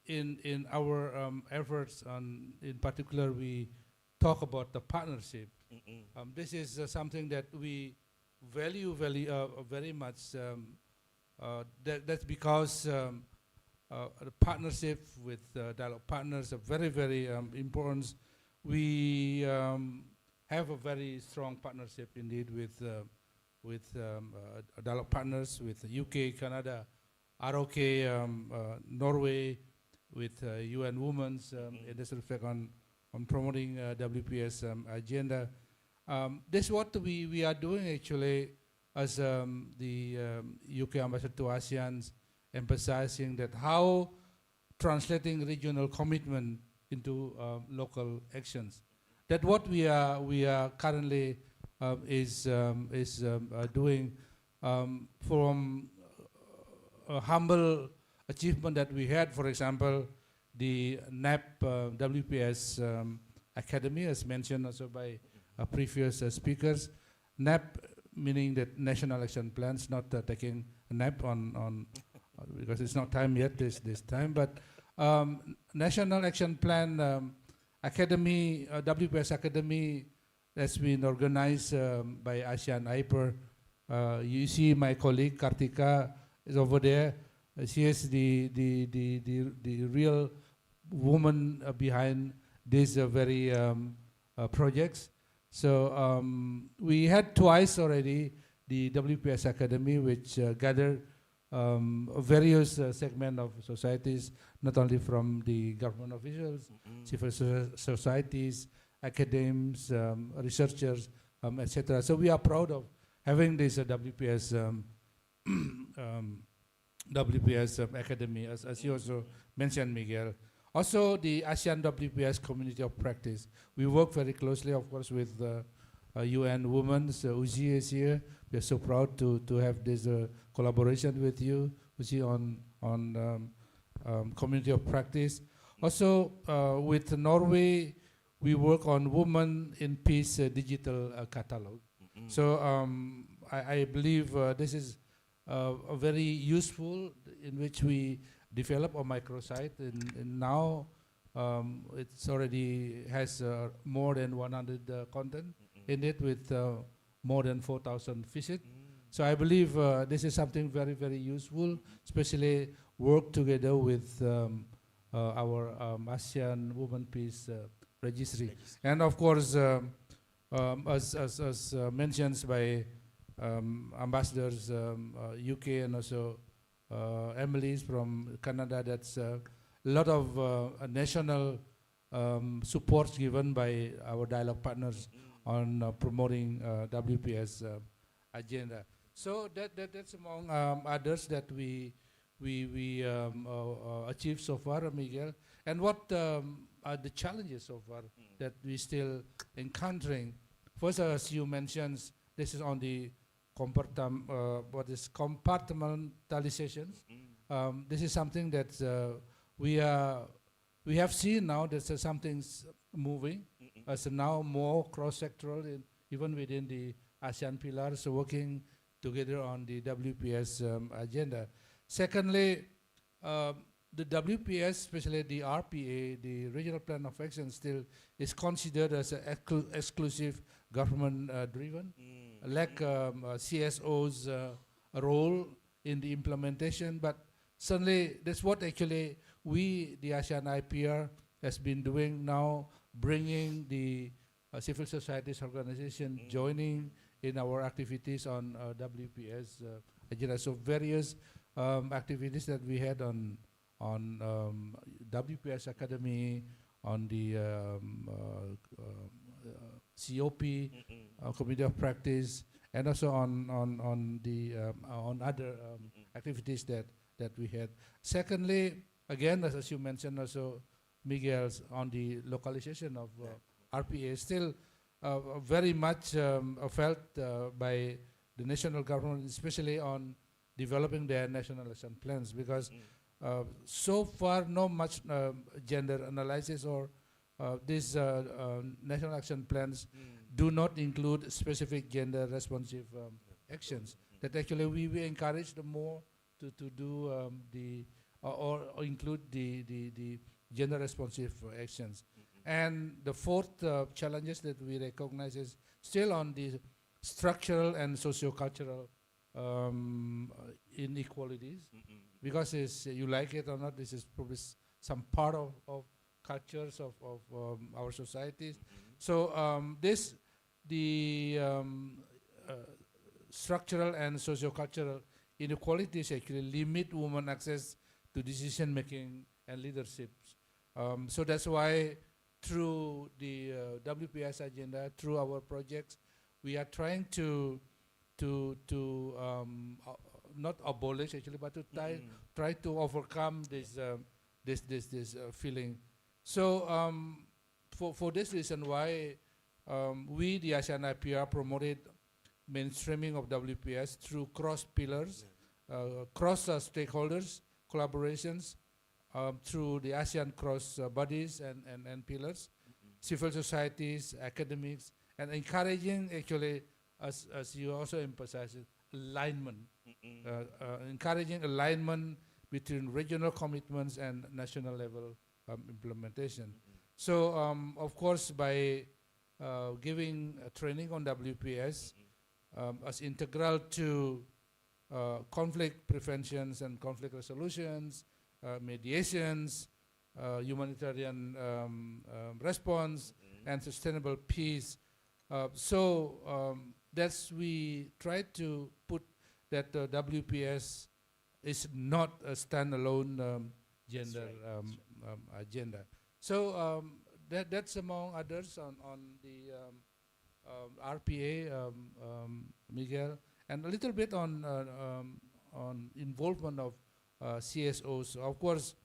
in our efforts, in particular, we talk about the partnership. This is something that we value very much. That's because the partnership with dialogue partners are very important. We have a very strong partnership indeed with dialogue partners, with UK, Canada, ROK, Norway, with UN Women's in this respect on promoting WPS agenda. This is what we are doing actually as the UK ambassador to ASEAN, emphasizing that how translating regional commitment into local actions. That what we are currently is doing from a humble achievement that we had, for example, the NAP WPS Academy, as mentioned also by previous speakers. NAP meaning that National Action Plans, not taking a nap on because it's not time yet this time, but National Action Plan Academy, WPS Academy, has been organized by ASEAN RPA. You see my colleague Kartika is over there. She is the real woman behind these very projects. So we had twice already the WPS Academy, which gathered various segments of societies, not only from the government officials, civil societies, academics, researchers, etc. So we are proud of having this WPS WPS Academy, as you also mentioned, Miguel. Also, the ASEAN WPS Community of Practice. We work very closely, of course, with UN Women. So Uzi is here. We are so proud to have this collaboration with you, Uzi, on Community of Practice. Also, with Norway, we work on Women in Peace digital catalog. So I believe this is a very useful, in which we develop a microsite, and now it's already has more than 100 content in it, with more than 4,000 visits. So I believe this is something very, very useful, especially work together with our ASEAN Women Peace Registry. And of course, as mentioned by ambassadors, UK and also Emily's from Canada, that's a lot of national support given by our dialogue partners on promoting WPS agenda. So that's among others that we achieved so far, Miguel. And what are the challenges so far that we still encountering? First, as you mentioned, this is on the what is compartmentalization. This is something that we have seen now that something's moving as now more cross-sectoral, even within the ASEAN pillars, working together on the WPS agenda. Secondly, the WPS, especially the RPA, the Regional Plan of Action, still is considered as an exclusive government-driven, like CSO's role in the implementation. But certainly, that's what actually we, the ASEAN IPR, has been doing now, bringing the civil societies organization joining in our activities on WPS agenda. So various activities that we had on WPS Academy, on the COP, Community of Practice, and also on other activities that we had. Secondly, again, as you mentioned also, Miguel's on the localization of RPA, still very much felt by the national government, especially on developing their national action plans, because so far no much gender analysis or these national action plans do not include specific gender responsive actions. That actually we encourage them more to do or include the gender responsive actions. And the fourth challenges that we recognize is still on the structural and socio-cultural inequalities, because it's, you like it or not, this is probably some part of cultures of our societies. So the structural and socio-cultural inequalities actually limit women access to decision making and leadership. So that's why through the WPS agenda, through our projects, we are trying to not abolish actually, but to try to overcome this feeling. So for this reason, why we, the ASEAN RPA, promoted mainstreaming of WPS through cross pillars, cross stakeholders, collaborations, through the ASEAN cross bodies and pillars, civil societies, academics, and encouraging actually, as you also emphasized, alignment, encouraging alignment between regional commitments and national level implementation. So of course, by giving training on WPS as integral to conflict preventions and conflict resolutions, mediations, humanitarian response, and sustainable peace. So that's we try to put that WPS is not a standalone gender agenda. So that's among others on the RPA, Miguel, and a little bit on involvement of CSOs. Of course,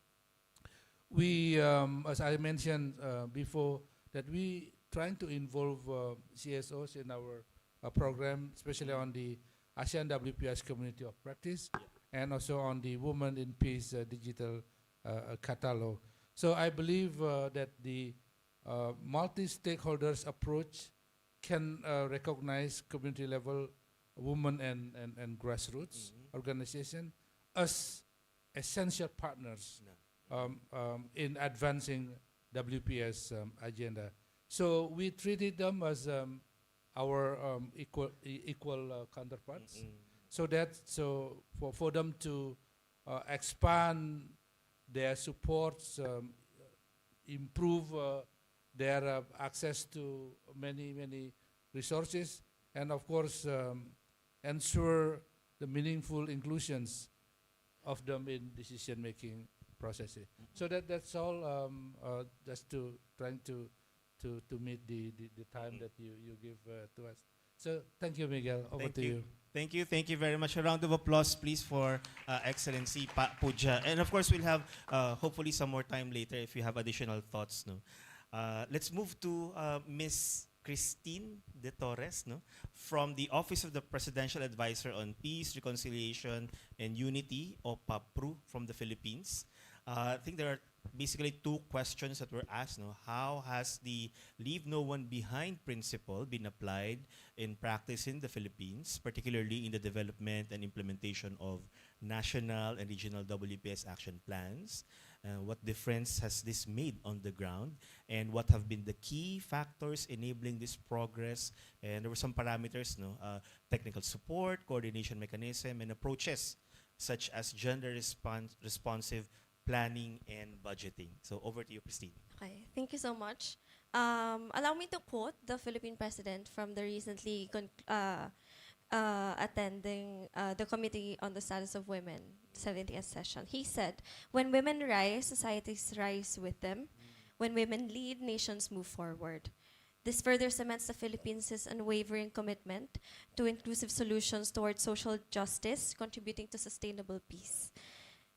we, as I mentioned before, that we trying to involve CSOs in our program, especially on the ASEAN WPS Community of Practice, and also on the Women in Peace digital catalog. So I believe that the multi-stakeholders approach can recognize community level women and grassroots organization as essential partners in advancing WPS agenda. So we treated them as our equal counterparts. So that for them to expand their supports, improve their access to many resources, and of course ensure the meaningful inclusions of them in decision-making processes. So that's all. Just to trying to meet the time that you give to us. So thank you, Miguel. Over to you. Thank you very much. A round of applause, please, for Excellency Puja. And of course, we'll have hopefully some more time later if you have additional thoughts. No, let's move to Miss Christine De Torres, no, from the Office of the Presidential Advisor on Peace, Reconciliation, and Unity, or PAPRU, from the Philippines. I think there are basically two questions that were asked. No? How has the Leave No One Behind principle been applied in practice in the Philippines, particularly in the development and implementation of national and regional WPS action plans? What difference has this made on the ground? And what have been the key factors enabling this progress? And there were some parameters, no? Technical support, coordination mechanism, and approaches such as gender responsive planning and budgeting. So over to you, Christine. Okay, thank you so much. Allow me to quote the Philippine President from the recently attending the Committee on the Status of Women 70th session. He said, "When women rise, societies rise with them. When women lead, nations move forward." This further cements the Philippines' unwavering commitment to inclusive solutions towards social justice, contributing to sustainable peace.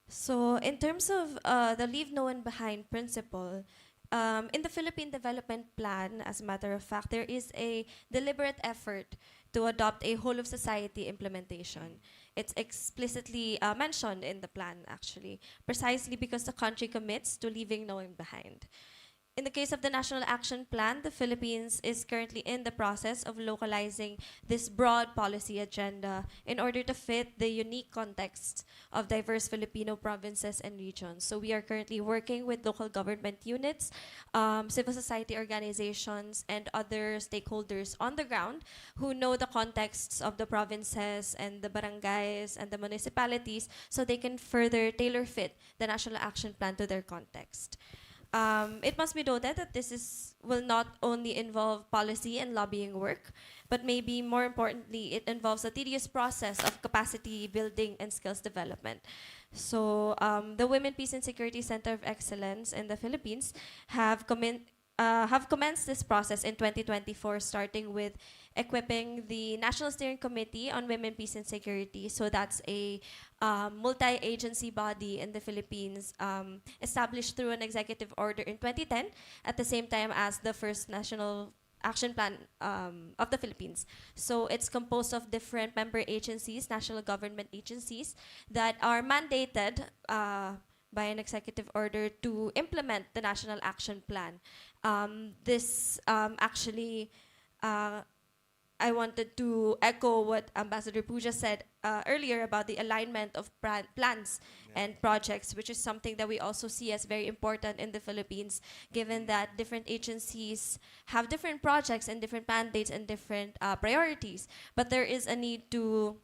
So in terms of the Leave No One Behind principle, in the Philippine Development Plan, as a matter of fact, there is a deliberate effort to adopt a whole-of-society implementation. It's explicitly mentioned in the plan, actually, precisely because the country commits to leaving no one behind. In the case of the National Action Plan, the Philippines is currently in the process of localizing this broad policy agenda in order to fit the unique context of diverse Filipino provinces and regions. So we are currently working with local government units, civil society organizations, and other stakeholders on the ground who know the contexts of the provinces and the barangays and the municipalities so they can further tailor fit the National Action Plan to their context. It must be noted that this will not only involve policy and lobbying work, but maybe more importantly, it involves a tedious process of capacity building and skills development. So the Women, Peace and Security Center of Excellence in the Philippines have have commenced this process in 2024, starting with equipping the National Steering Committee on Women, Peace and Security. So that's a multi-agency body in the Philippines, established through an executive order in 2010, at the same time as the first national action plan of the Philippines. So it's composed of different member agencies, national government agencies, that are mandated by an executive order to implement the national action plan. This actually, I wanted to echo what Ambassador Puja said earlier about the alignment of plans and projects, which is something that we also see as very important in the Philippines, given that different agencies have different projects and different mandates and different priorities. But there is a need to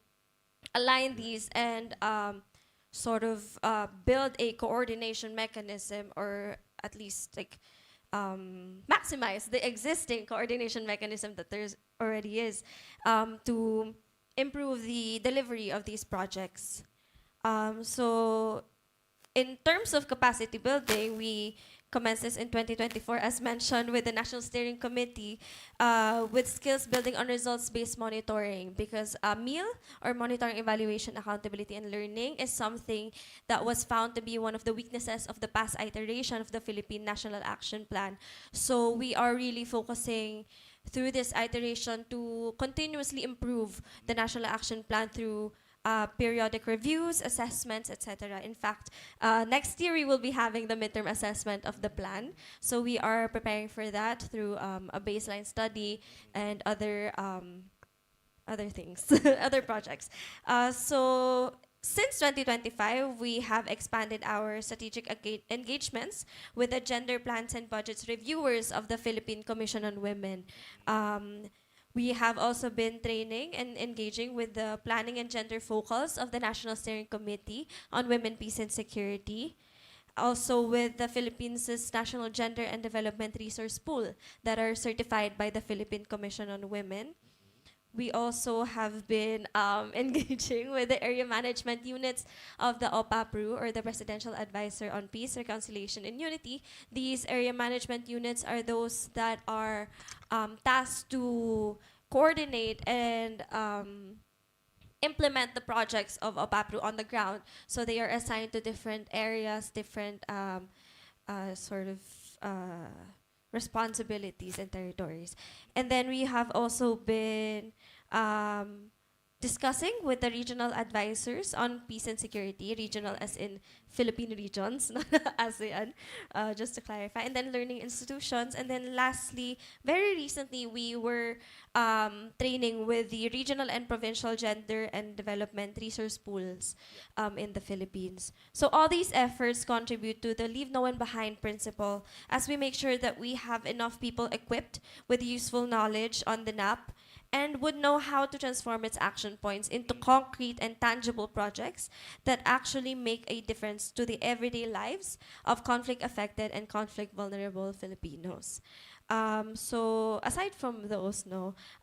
align these and sort of build a coordination mechanism, or at least like maximize the existing coordination mechanism that there already is, to improve the delivery of these projects. So in terms of capacity building, we commenced this in 2024, as mentioned, with the National Steering Committee, with skills building on results-based monitoring, because MEAL, or Monitoring, Evaluation, Accountability, and Learning, is something that was found to be one of the weaknesses of the past iteration of the Philippine National Action Plan. So we are really focusing through this iteration to continuously improve the National Action Plan through periodic reviews, assessments, etc. In fact, next year we will be having the midterm assessment of the plan. So we are preparing for that through a baseline study and other things, other projects. So since 2025, we have expanded our strategic engagements with the Gender Plans and Budgets Reviewers of the Philippine Commission on Women. We have also been training and engaging with the planning and gender focals of the National Steering Committee on Women, Peace and Security. Also with the Philippines' National Gender and Development Resource Pool that are certified by the Philippine Commission on Women. We also have been engaging with the area management units of the OPAPRU, or the Presidential Advisor on Peace, Reconciliation, and Unity. These area management units are those that are tasked to coordinate and implement the projects of OPAPRU on the ground. So they are assigned to different areas, different responsibilities and territories. And then we have also been discussing with the regional advisors on peace and security, regional as in Philippine regions, not ASEAN, just to clarify, and then learning institutions. And then lastly, very recently, we were training with the regional and provincial gender and development resource pools in the Philippines. So all these efforts contribute to the leave no one behind principle, as we make sure that we have enough people equipped with useful knowledge on the NAP and would know how to transform its action points into concrete and tangible projects that actually make a difference to the everyday lives of conflict-affected and conflict-vulnerable Filipinos. So aside from those,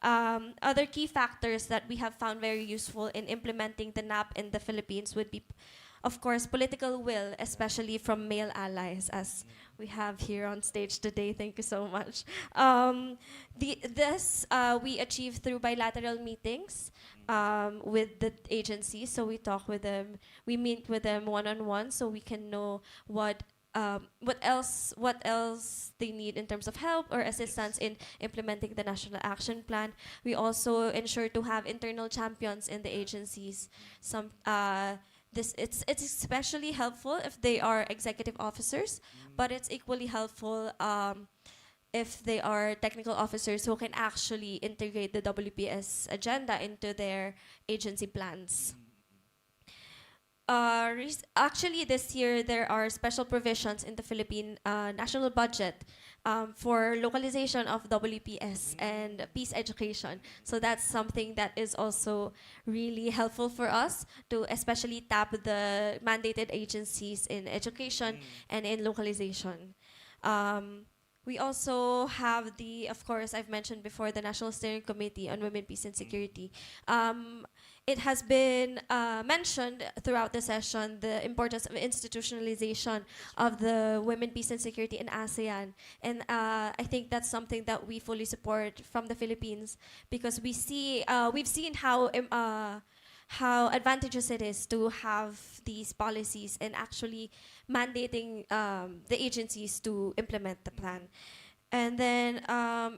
other key factors that we have found very useful in implementing the NAP in the Philippines would be, of course, political will, especially from male allies, as we have here on stage today. Thank you so much. This we achieve through bilateral meetings with the agencies. So we talk with them, we meet with them one-on-one, so we can know what else they need in terms of help or assistance in implementing the National Action Plan. We also ensure to have internal champions in the agencies. It's especially helpful if they are executive officers, but it's equally helpful if they are technical officers who can actually integrate the WPS agenda into their agency plans. Actually, this year there are special provisions in the Philippine national budget for localization of WPS and peace education. So that's something that is also really helpful for us to especially tap the mandated agencies in education and in localization. We also have of course, I've mentioned before, the National Steering Committee on Women, Peace and Security. it has been mentioned throughout the session the importance of institutionalization of the women, peace, and security in ASEAN. And I think that's something that we fully support from the Philippines because we've seen how advantageous it is to have these policies and actually mandating the agencies to implement the plan. And then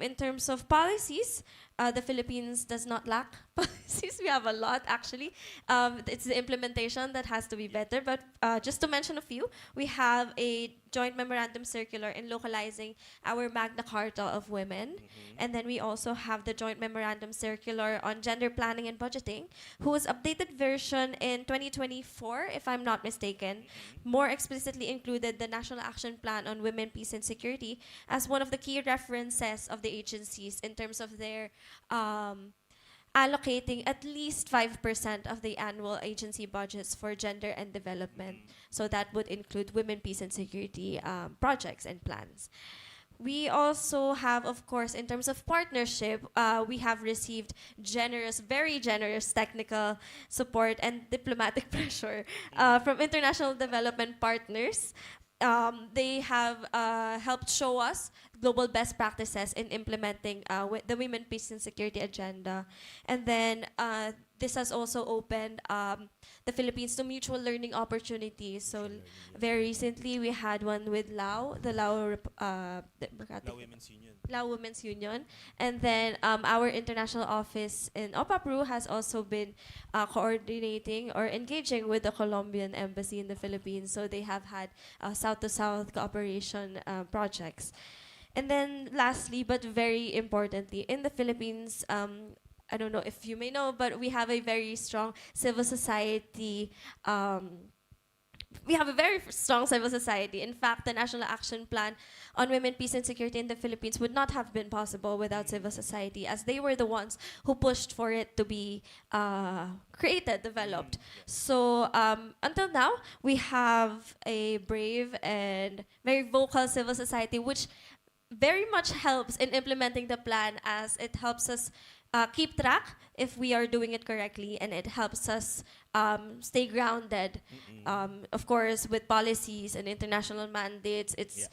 in terms of policies, the Philippines does not lack policies. We have a lot, actually. It's the implementation that has to be better. But just to mention a few, we have a joint memorandum circular in localizing our Magna Carta of women. And then we also have the joint memorandum circular on gender planning and budgeting, whose updated version in 2024, if I'm not mistaken, more explicitly included the National Action Plan on Women, Peace, and Security as one of the key references of the agencies in terms of their allocating at least 5% of the annual agency budgets for gender and development. So that would include women, peace, and security projects and plans. We also have, of course, in terms of partnership, we have received very generous technical support and diplomatic pressure from international development partners. They have helped show us global best practices in implementing the Women, Peace, and Security agenda. And then this has also opened the Philippines to mutual learning opportunities. So very recently, we had one with Lao, the Lao Women's Union. Lao Women's Union. And then our international office in OPAPRU has also been coordinating or engaging with the Colombian embassy in the Philippines. So they have had South-to-South cooperation projects. And then lastly, but very importantly, in the Philippines, I don't know if you may know, but we have a very strong civil society. In fact, the National Action Plan on Women, Peace, and Security in the Philippines would not have been possible without civil society, as they were the ones who pushed for it to be created, developed. So until now, we have a brave and very vocal civil society, which very much helps in implementing the plan, as it helps us keep track if we are doing it correctly, and it helps us stay grounded. Of course, with policies and international mandates, it's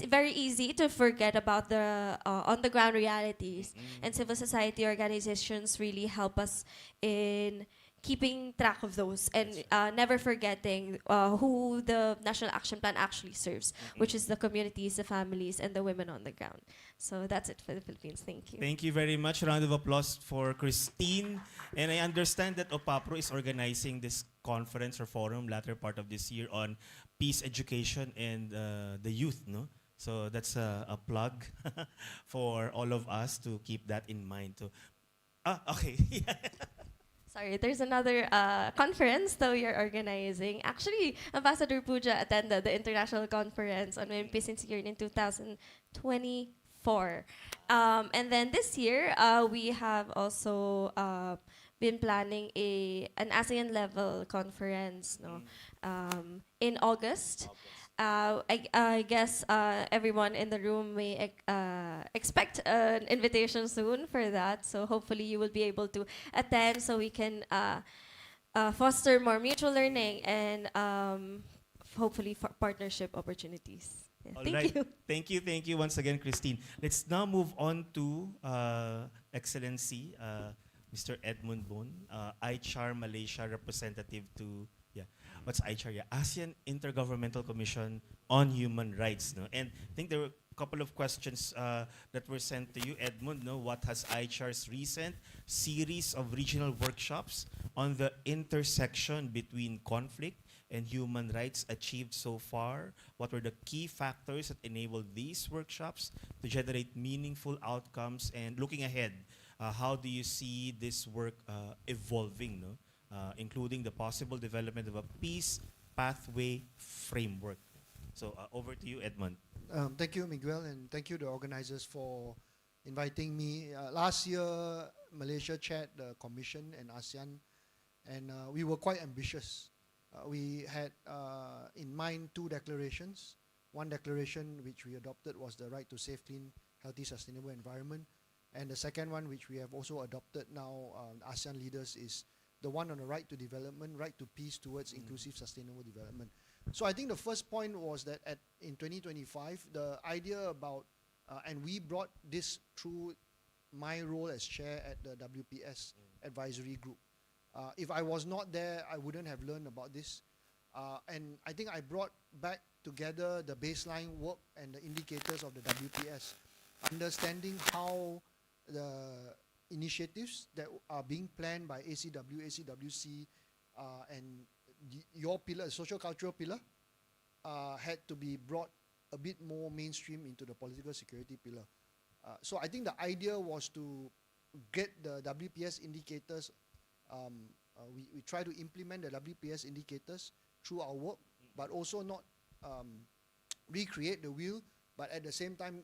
very easy to forget about the on-the-ground realities, and civil society organizations really help us in keeping track of those and never forgetting who the National Action Plan actually serves, which is the communities, the families, and the women on the ground. So that's it for the Philippines. Thank you. Thank you very much. Round of applause for Christine. And I understand that OPAPRO is organizing this conference or forum latter part of this year on peace education and the youth, no? So that's a plug for all of us to keep that in mind. Okay. Sorry, there's another conference that we are organizing. Actually, Ambassador Puja attended the International Conference on Women, Peace, and Security in 2024. And then this year, we have also been planning an ASEAN-level conference in August. I guess everyone in the room may expect an invitation soon for that. So hopefully you will be able to attend, so we can foster more mutual learning and hopefully for partnership opportunities. Yeah, thank you. Thank you once again, Christine. Let's now move on to Excellency Mr. Edmund Bon, ICHAR Malaysia representative to what's ICHAR? ASEAN Intergovernmental Commission on Human Rights. No? And I think there were a couple of questions that were sent to you, Edmund. No? What has ICHAR's recent series of regional workshops on the intersection between conflict and human rights achieved so far? What were the key factors that enabled these workshops to generate meaningful outcomes? And looking ahead, how do you see this work evolving? No? Including the possible development of a peace pathway framework. So over to you, Edmund. Thank you, Miguel, and thank you the organizers for inviting me. Last year, Malaysia chaired the Commission and ASEAN, and we were quite ambitious. We had in mind 2 declarations. One declaration which we adopted was the right to safe, clean, healthy, sustainable environment. And the second one, which we have also adopted now, ASEAN leaders, is the one on the right to development, right to peace towards inclusive sustainable development. So I think the first point was that in 2025, the idea about, and we brought this through my role as chair at the WPS advisory group. If I was not there, I wouldn't have learned about this. And I think I brought back together the baseline work and the indicators of the WPS, understanding how the initiatives that are being planned by ACW, ACWC, and your pillar, social cultural pillar, had to be brought a bit more mainstream into the political security pillar. So I think the idea was to get the WPS indicators. We try to implement the WPS indicators through our work, but also not recreate the wheel, but at the same time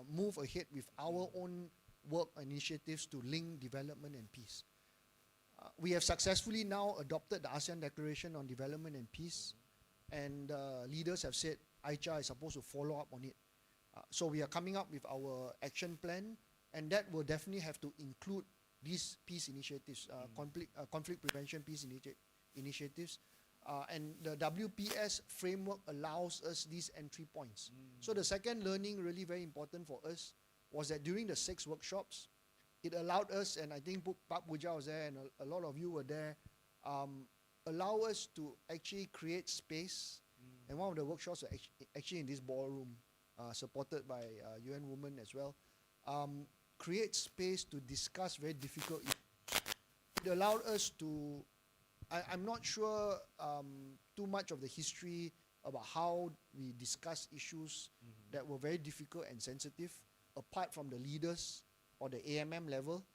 move ahead with our own work initiatives to link development and peace. We have successfully now adopted the ASEAN Declaration on Development and Peace, and leaders have said ICHA is supposed to follow up on it. So we are coming up with our action plan, and that will definitely have to include these peace initiatives, conflict prevention peace initiatives. And the WPS framework allows us these entry points. So the second learning, really very important for us, was that during the 6 workshops, it allowed us, and I think Pak Puja was there and a lot of you were there, allow us to actually create space. And one of the workshops were actually in this ballroom, supported by UN Women as well. Create space to discuss very difficult issues. It allowed us to, I'm not sure too much of the history about how we discuss issues that were very difficult and sensitive, apart from the leaders or the AMM level.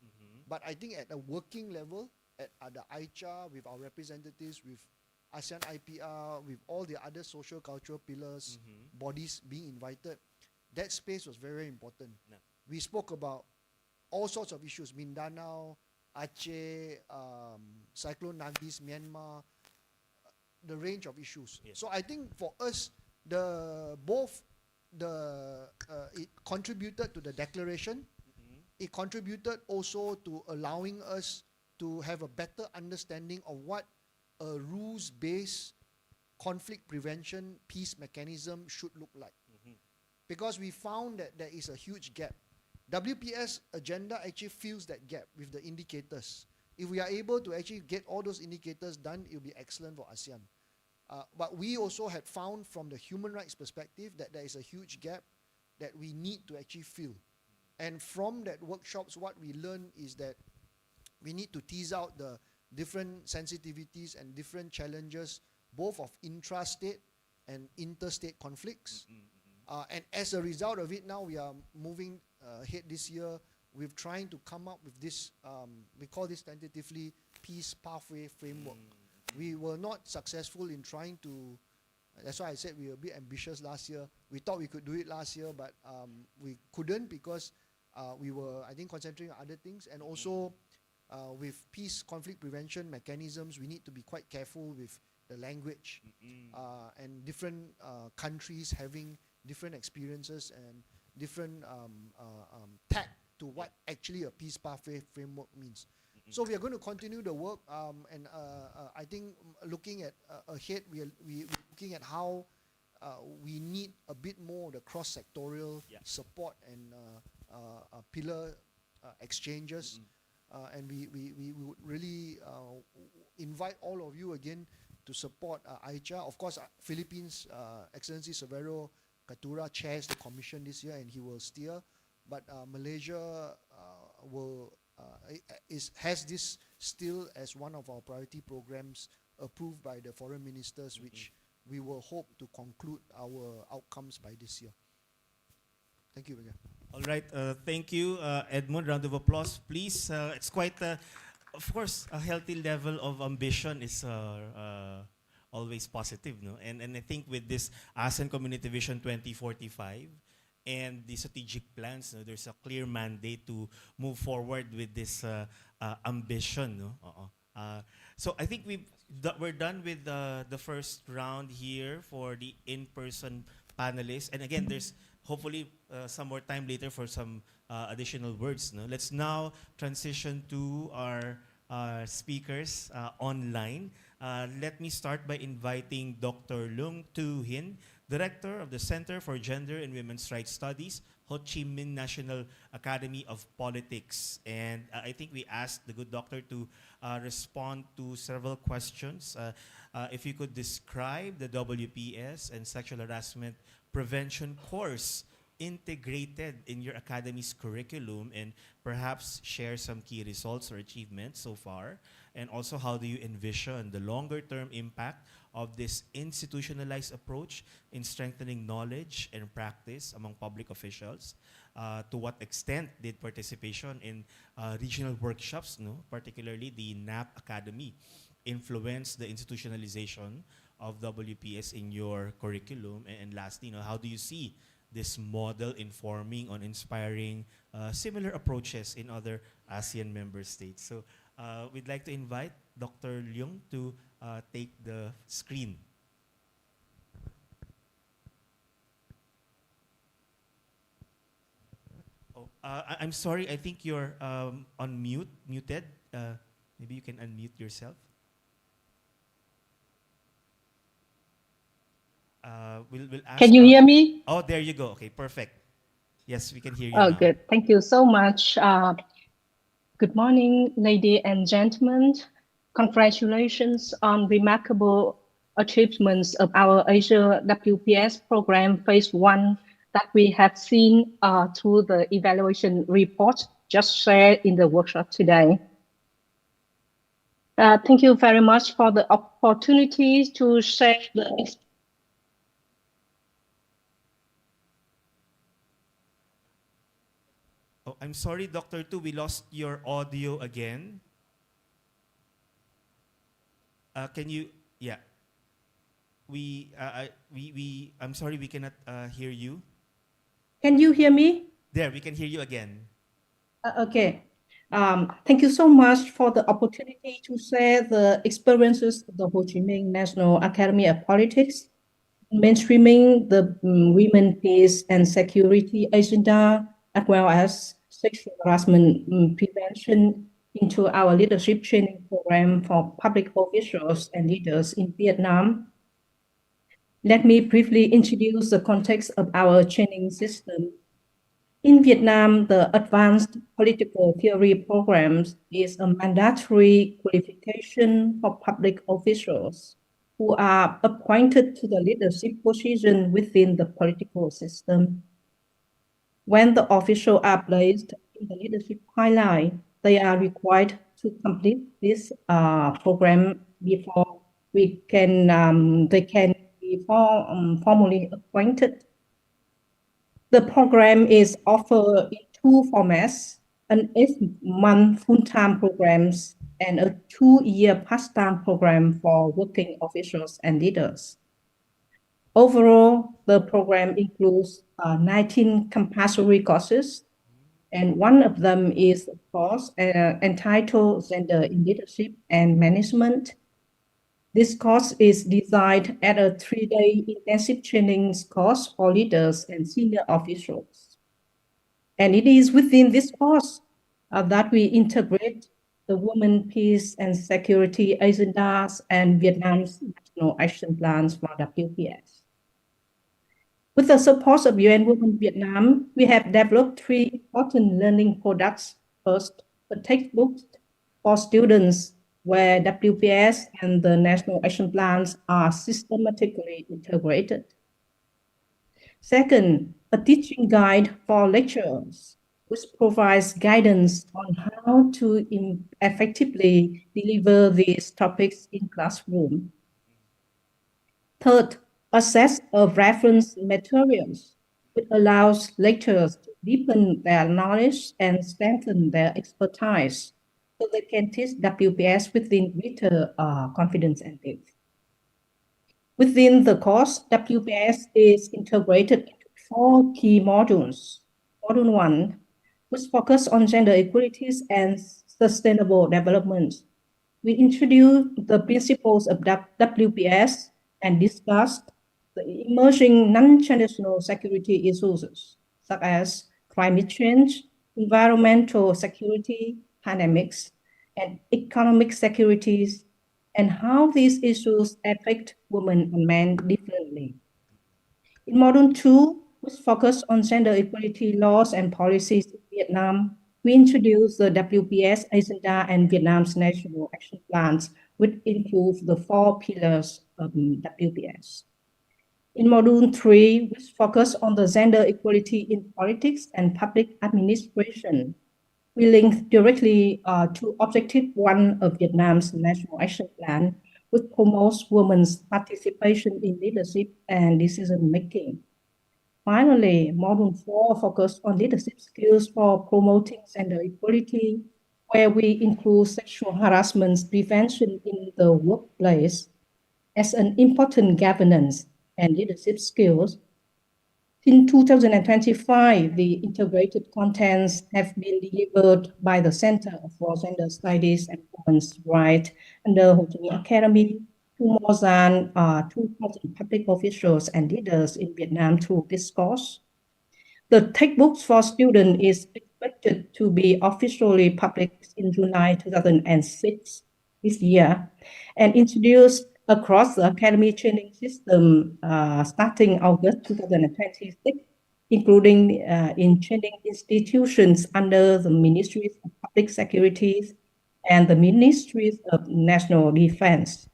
But I think at a working level, at the ICHA, with our representatives, with ASEAN IPR, with all the other social cultural pillars, bodies being invited, that space was very, very important. We spoke about all sorts of issues, Mindanao, Aceh, Cyclone Nagis, Myanmar, the range of issues. So I think for us, it contributed to the declaration. It contributed also to allowing us to have a better understanding of what a rules-based conflict prevention peace mechanism should look like. Because we found that there is a huge gap. WPS agenda actually fills that gap with the indicators. If we are able to actually get all those indicators done, it will be excellent for ASEAN. But we also had found from the human rights perspective that there is a huge gap that we need to actually fill. And from that workshops, what we learned is that we need to tease out the different sensitivities and different challenges, both of intrastate and interstate conflicts. And as a result of it, now we are moving ahead this year with trying to come up with this, we call this tentatively peace pathway framework. We were not successful in trying to, that's why I said we were a bit ambitious last year. We thought we could do it last year, but we couldn't because we were, I think, concentrating on other things. And also with peace conflict prevention mechanisms, we need to be quite careful with the language and different countries having different experiences and different tact to what actually a peace pathway framework means. So we are going to continue the work, and I think looking at ahead, we're looking at how we need a bit more the cross-sectorial support and pillar exchanges, and we would really invite all of you again to support AICHA. Of course, Philippines, Excellency Severo Katura chairs the commission this year, and he will steer. But Malaysia has this still as one of our priority programs approved by the foreign ministers, which we will hope to conclude our outcomes by this year. Thank you, Vega. All right, thank you, Edmund. Round of applause, please. It's quite, of course, a healthy level of ambition is always positive, no? And I think with this ASEAN Community Vision 2045 and the strategic plans, no, there's a clear mandate to move forward with this ambition, no? So I think we're done with the first round here for the in-person panelists. And again, there's hopefully some more time later for some additional words. No? Let's now transition to our speakers online. Let me start by inviting Dr. Lung Tu Hin, Director of the Center for Gender and Women's Rights Studies, Ho Chi Minh National Academy of Politics. And I think we asked the good doctor to respond to several questions. If you could describe the WPS and sexual harassment prevention course integrated in your academy's curriculum, and perhaps share some key results or achievements so far, and also how do you envision the longer term impact of this institutionalized approach in strengthening knowledge and practice among public officials. To what extent did participation in regional workshops, particularly the NAP Academy, influence the institutionalization of WPS in your curriculum? And lastly, how do you see this model informing on inspiring similar approaches in other ASEAN member states? So we'd like to invite Dr. Leung to take the screen. Oh, I'm sorry, I think you're muted. Maybe you can unmute yourself. We'll ask. Can you hear me? Oh, there you go. Okay, perfect. Yes, we can hear you Oh, now. good. Thank you so much. Good morning, ladies and gentlemen. Congratulations on remarkable achievements of our Asia WPS program phase 1 that we have seen through the evaluation report just shared in the workshop today. Thank you very much for the opportunity to share the Oh, I'm sorry, Dr. Tu, we lost your audio again. Can you, yeah. I'm sorry, we cannot hear you. Can you hear me? There, we can hear you again. Okay. Thank you so much for the opportunity to share the experiences of the Ho Chi Minh National Academy of Politics, mainstreaming the women, peace, and security agenda, as well as sexual harassment prevention into our leadership training program for public officials and leaders in Vietnam. Let me briefly introduce the context of our training system. In Vietnam, the Advanced Political Theory programs is a mandatory qualification for public officials who are appointed to the leadership position within the political system. When the officials are placed in the leadership pipeline, they are required to complete this program before they can be formally appointed. The program is offered in two formats, an 8-month full-time programs and a 2-year part-time program for working officials and leaders. Overall, the program includes 19 compulsory courses, and one of them is a course entitled Gender in Leadership and Management. This course is designed as a 3-day intensive training course for leaders and senior officials. And it is within this course that we integrate the women, peace, and security agendas and Vietnam's national action plans for WPS. With the support of UN Women Vietnam, we have developed 3 important learning products. First, a textbook for students where WPS and the national action plans are systematically integrated. Second, a teaching guide for lecturers, which provides guidance on how to effectively deliver these topics in classroom. Third, a set of reference materials, which allows lecturers to deepen their knowledge and strengthen their expertise, so they can teach WPS within greater confidence and depth. Within the course, WPS is integrated into 4 key modules. Module 1, which focus on gender equalities and sustainable development. We introduce the principles of WPS and discussed the emerging non-traditional security issues, such as climate change, environmental security, pandemics, and economic securities, and how these issues affect women and men differently. In Module 2, which focus on gender equality laws and policies in Vietnam, we introduced the WPS agenda and Vietnam's national action plans, which includes the 4 pillars of WPS. In Module 3, which focus on the gender equality in politics and public administration, we link directly to Objective 1 of Vietnam's National Action Plan, which promotes women's participation in leadership and decision-making. Finally, Module 4 focuses on leadership skills for promoting gender equality, where we include sexual harassment prevention in the workplace as an important governance and leadership skills. In 2025, the integrated contents have been delivered by the Center for Gender Studies and Women's Rights under Ho Chi Minh Academy to more than 2,000 public officials and leaders in Vietnam through this course. The textbooks for students is expected to be officially published in July 2006 this year and introduced across the academy training system starting August 2026, including in training institutions under the Ministries of Public Security and the Ministries of National Defense.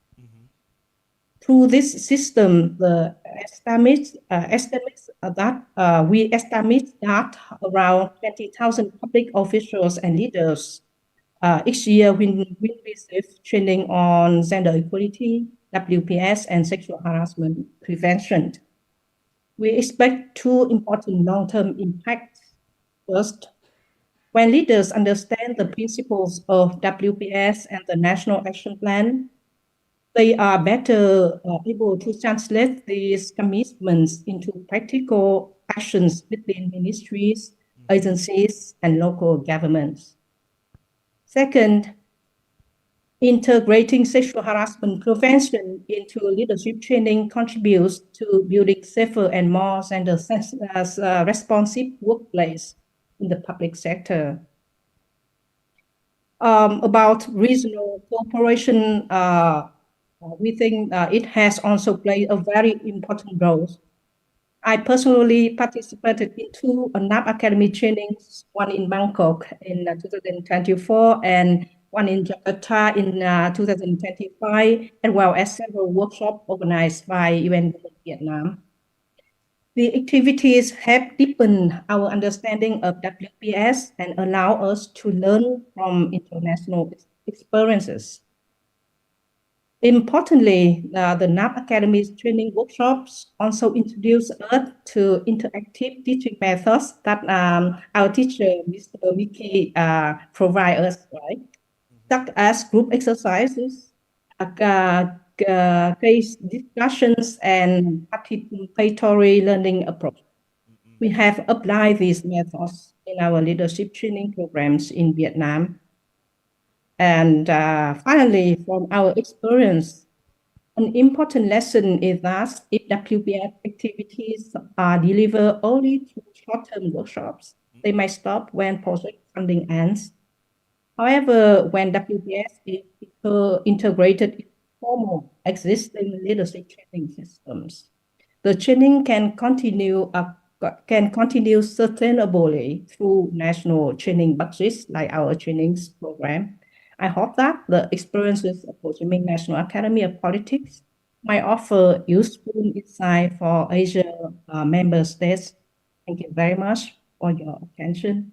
Through this system, the estimates that we estimate that around 20,000 public officials and leaders each year will receive training on gender equality, WPS, and sexual harassment prevention. We expect 2 important long-term impacts. First, when leaders understand the principles of WPS and the National Action Plan, they are better able to translate these commitments into practical actions between ministries, agencies, and local governments. Second, integrating sexual harassment prevention into leadership training contributes to building safer and more responsive workplace in the public sector. About regional cooperation, we think it has also played a very important role. I personally participated in 2 NAP Academy trainings, one in Bangkok in 2024 and one in Jakarta in 2025, as well as several workshops organized by UN Women Vietnam. The activities have deepened our understanding of WPS and allow us to learn from international experiences. Importantly, the NAP Academy's training workshops also introduce us to interactive teaching methods that our teacher, Mr. Vicky, provide us, right? Such as group exercises, case discussions, and participatory learning approach. We have applied these methods in our leadership training programs in Vietnam. And finally, from our experience, an important lesson is that if WPS activities are delivered only through short-term workshops, they might stop when project funding ends. However, when WPS is integrated in formal existing leadership training systems, the training can continue sustainably through national training budgets like our trainings program. I hope that the experiences of Ho Chi Minh National Academy of Politics might offer useful insight for Asia member states. Thank you very much for your attention.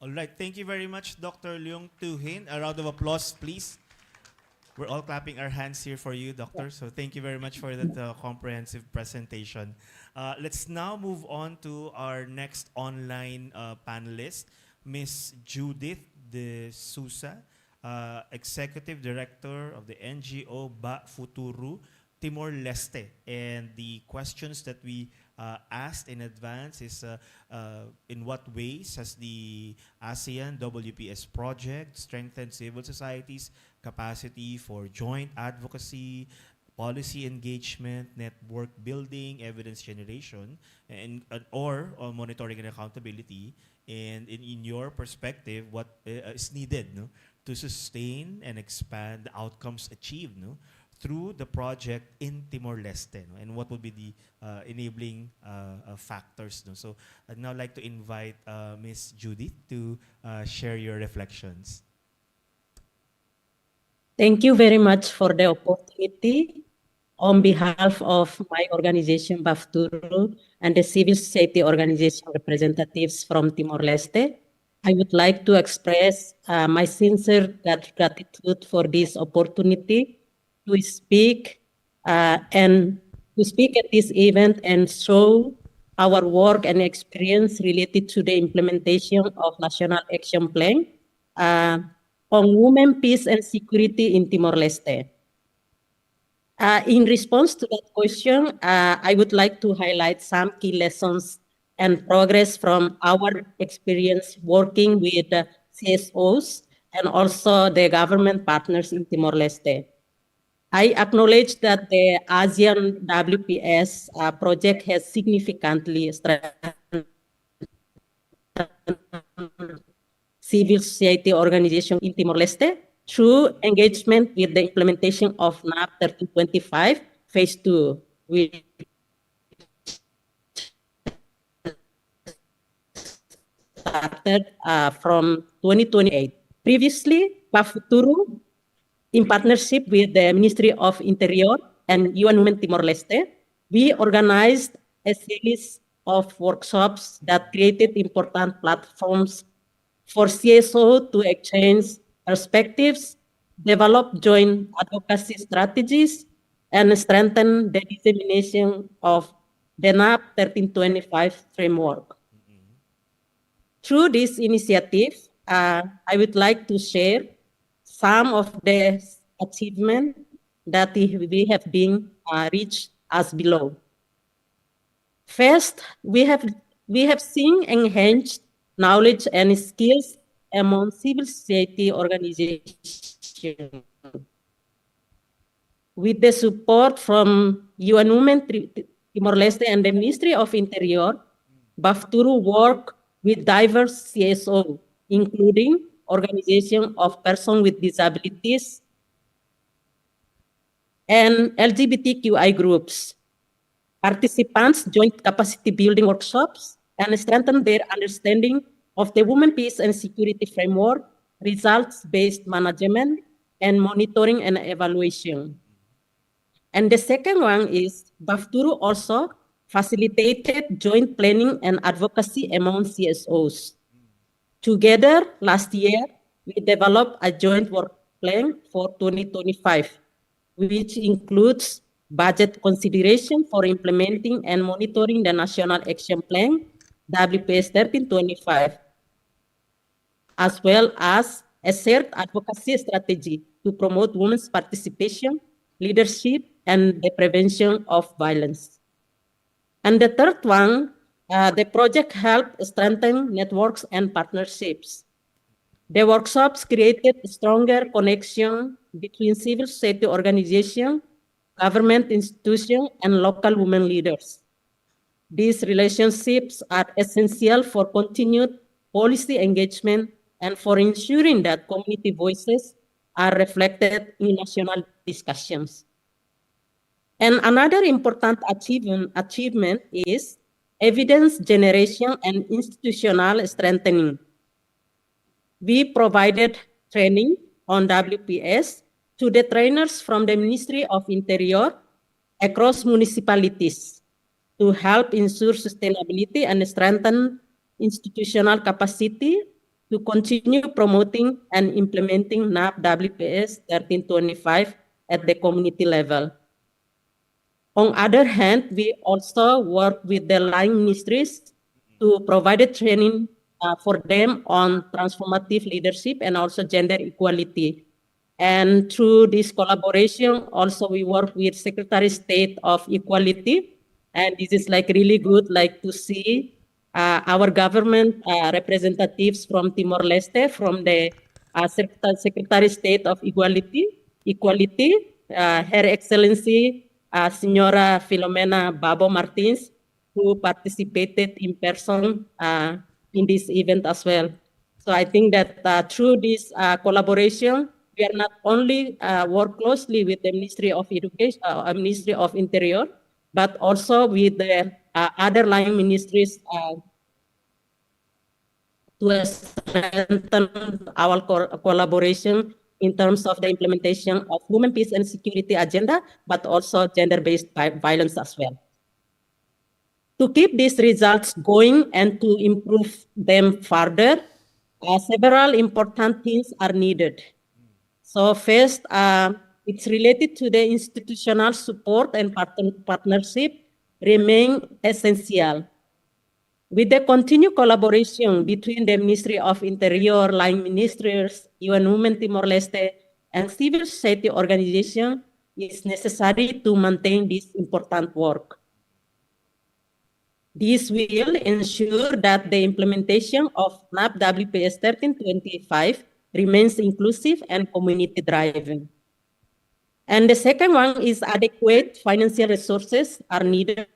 All right, thank you very much, Dr. Leung Tu Hin. A round of applause, please. We're all clapping our hands here for you, Doctor. So thank you very much for that comprehensive presentation. Let's now move on to our next online panelist, Ms. Judith De Sousa, Executive Director of the NGO Ba Futuru, Timor-Leste. And the questions that we asked in advance is in what ways has the ASEAN WPS project strengthened civil society's capacity for joint advocacy, policy engagement, network building, evidence generation, and or monitoring and accountability. And in your perspective, what is needed, no, to sustain and expand the outcomes achieved, no, through the project in Timor-Leste, no, and what would be the enabling factors, no? So I'd now like to invite Ms. Judith to share your reflections. Thank you very much for the opportunity. On behalf of my organization, BAFTURU, and the civil society organization representatives from Timor-Leste, I would like to express my sincere gratitude for this opportunity to speak and to speak at this event and show our work and experience related to the implementation of National Action Plan on women, peace, and security in Timor-Leste. In response to that question, I would like to highlight some key lessons and progress from our experience working with CSOs and also the government partners in Timor-Leste. I acknowledge that the ASEAN WPS project has significantly strengthened civil society organization in Timor-Leste through engagement with the implementation of NAP 1325 Phase 2, which started from 2028. Previously, BAFTURU, in partnership with the Ministry of Interior and UN Women Timor-Leste, we organized a series of workshops that created important platforms for CSO to exchange perspectives, develop joint advocacy strategies, and strengthen the dissemination of the NAP 1325 framework. Through this initiative, I would like to share some of the achievements that we have been reached as below. First, we have seen enhanced knowledge and skills among civil society organizations. With the support from UN Women Timor-Leste and the Ministry of Interior, BAFTURU work with diverse CSO, including organization of persons with disabilities and LGBTQI groups. Participants joined capacity building workshops and strengthen their understanding of the Women, Peace, and Security Framework, results-based management, and monitoring and evaluation. And the second one is BAFTURU also facilitated joint planning and advocacy among CSOs. Together, last year, we developed a joint work plan for 2025, which includes budget consideration for implementing and monitoring the National Action Plan, WPS 1325, as well as a shared advocacy strategy to promote women's participation, leadership, and the prevention of violence. And the third one, the project helped strengthen networks and partnerships. The workshops created a stronger connection between civil society organizations, government institutions, and local women leaders. These relationships are essential for continued policy engagement and for ensuring that community voices are reflected in national discussions. And another important achievement is evidence generation and institutional strengthening. We provided training on WPS to the trainers from the Ministry of Interior across municipalities to help ensure sustainability and strengthen institutional capacity to continue promoting and implementing NAP WPS 1325 at the community level. On the other hand, we also work with the line ministries to provide training for them on transformative leadership and also gender equality. And through this collaboration, also we work with Secretary of State of Equality. And this is like really good, like to see our government representatives from Timor-Leste, from the Secretary of State of Equality, Her Excellency, Senora Filomena Babo Martins, who participated in person in this event as well. So I think that through this collaboration, we are not only work closely with the Ministry of Education, Ministry of Interior, but also with the other line ministries to strengthen our collaboration in terms of the implementation of women, peace, and security agenda, but also gender-based violence as well. To keep these results going and to improve them further, several important things are needed. So first, it's related to the institutional support and partnership remain essential. With the continued collaboration between the Ministry of Interior, line ministries, UN Women Timor-Leste, and civil society organizations, it's necessary to maintain this important work. This will ensure that the implementation of NAP WPS 1325 remains inclusive and community-driven. And the second one is adequate financial resources are needed.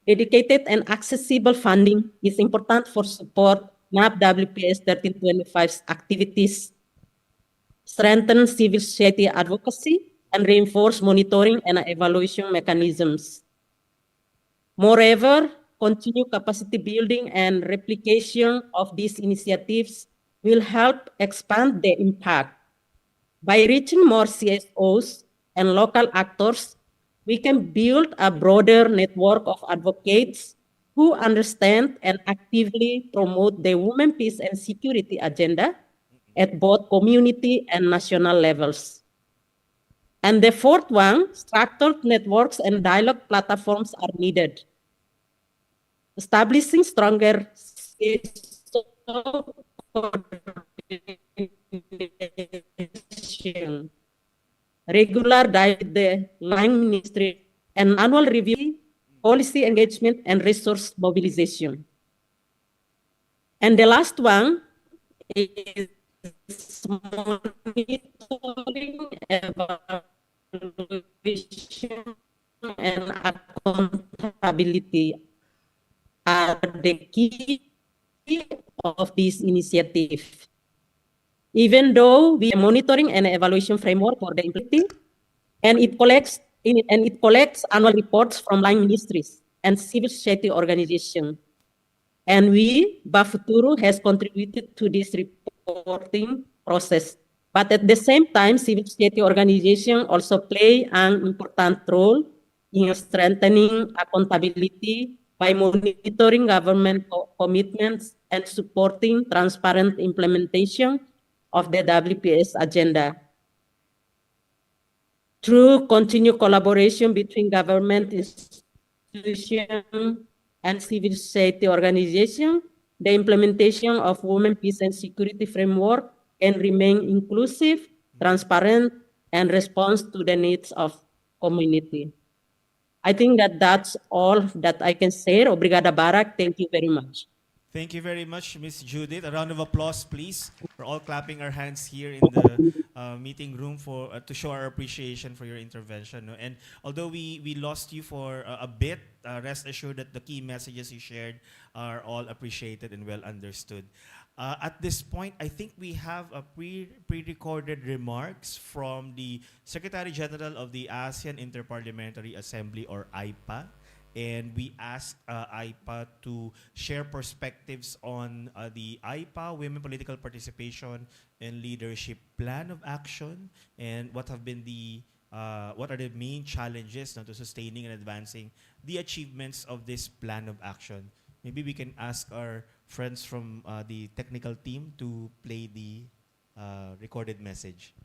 Dedicated and accessible funding is important for support NAP WPS 1325's activities, strengthen civil society advocacy, and reinforce monitoring and evaluation mechanisms. Moreover, continued capacity building and replication of these initiatives will help expand their impact. By reaching more CSOs and local actors, we can build a broader network of advocates who understand and actively promote the women, peace, and security agenda at both community and national levels. And the fourth one, structured networks and dialogue platforms are needed. Establishing stronger coordination, regular dialogue with the line ministry, and annual review, policy engagement, and resource mobilization. And the last one is monitoring, evaluation, and accountability are the key of this initiative. Even though we are monitoring and evaluation framework for the implementing, and it collects annual reports from line ministries and civil society organizations. And we, Bafuturu, has contributed to this reporting process. But at the same time, civil society organizations also play an important role in strengthening accountability by monitoring government commitments and supporting transparent implementation of the WPS agenda. Through continued collaboration between government institutions and civil society organizations, the implementation of women, peace, and security framework can remain inclusive, transparent, and respond to the needs of community. I think that that's all that I can say. Obrigada, Barak. Thank you very much. Thank you very much, Ms. Judith. A round of applause, please. We're all clapping our hands here in the meeting room for to show our appreciation for your intervention. No? And although we lost you for a bit, rest assured that the key messages you shared are all appreciated and well understood. At this point, I think we have a pre-recorded remarks from the Secretary General of the ASEAN Interparliamentary Assembly, or AIPA. And we asked AIPA to share perspectives on the AIPA Women Political Participation and Leadership Plan of Action, and what have been the what are the main challenges to sustaining and advancing the achievements of this plan of action. Maybe we can ask our friends from the technical team to play the recorded message.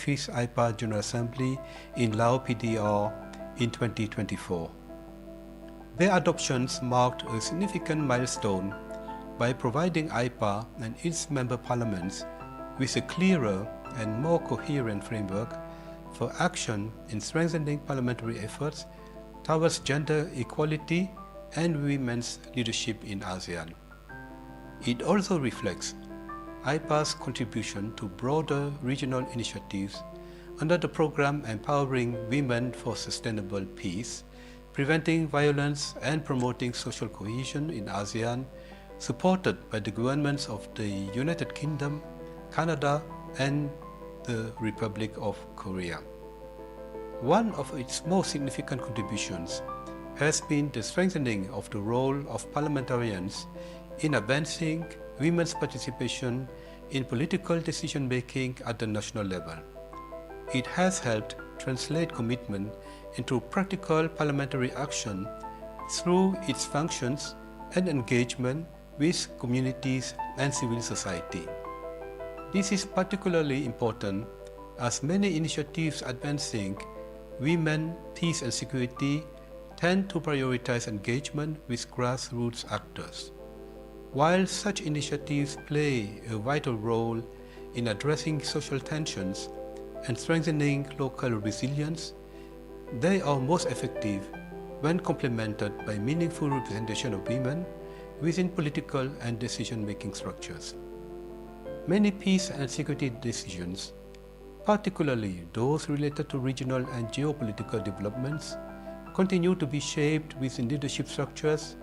5th IPA General Assembly in Lao PDR in 2024. Their adoptions marked a significant milestone by providing IPA and its member parliaments with a clearer and more coherent framework for action in strengthening parliamentary efforts towards gender equality and women's leadership in ASEAN. It also reflects IPA's contribution to broader regional initiatives under the program Empowering Women for Sustainable Peace, Preventing Violence and Promoting Social Cohesion in ASEAN, supported by the governments of the United Kingdom, Canada, and the Republic of Korea. One of its most significant contributions has been the strengthening of the role of parliamentarians in advancing women's participation in political decision-making at the national level. It has helped translate commitment into practical parliamentary action through its functions and engagement with communities and civil society. This is particularly important as many initiatives advancing women, peace and security tend to prioritize engagement with grassroots actors. While such initiatives play a vital role in addressing social tensions and strengthening local resilience, they are most effective when complemented by meaningful representation of women within political and decision-making structures. Many peace and security decisions, particularly those related to regional and geopolitical developments, continue to be shaped within leadership structures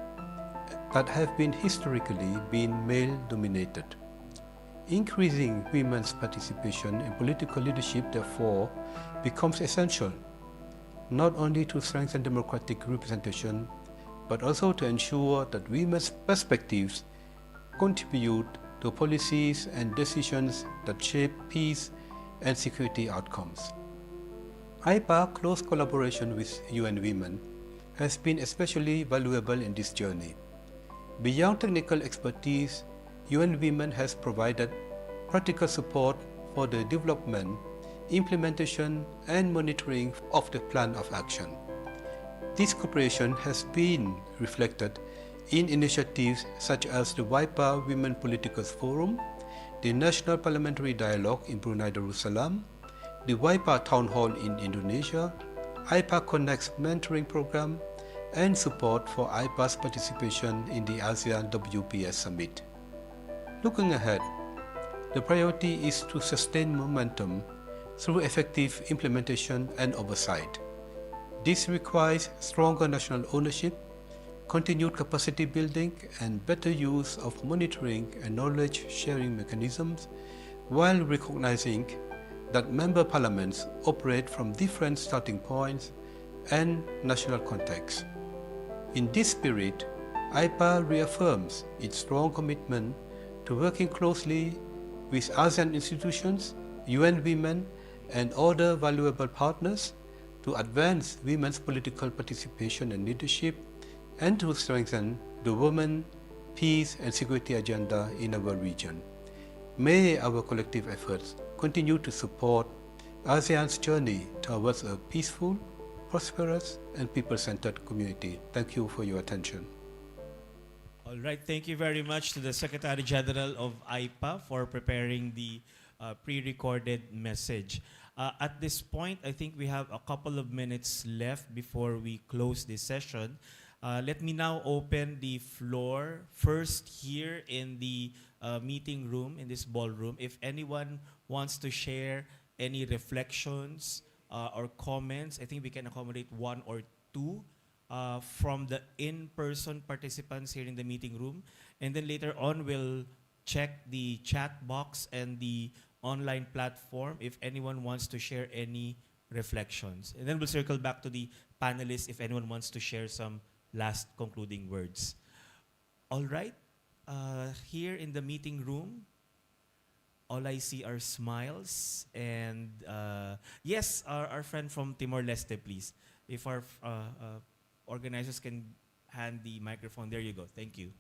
that have historically been male-dominated. Increasing women's participation in political leadership, therefore, becomes essential, not only to strengthen democratic representation, but also to ensure that women's perspectives contribute to policies and decisions that shape peace and security outcomes. IPA's close collaboration with UN Women has been especially valuable in this journey. Beyond technical expertise, UN Women has provided practical support for the development, implementation, and monitoring of the plan of action. This cooperation has been reflected in initiatives such as the WIPA Women Politicals Forum, the National Parliamentary Dialogue in Brunei Darussalam, the WIPA Town Hall in Indonesia, IPA Connects mentoring program, and support for IPA's participation in the ASEAN WPS Summit. Looking ahead, the priority is to sustain momentum through effective implementation and oversight. This requires stronger national ownership, continued capacity building, and better use of monitoring and knowledge sharing mechanisms, while recognizing that member parliaments operate from different starting points and national contexts. In this spirit, IPA reaffirms its strong commitment to working closely with ASEAN institutions, UN Women, and other valuable partners to advance women's political participation and leadership, and to strengthen the women, peace, and security agenda in our region. May our collective efforts continue to support ASEAN's journey towards a peaceful, prosperous, and people-centered community. Thank you for your attention. All right, thank you very much to the Secretary General of IPA for preparing the pre-recorded message. At this point, I think we have a couple of minutes left before we close this session. Let me now open the floor first here in the meeting room, in this ballroom. If anyone wants to share any reflections or comments, I think we can accommodate one or two from the in-person participants here in the meeting room. And then later on, we'll check the chat box and the online platform if anyone wants to share any reflections. And then we'll circle back to the panelists if anyone wants to share some last concluding words. All right, here in the meeting room, all I see are smiles. And yes, our friend from Timor-Leste, please. If our organizers can hand the microphone. There you go. Thank you.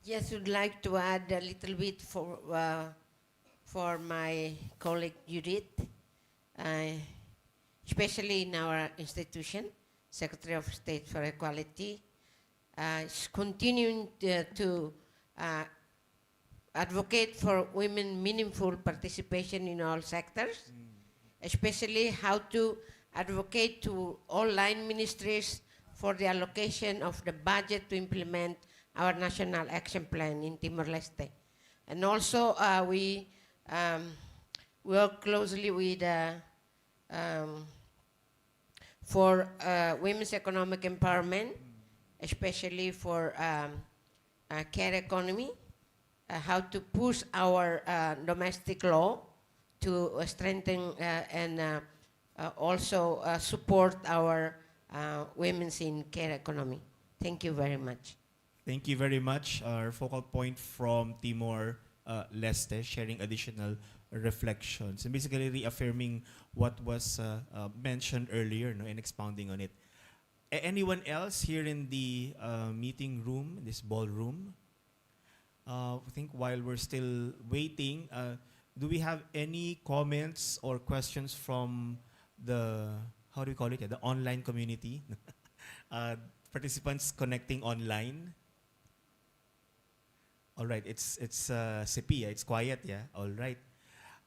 Yes, would like to add a little bit for my colleague Judith, especially in our institution, Secretary of State for Equality, is continuing to advocate for women meaningful participation in all sectors, especially how to advocate to all line ministries for the allocation of the budget to implement our national action plan in Timor-Leste. And also we work closely with for women's economic empowerment, especially for care economy, how to push our domestic law to strengthen and also support our women's in care economy. Thank you very much. Thank you very much. Our focal point from Timor-Leste, sharing additional reflections and basically reaffirming what was mentioned earlier, no, and expounding on it. Anyone else here in the meeting room, this ballroom? I think while we're still waiting, do we have any comments or questions from the, how do we call it, the online community? Participants connecting online? All right, it's Sepia, it's quiet, yeah? All right.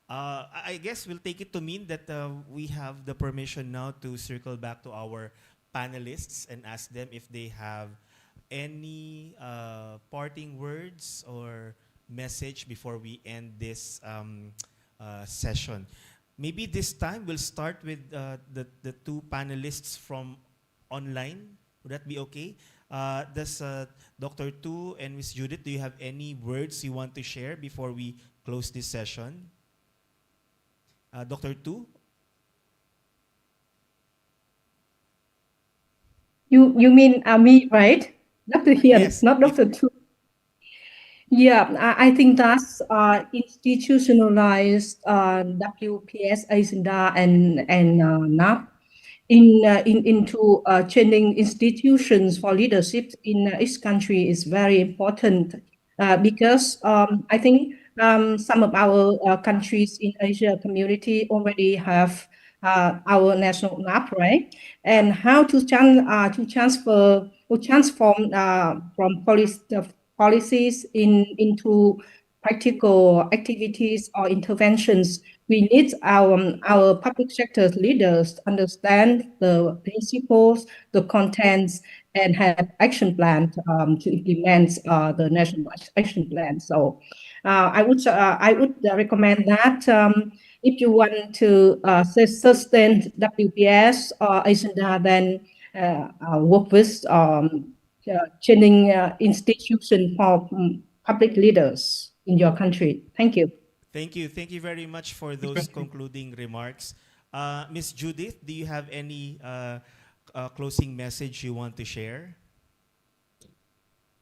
I guess we'll take it to mean that we have the permission now to circle back to our panelists and ask them if they have any parting words or message before we end this session. Maybe this time we'll start with the two panelists from online. Would that be okay? Does Dr. Tu and Ms. Judith, do you have any words you want to share before we close this session? Dr. Tu? You mean me, right? Dr. Hian, Yes, not Dr. Tu. Yeah, I think that's institutionalized WPS ASEAN and NAP into training institutions for leadership in each country is very important because I think some of our countries in Asia community already have our national map, right? And how to transfer or transform from policies into practical activities or interventions. We need our public sector leaders to understand the principles, the contents, and have action plan to implement the national action plan. So I would recommend that if you want to sustain WPS or ASEAN, then work with training institution for public leaders in your country. Thank you. Thank you. Thank you very much for those concluding remarks. Ms. Judith, do you have any closing message you want to share?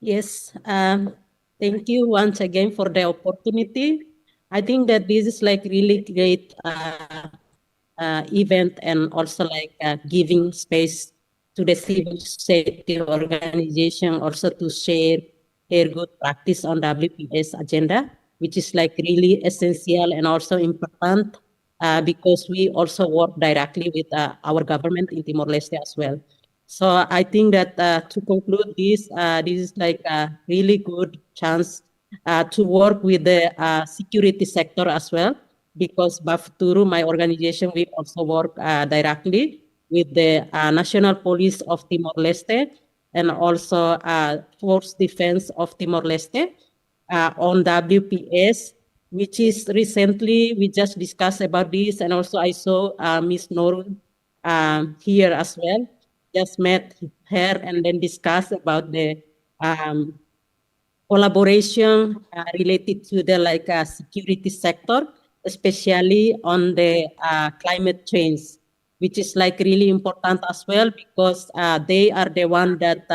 Yes, thank you once again for the opportunity. I think that this is like really great event and also like giving space to the civil society organization also to share their good practice on WPS agenda, which is like really essential and also important because we also work directly with our government in Timor-Leste as well. So I think that to conclude this, this is like a really good chance to work with the security sector as well, because Bafturu, my organization, we also work directly with the National Police of Timor-Leste and also Force Defense of Timor-Leste on WPS, which is recently, we just discussed about this, and also I saw Ms. Norun here as well. Just met her and then discussed about the collaboration related to the security sector, especially on the climate change, which is like really important as well because they are the one that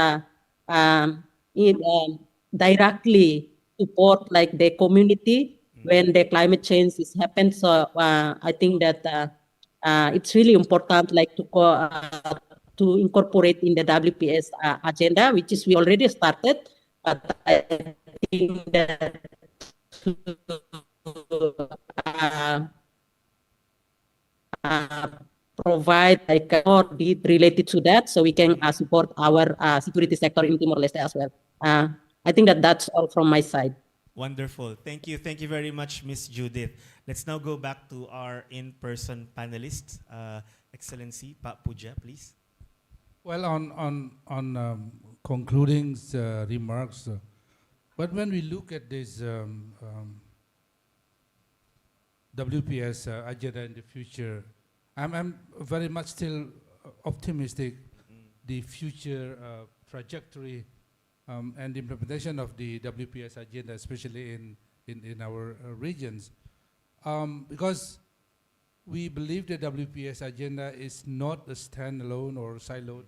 directly support like the community when the climate change is happened. So I think that it's really important like to incorporate in the WPS agenda, which is we already started, but I think that to provide like more deed related to that, so we can support our security sector in Timor-Leste as well. I think that that's all from my side. Wonderful. Thank you. Thank you very much, Miss Judith. Let's now go back to our in-person panelists. Excellency, Pak Puja, please. Well, on concluding remarks, but when we look at this WPS agenda in the future, I'm very much still optimistic. The future trajectory and the implementation of the WPS agenda, especially in our regions, because we believe the WPS agenda is not a standalone or siloed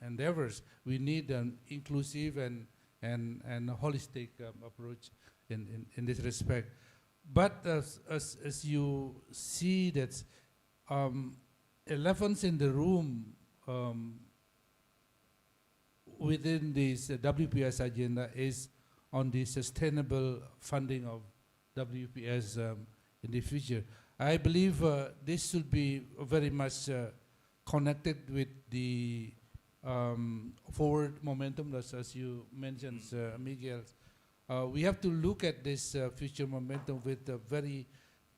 endeavors. We need an inclusive and holistic approach in this respect. But as you see that elephants in the room within this WPS agenda is on the sustainable funding of WPS in the future. I believe this should be very much connected with the forward momentum, as you mentioned, Miguel. We have to look at this future momentum with a very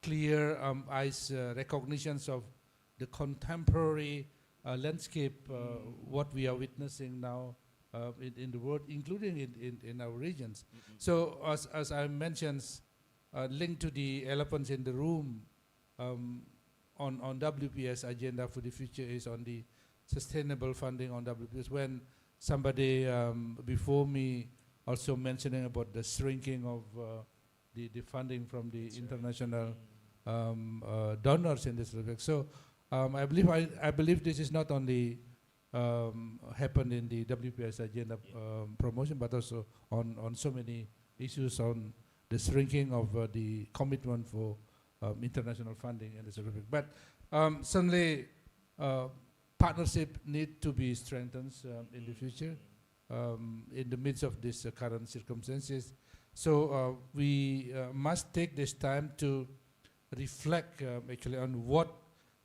clear eyes recognitions of the contemporary landscape, what we are witnessing now in the world, including in our regions. So as I mentioned, linked to the elephants in the room, on WPS agenda for the future is on the sustainable funding on WPS. When somebody before me also mentioning about the shrinking of the funding from the international donors in this respect. So I believe this is not only happened in the WPS agenda promotion, but also on so many issues on the shrinking of the commitment for international funding and this sort of thing. But certainly partnership need to be strengthened in the future in the midst of these current circumstances. So we must take this time to reflect actually on what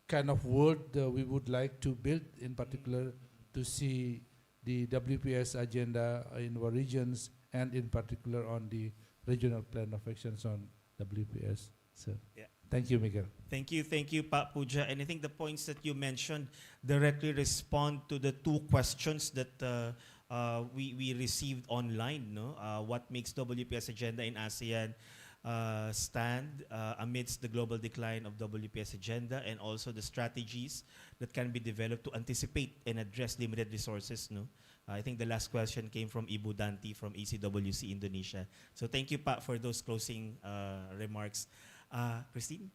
kind of world we would like to build, in particular to see the WPS agenda in our regions and in particular on the regional plan of actions on WPS. So, yeah. Thank you, Miguel. Thank you, Pak Puja. And I think the points that you mentioned directly respond to the two questions that we received online. No, what makes WPS agenda in ASEAN stand amidst the global decline of WPS agenda, and also the strategies that can be developed to anticipate and address limited resources. No, I think the last question came from Ibu Danti from ECWC Indonesia. So thank you, Pak, for those closing remarks. Christine?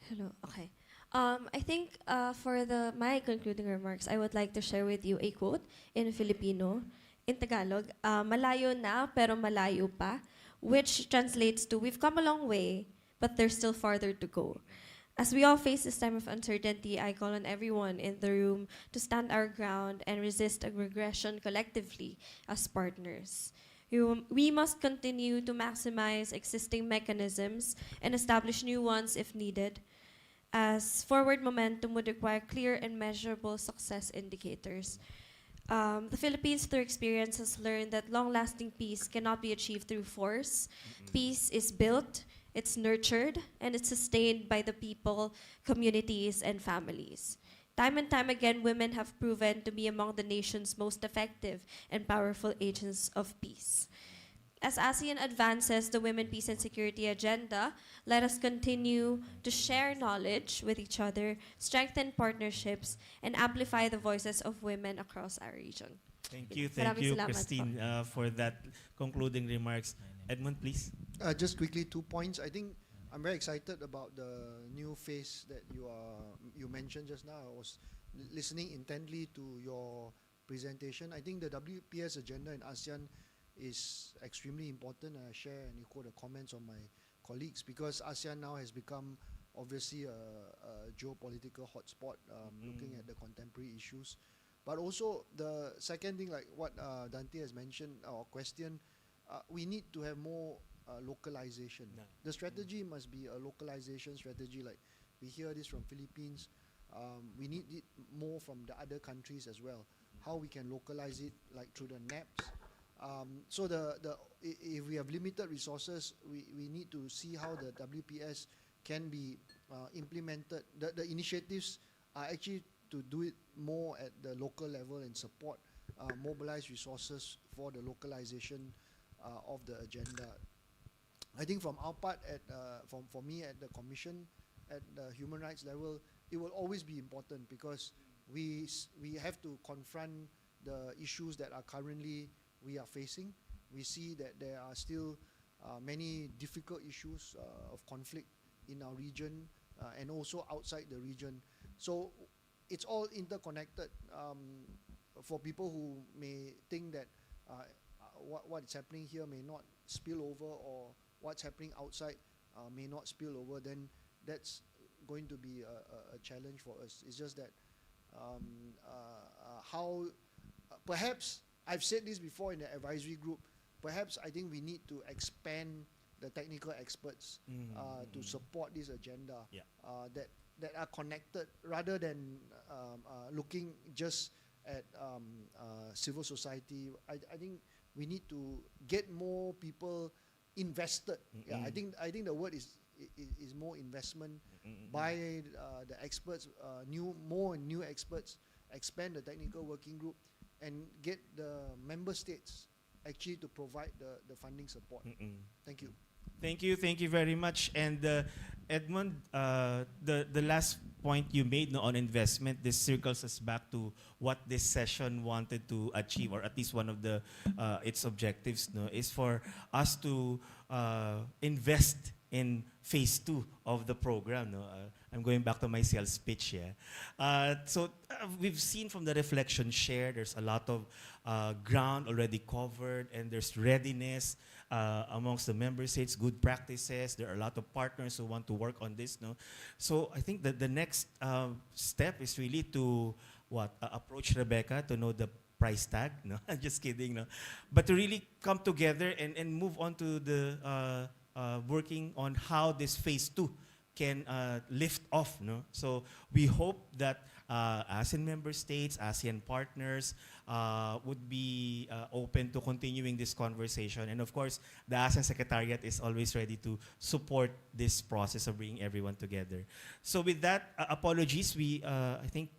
Hello, okay. I think for my concluding remarks, I would like to share with you a quote in Filipino, in Tagalog, malayo na pero malayo pa, which translates to, we've come a long way, but there's still farther to go. As we all face this time of uncertainty, I call on everyone in the room to stand our ground and resist a regression collectively as partners. We must continue to maximize existing mechanisms and establish new ones if needed, as forward momentum would require clear and measurable success indicators. The Philippines, through experience, has learned that long-lasting peace cannot be achieved through force. Peace is built, it's nurtured, and it's sustained by the people, communities, and families. Time and time again, women have proven to be among the nation's most effective and powerful agents of peace. As ASEAN advances the Women, Peace, and Security agenda, let us continue to share knowledge with each other, strengthen partnerships, and amplify the voices of women across our region. Thank you, Salamat Christine, for that concluding remarks. Edmund, please. Just quickly, 2 points. I think I'm very excited about the new phase that you mentioned just now. I was listening intently to your presentation. I think the WPS agenda in ASEAN is extremely important. I share and echo the comments of my colleagues, because ASEAN now has become obviously a geopolitical hotspot, looking at the contemporary issues. But also the second thing, like what Dante has mentioned or question, we need to have more localization. The strategy must be a localization strategy, like We hear this from Philippines. We need it more from the other countries as well. How we can localize it, like through the NAPs. So if we have limited resources, we need to see how the WPS can be implemented. The initiatives are actually to do it more at the local level and support mobilize resources for the localization of the agenda. I think from our part, for me at the Commission, at the human rights level, it will always be important because we have to confront the issues that are currently we are facing. We see that there are still many difficult issues of conflict in our region and also outside the region. So it's all interconnected. For people who may think that what is happening here may not spill over, or what's happening outside may not spill over, then that's going to be a challenge for us. It's just that how perhaps I've said this before in the advisory group, perhaps I think we need to expand the technical experts to support this agenda that are connected, rather than looking just at civil society. I think we need to get more people invested. I think the word is more investment by the experts, more new experts, expand the technical working group, and get the member states actually to provide the funding support. Thank you. Thank you very much. And Edmund, the last point you made on investment, this circles us back to what this session wanted to achieve, or at least one of the its objectives, is for us to invest in phase 2 of the program. I'm going back to my sales pitch here. We've seen from the reflection shared, there's a lot of ground already covered, and there's readiness amongst the member states, good practices. There are a lot of partners who want to work on this. So I think that the next step is really to approach Rebecca to know the price tag. No, I'm just kidding. No, but to really come together and move on to the working on how this phase 2 can lift off. No? So we hope that ASEAN member states, ASEAN partners would be open to continuing this conversation. And of course, the ASEAN Secretariat is always ready to support this process of bringing everyone together. So with that, apologies, we I think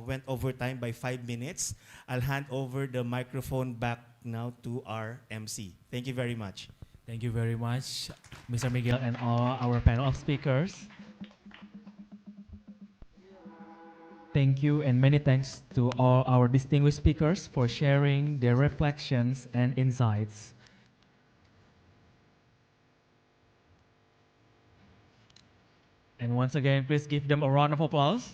went over time by 5 minutes. I'll hand over the microphone back now to our MC. Thank you very much. Thank you very much, Mr. Miguel and all our panel of speakers. Thank you and many thanks to all our distinguished speakers for sharing their reflections and insights. And once again, please give them a round of applause.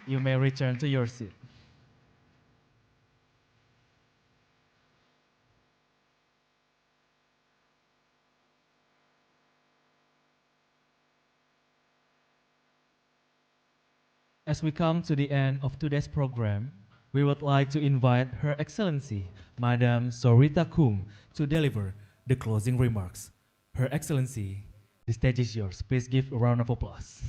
You may return to your seat. As we come to the end of today's program, we would like to invite Her Excellency, Madam Sorita Kum, to deliver the closing remarks. Her Excellency, the stage is yours. Please give a round of applause.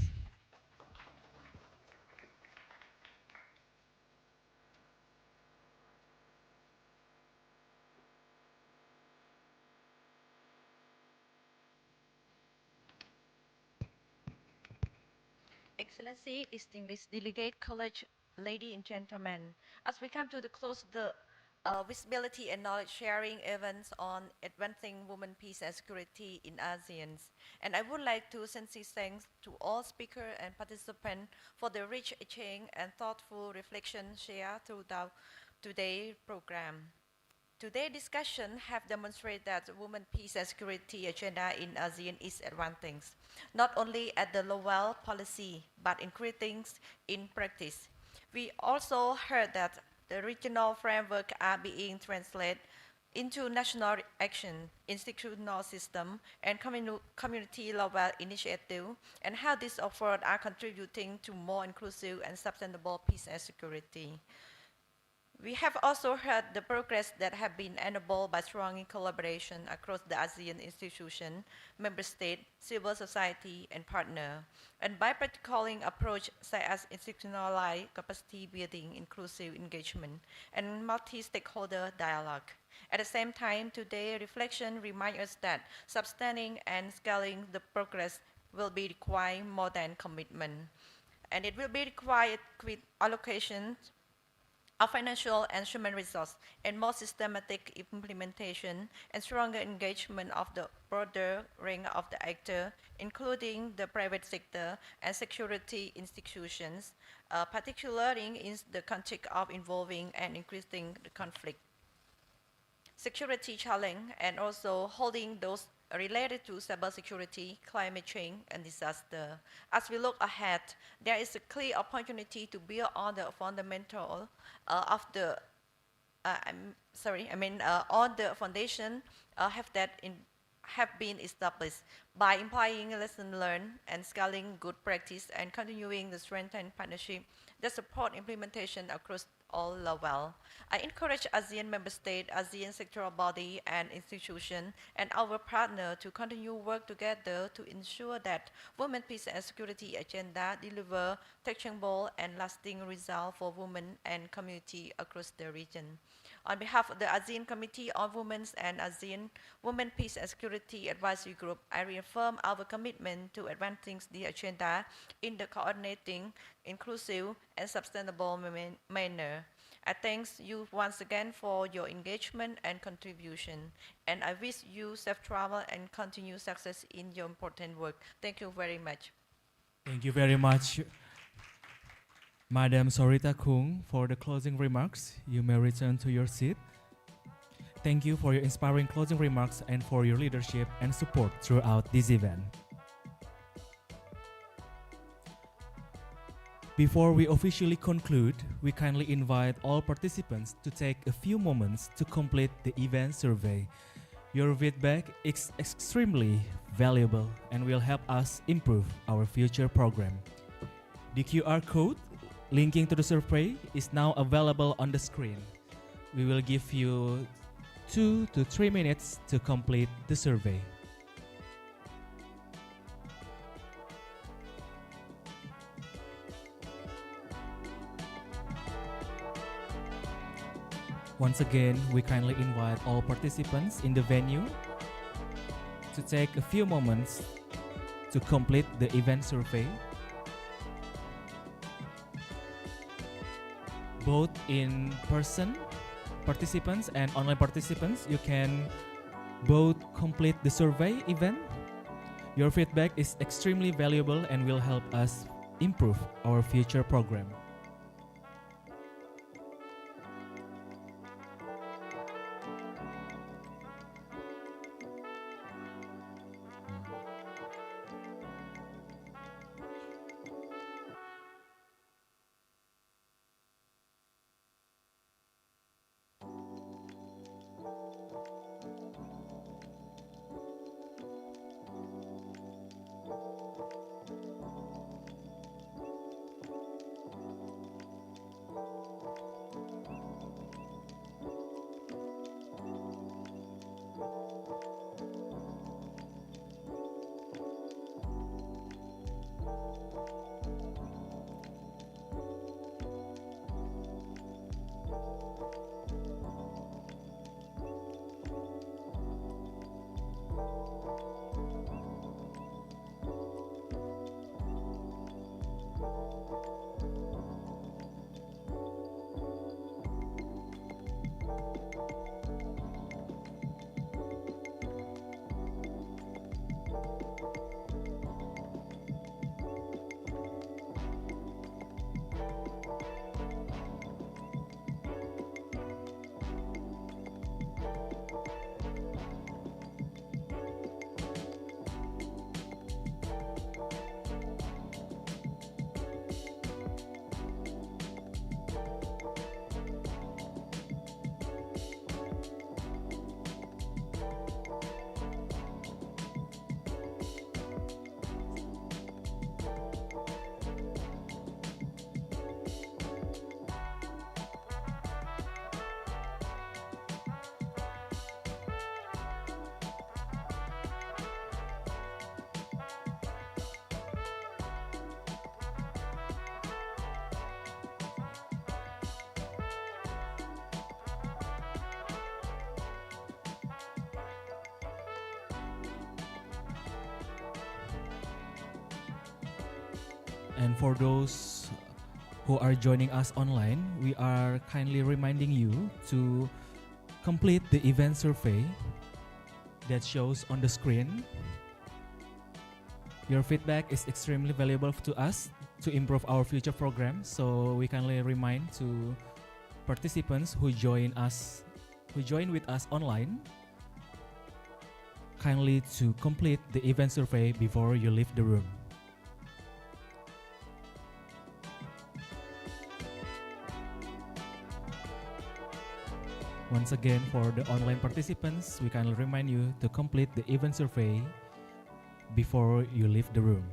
Excellency, distinguished delegate, college, ladies and gentlemen, as we come to the close of the visibility and knowledge sharing events on advancing women, peace and security in ASEAN. And I would like to sincerely thank to all speakers and participants for the rich exchange and thoughtful reflection shared throughout today's program. Today's discussion have demonstrated that the women, peace and security agenda in ASEAN is advancing, not only at the level policy, but increasing in practice. We also heard that the regional framework are being translated into national action, institutional system, and community level initiative, and how these efforts are contributing to more inclusive and sustainable peace and security. We have also heard the progress that have been enabled by strong collaboration across the ASEAN institution, member state, civil society, and partner, and by practicing approach such as institutionalized capacity building, inclusive engagement, and multi-stakeholder dialogue. At the same time, today reflection reminds us that sustaining and scaling the progress will be required more than commitment, and it will be required with allocations of financial and human resource and more systematic implementation and stronger engagement of the broader range of the actors, including the private sector and security institutions, particularly in the context of involving and increasing the conflict, security challenge, and also holding those related to cybersecurity, climate change, and disaster. As we look ahead, there is a clear opportunity to build on the fundamental of the, on the foundation have been established by implying lessons learned and scaling good practice and continuing the strengthened partnership that support implementation across all levels. I encourage ASEAN member state, ASEAN sectoral body and institution, and our partner to continue work together to ensure that women, peace and security agenda deliver tangible and lasting results for women and community across the region. On behalf of the ASEAN Committee on Women's and ASEAN Women, Peace and Security Advisory Group, I reaffirm our commitment to advancing the agenda in the coordinating, inclusive, and sustainable manner. I thank you once again for your engagement and contribution, and I wish you safe travel and continued success in your important work. Thank you very much. Thank you very much, Madam Sorita Kung, for the closing remarks. You may return to your seat. Thank you for your inspiring closing remarks and for your leadership and support throughout this event. Before we officially conclude, we kindly invite all participants to take a few moments to complete the event survey. Your feedback is extremely valuable and will help us improve our future program. The QR code linking to the survey is now available on the screen. We will give you 2 to 3 minutes to complete the survey. Once again, we kindly invite all participants in the venue to take a few moments to complete the event survey. Both in-person participants and online participants, you can both complete the survey event. Your feedback is extremely valuable and will help us improve our future program. And for those who are joining us online, we are kindly reminding you to complete the event survey that shows on the screen. Your feedback is extremely valuable to us to improve our future program, so we kindly remind to participants who join with us online, kindly to complete the event survey before you leave the room. Once again, for the online participants, we kindly remind you to complete the event survey before you leave the room.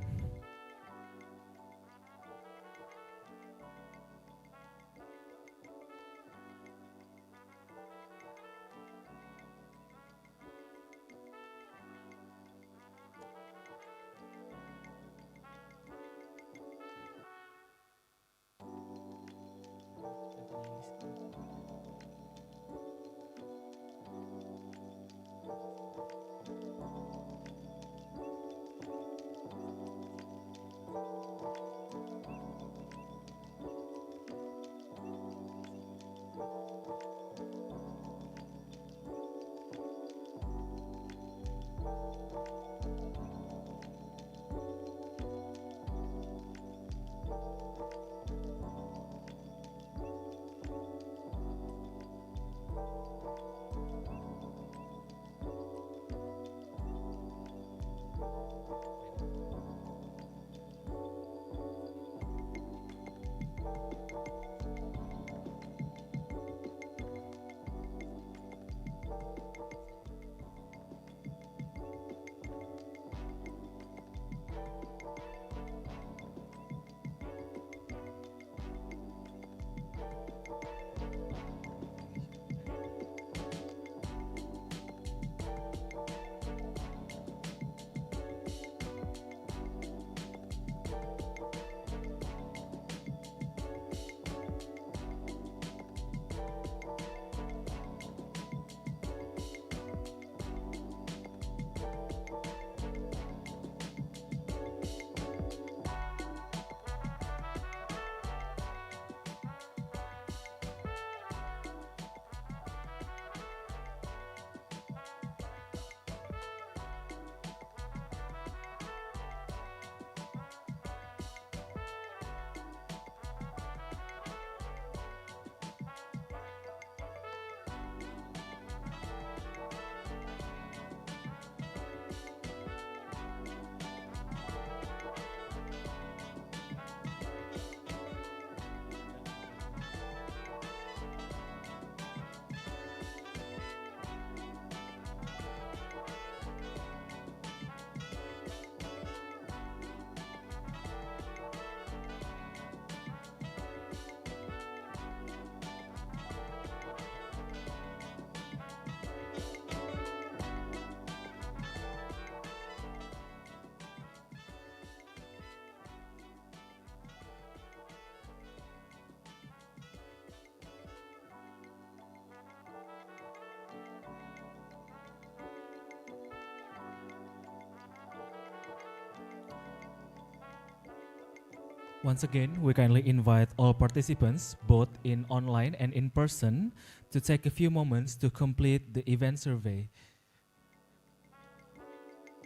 Once again, we kindly invite all participants, both in online and in person, to take a few moments to complete the event survey.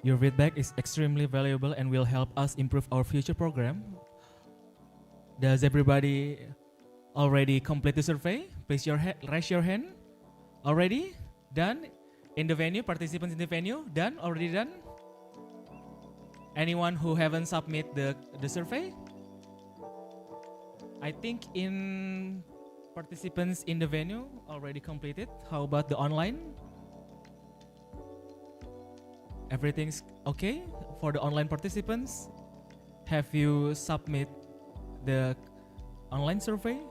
Your feedback is extremely valuable and will help us improve our future program. Does everybody already complete the survey? Please raise your hand. Already? Done? In the venue, participants in the venue? Done? Already done? Anyone who haven't submit the survey? I think in participants in the venue already completed. How about the online? Everything's okay for the online participants? Have you submit the online survey?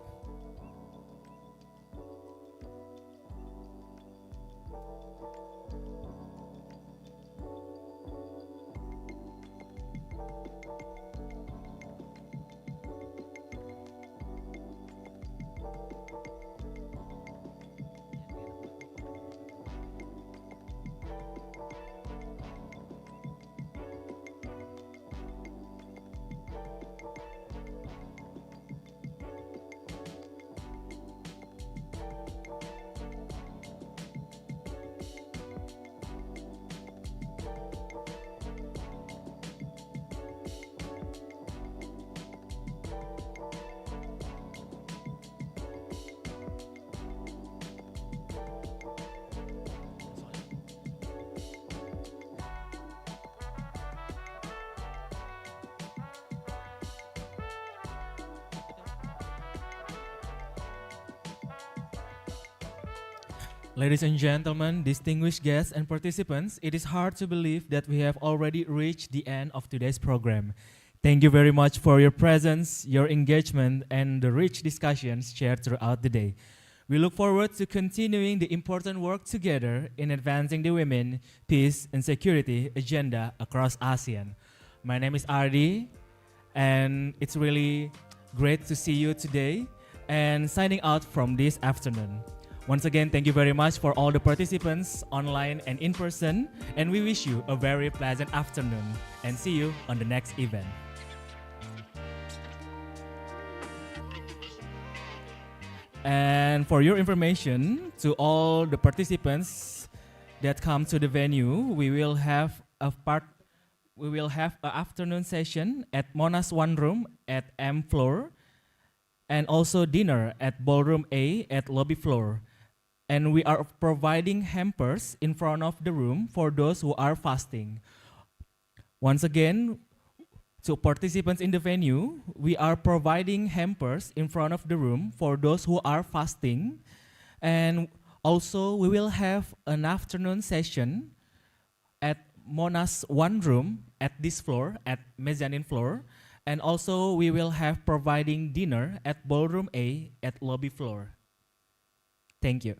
Ladies and gentlemen, distinguished guests and participants, it is hard to believe that we have already reached the end of today's program. Thank you very much for your presence, your engagement, and the rich discussions shared throughout the day. We look forward to continuing the important work together in advancing the women, peace, and security agenda across ASEAN. My name is Ardi, and it's really great to see you today and signing out from this afternoon. Once again, thank you very much for all the participants online and in person, and we wish you a very pleasant afternoon and see you on the next event. And for your information, to all the participants that come to the venue, we will have an afternoon session at Mona's One Room at M floor, and also dinner at Ballroom A at lobby floor. And we are providing hampers in front of the room for those who are fasting. Once again, to participants in the venue, we are providing hampers in front of the room for those who are fasting. And also, we will have an afternoon session at Mona's One Room at this floor, at mezzanine floor. And also, we will have providing dinner at Ballroom A at lobby floor. Thank you.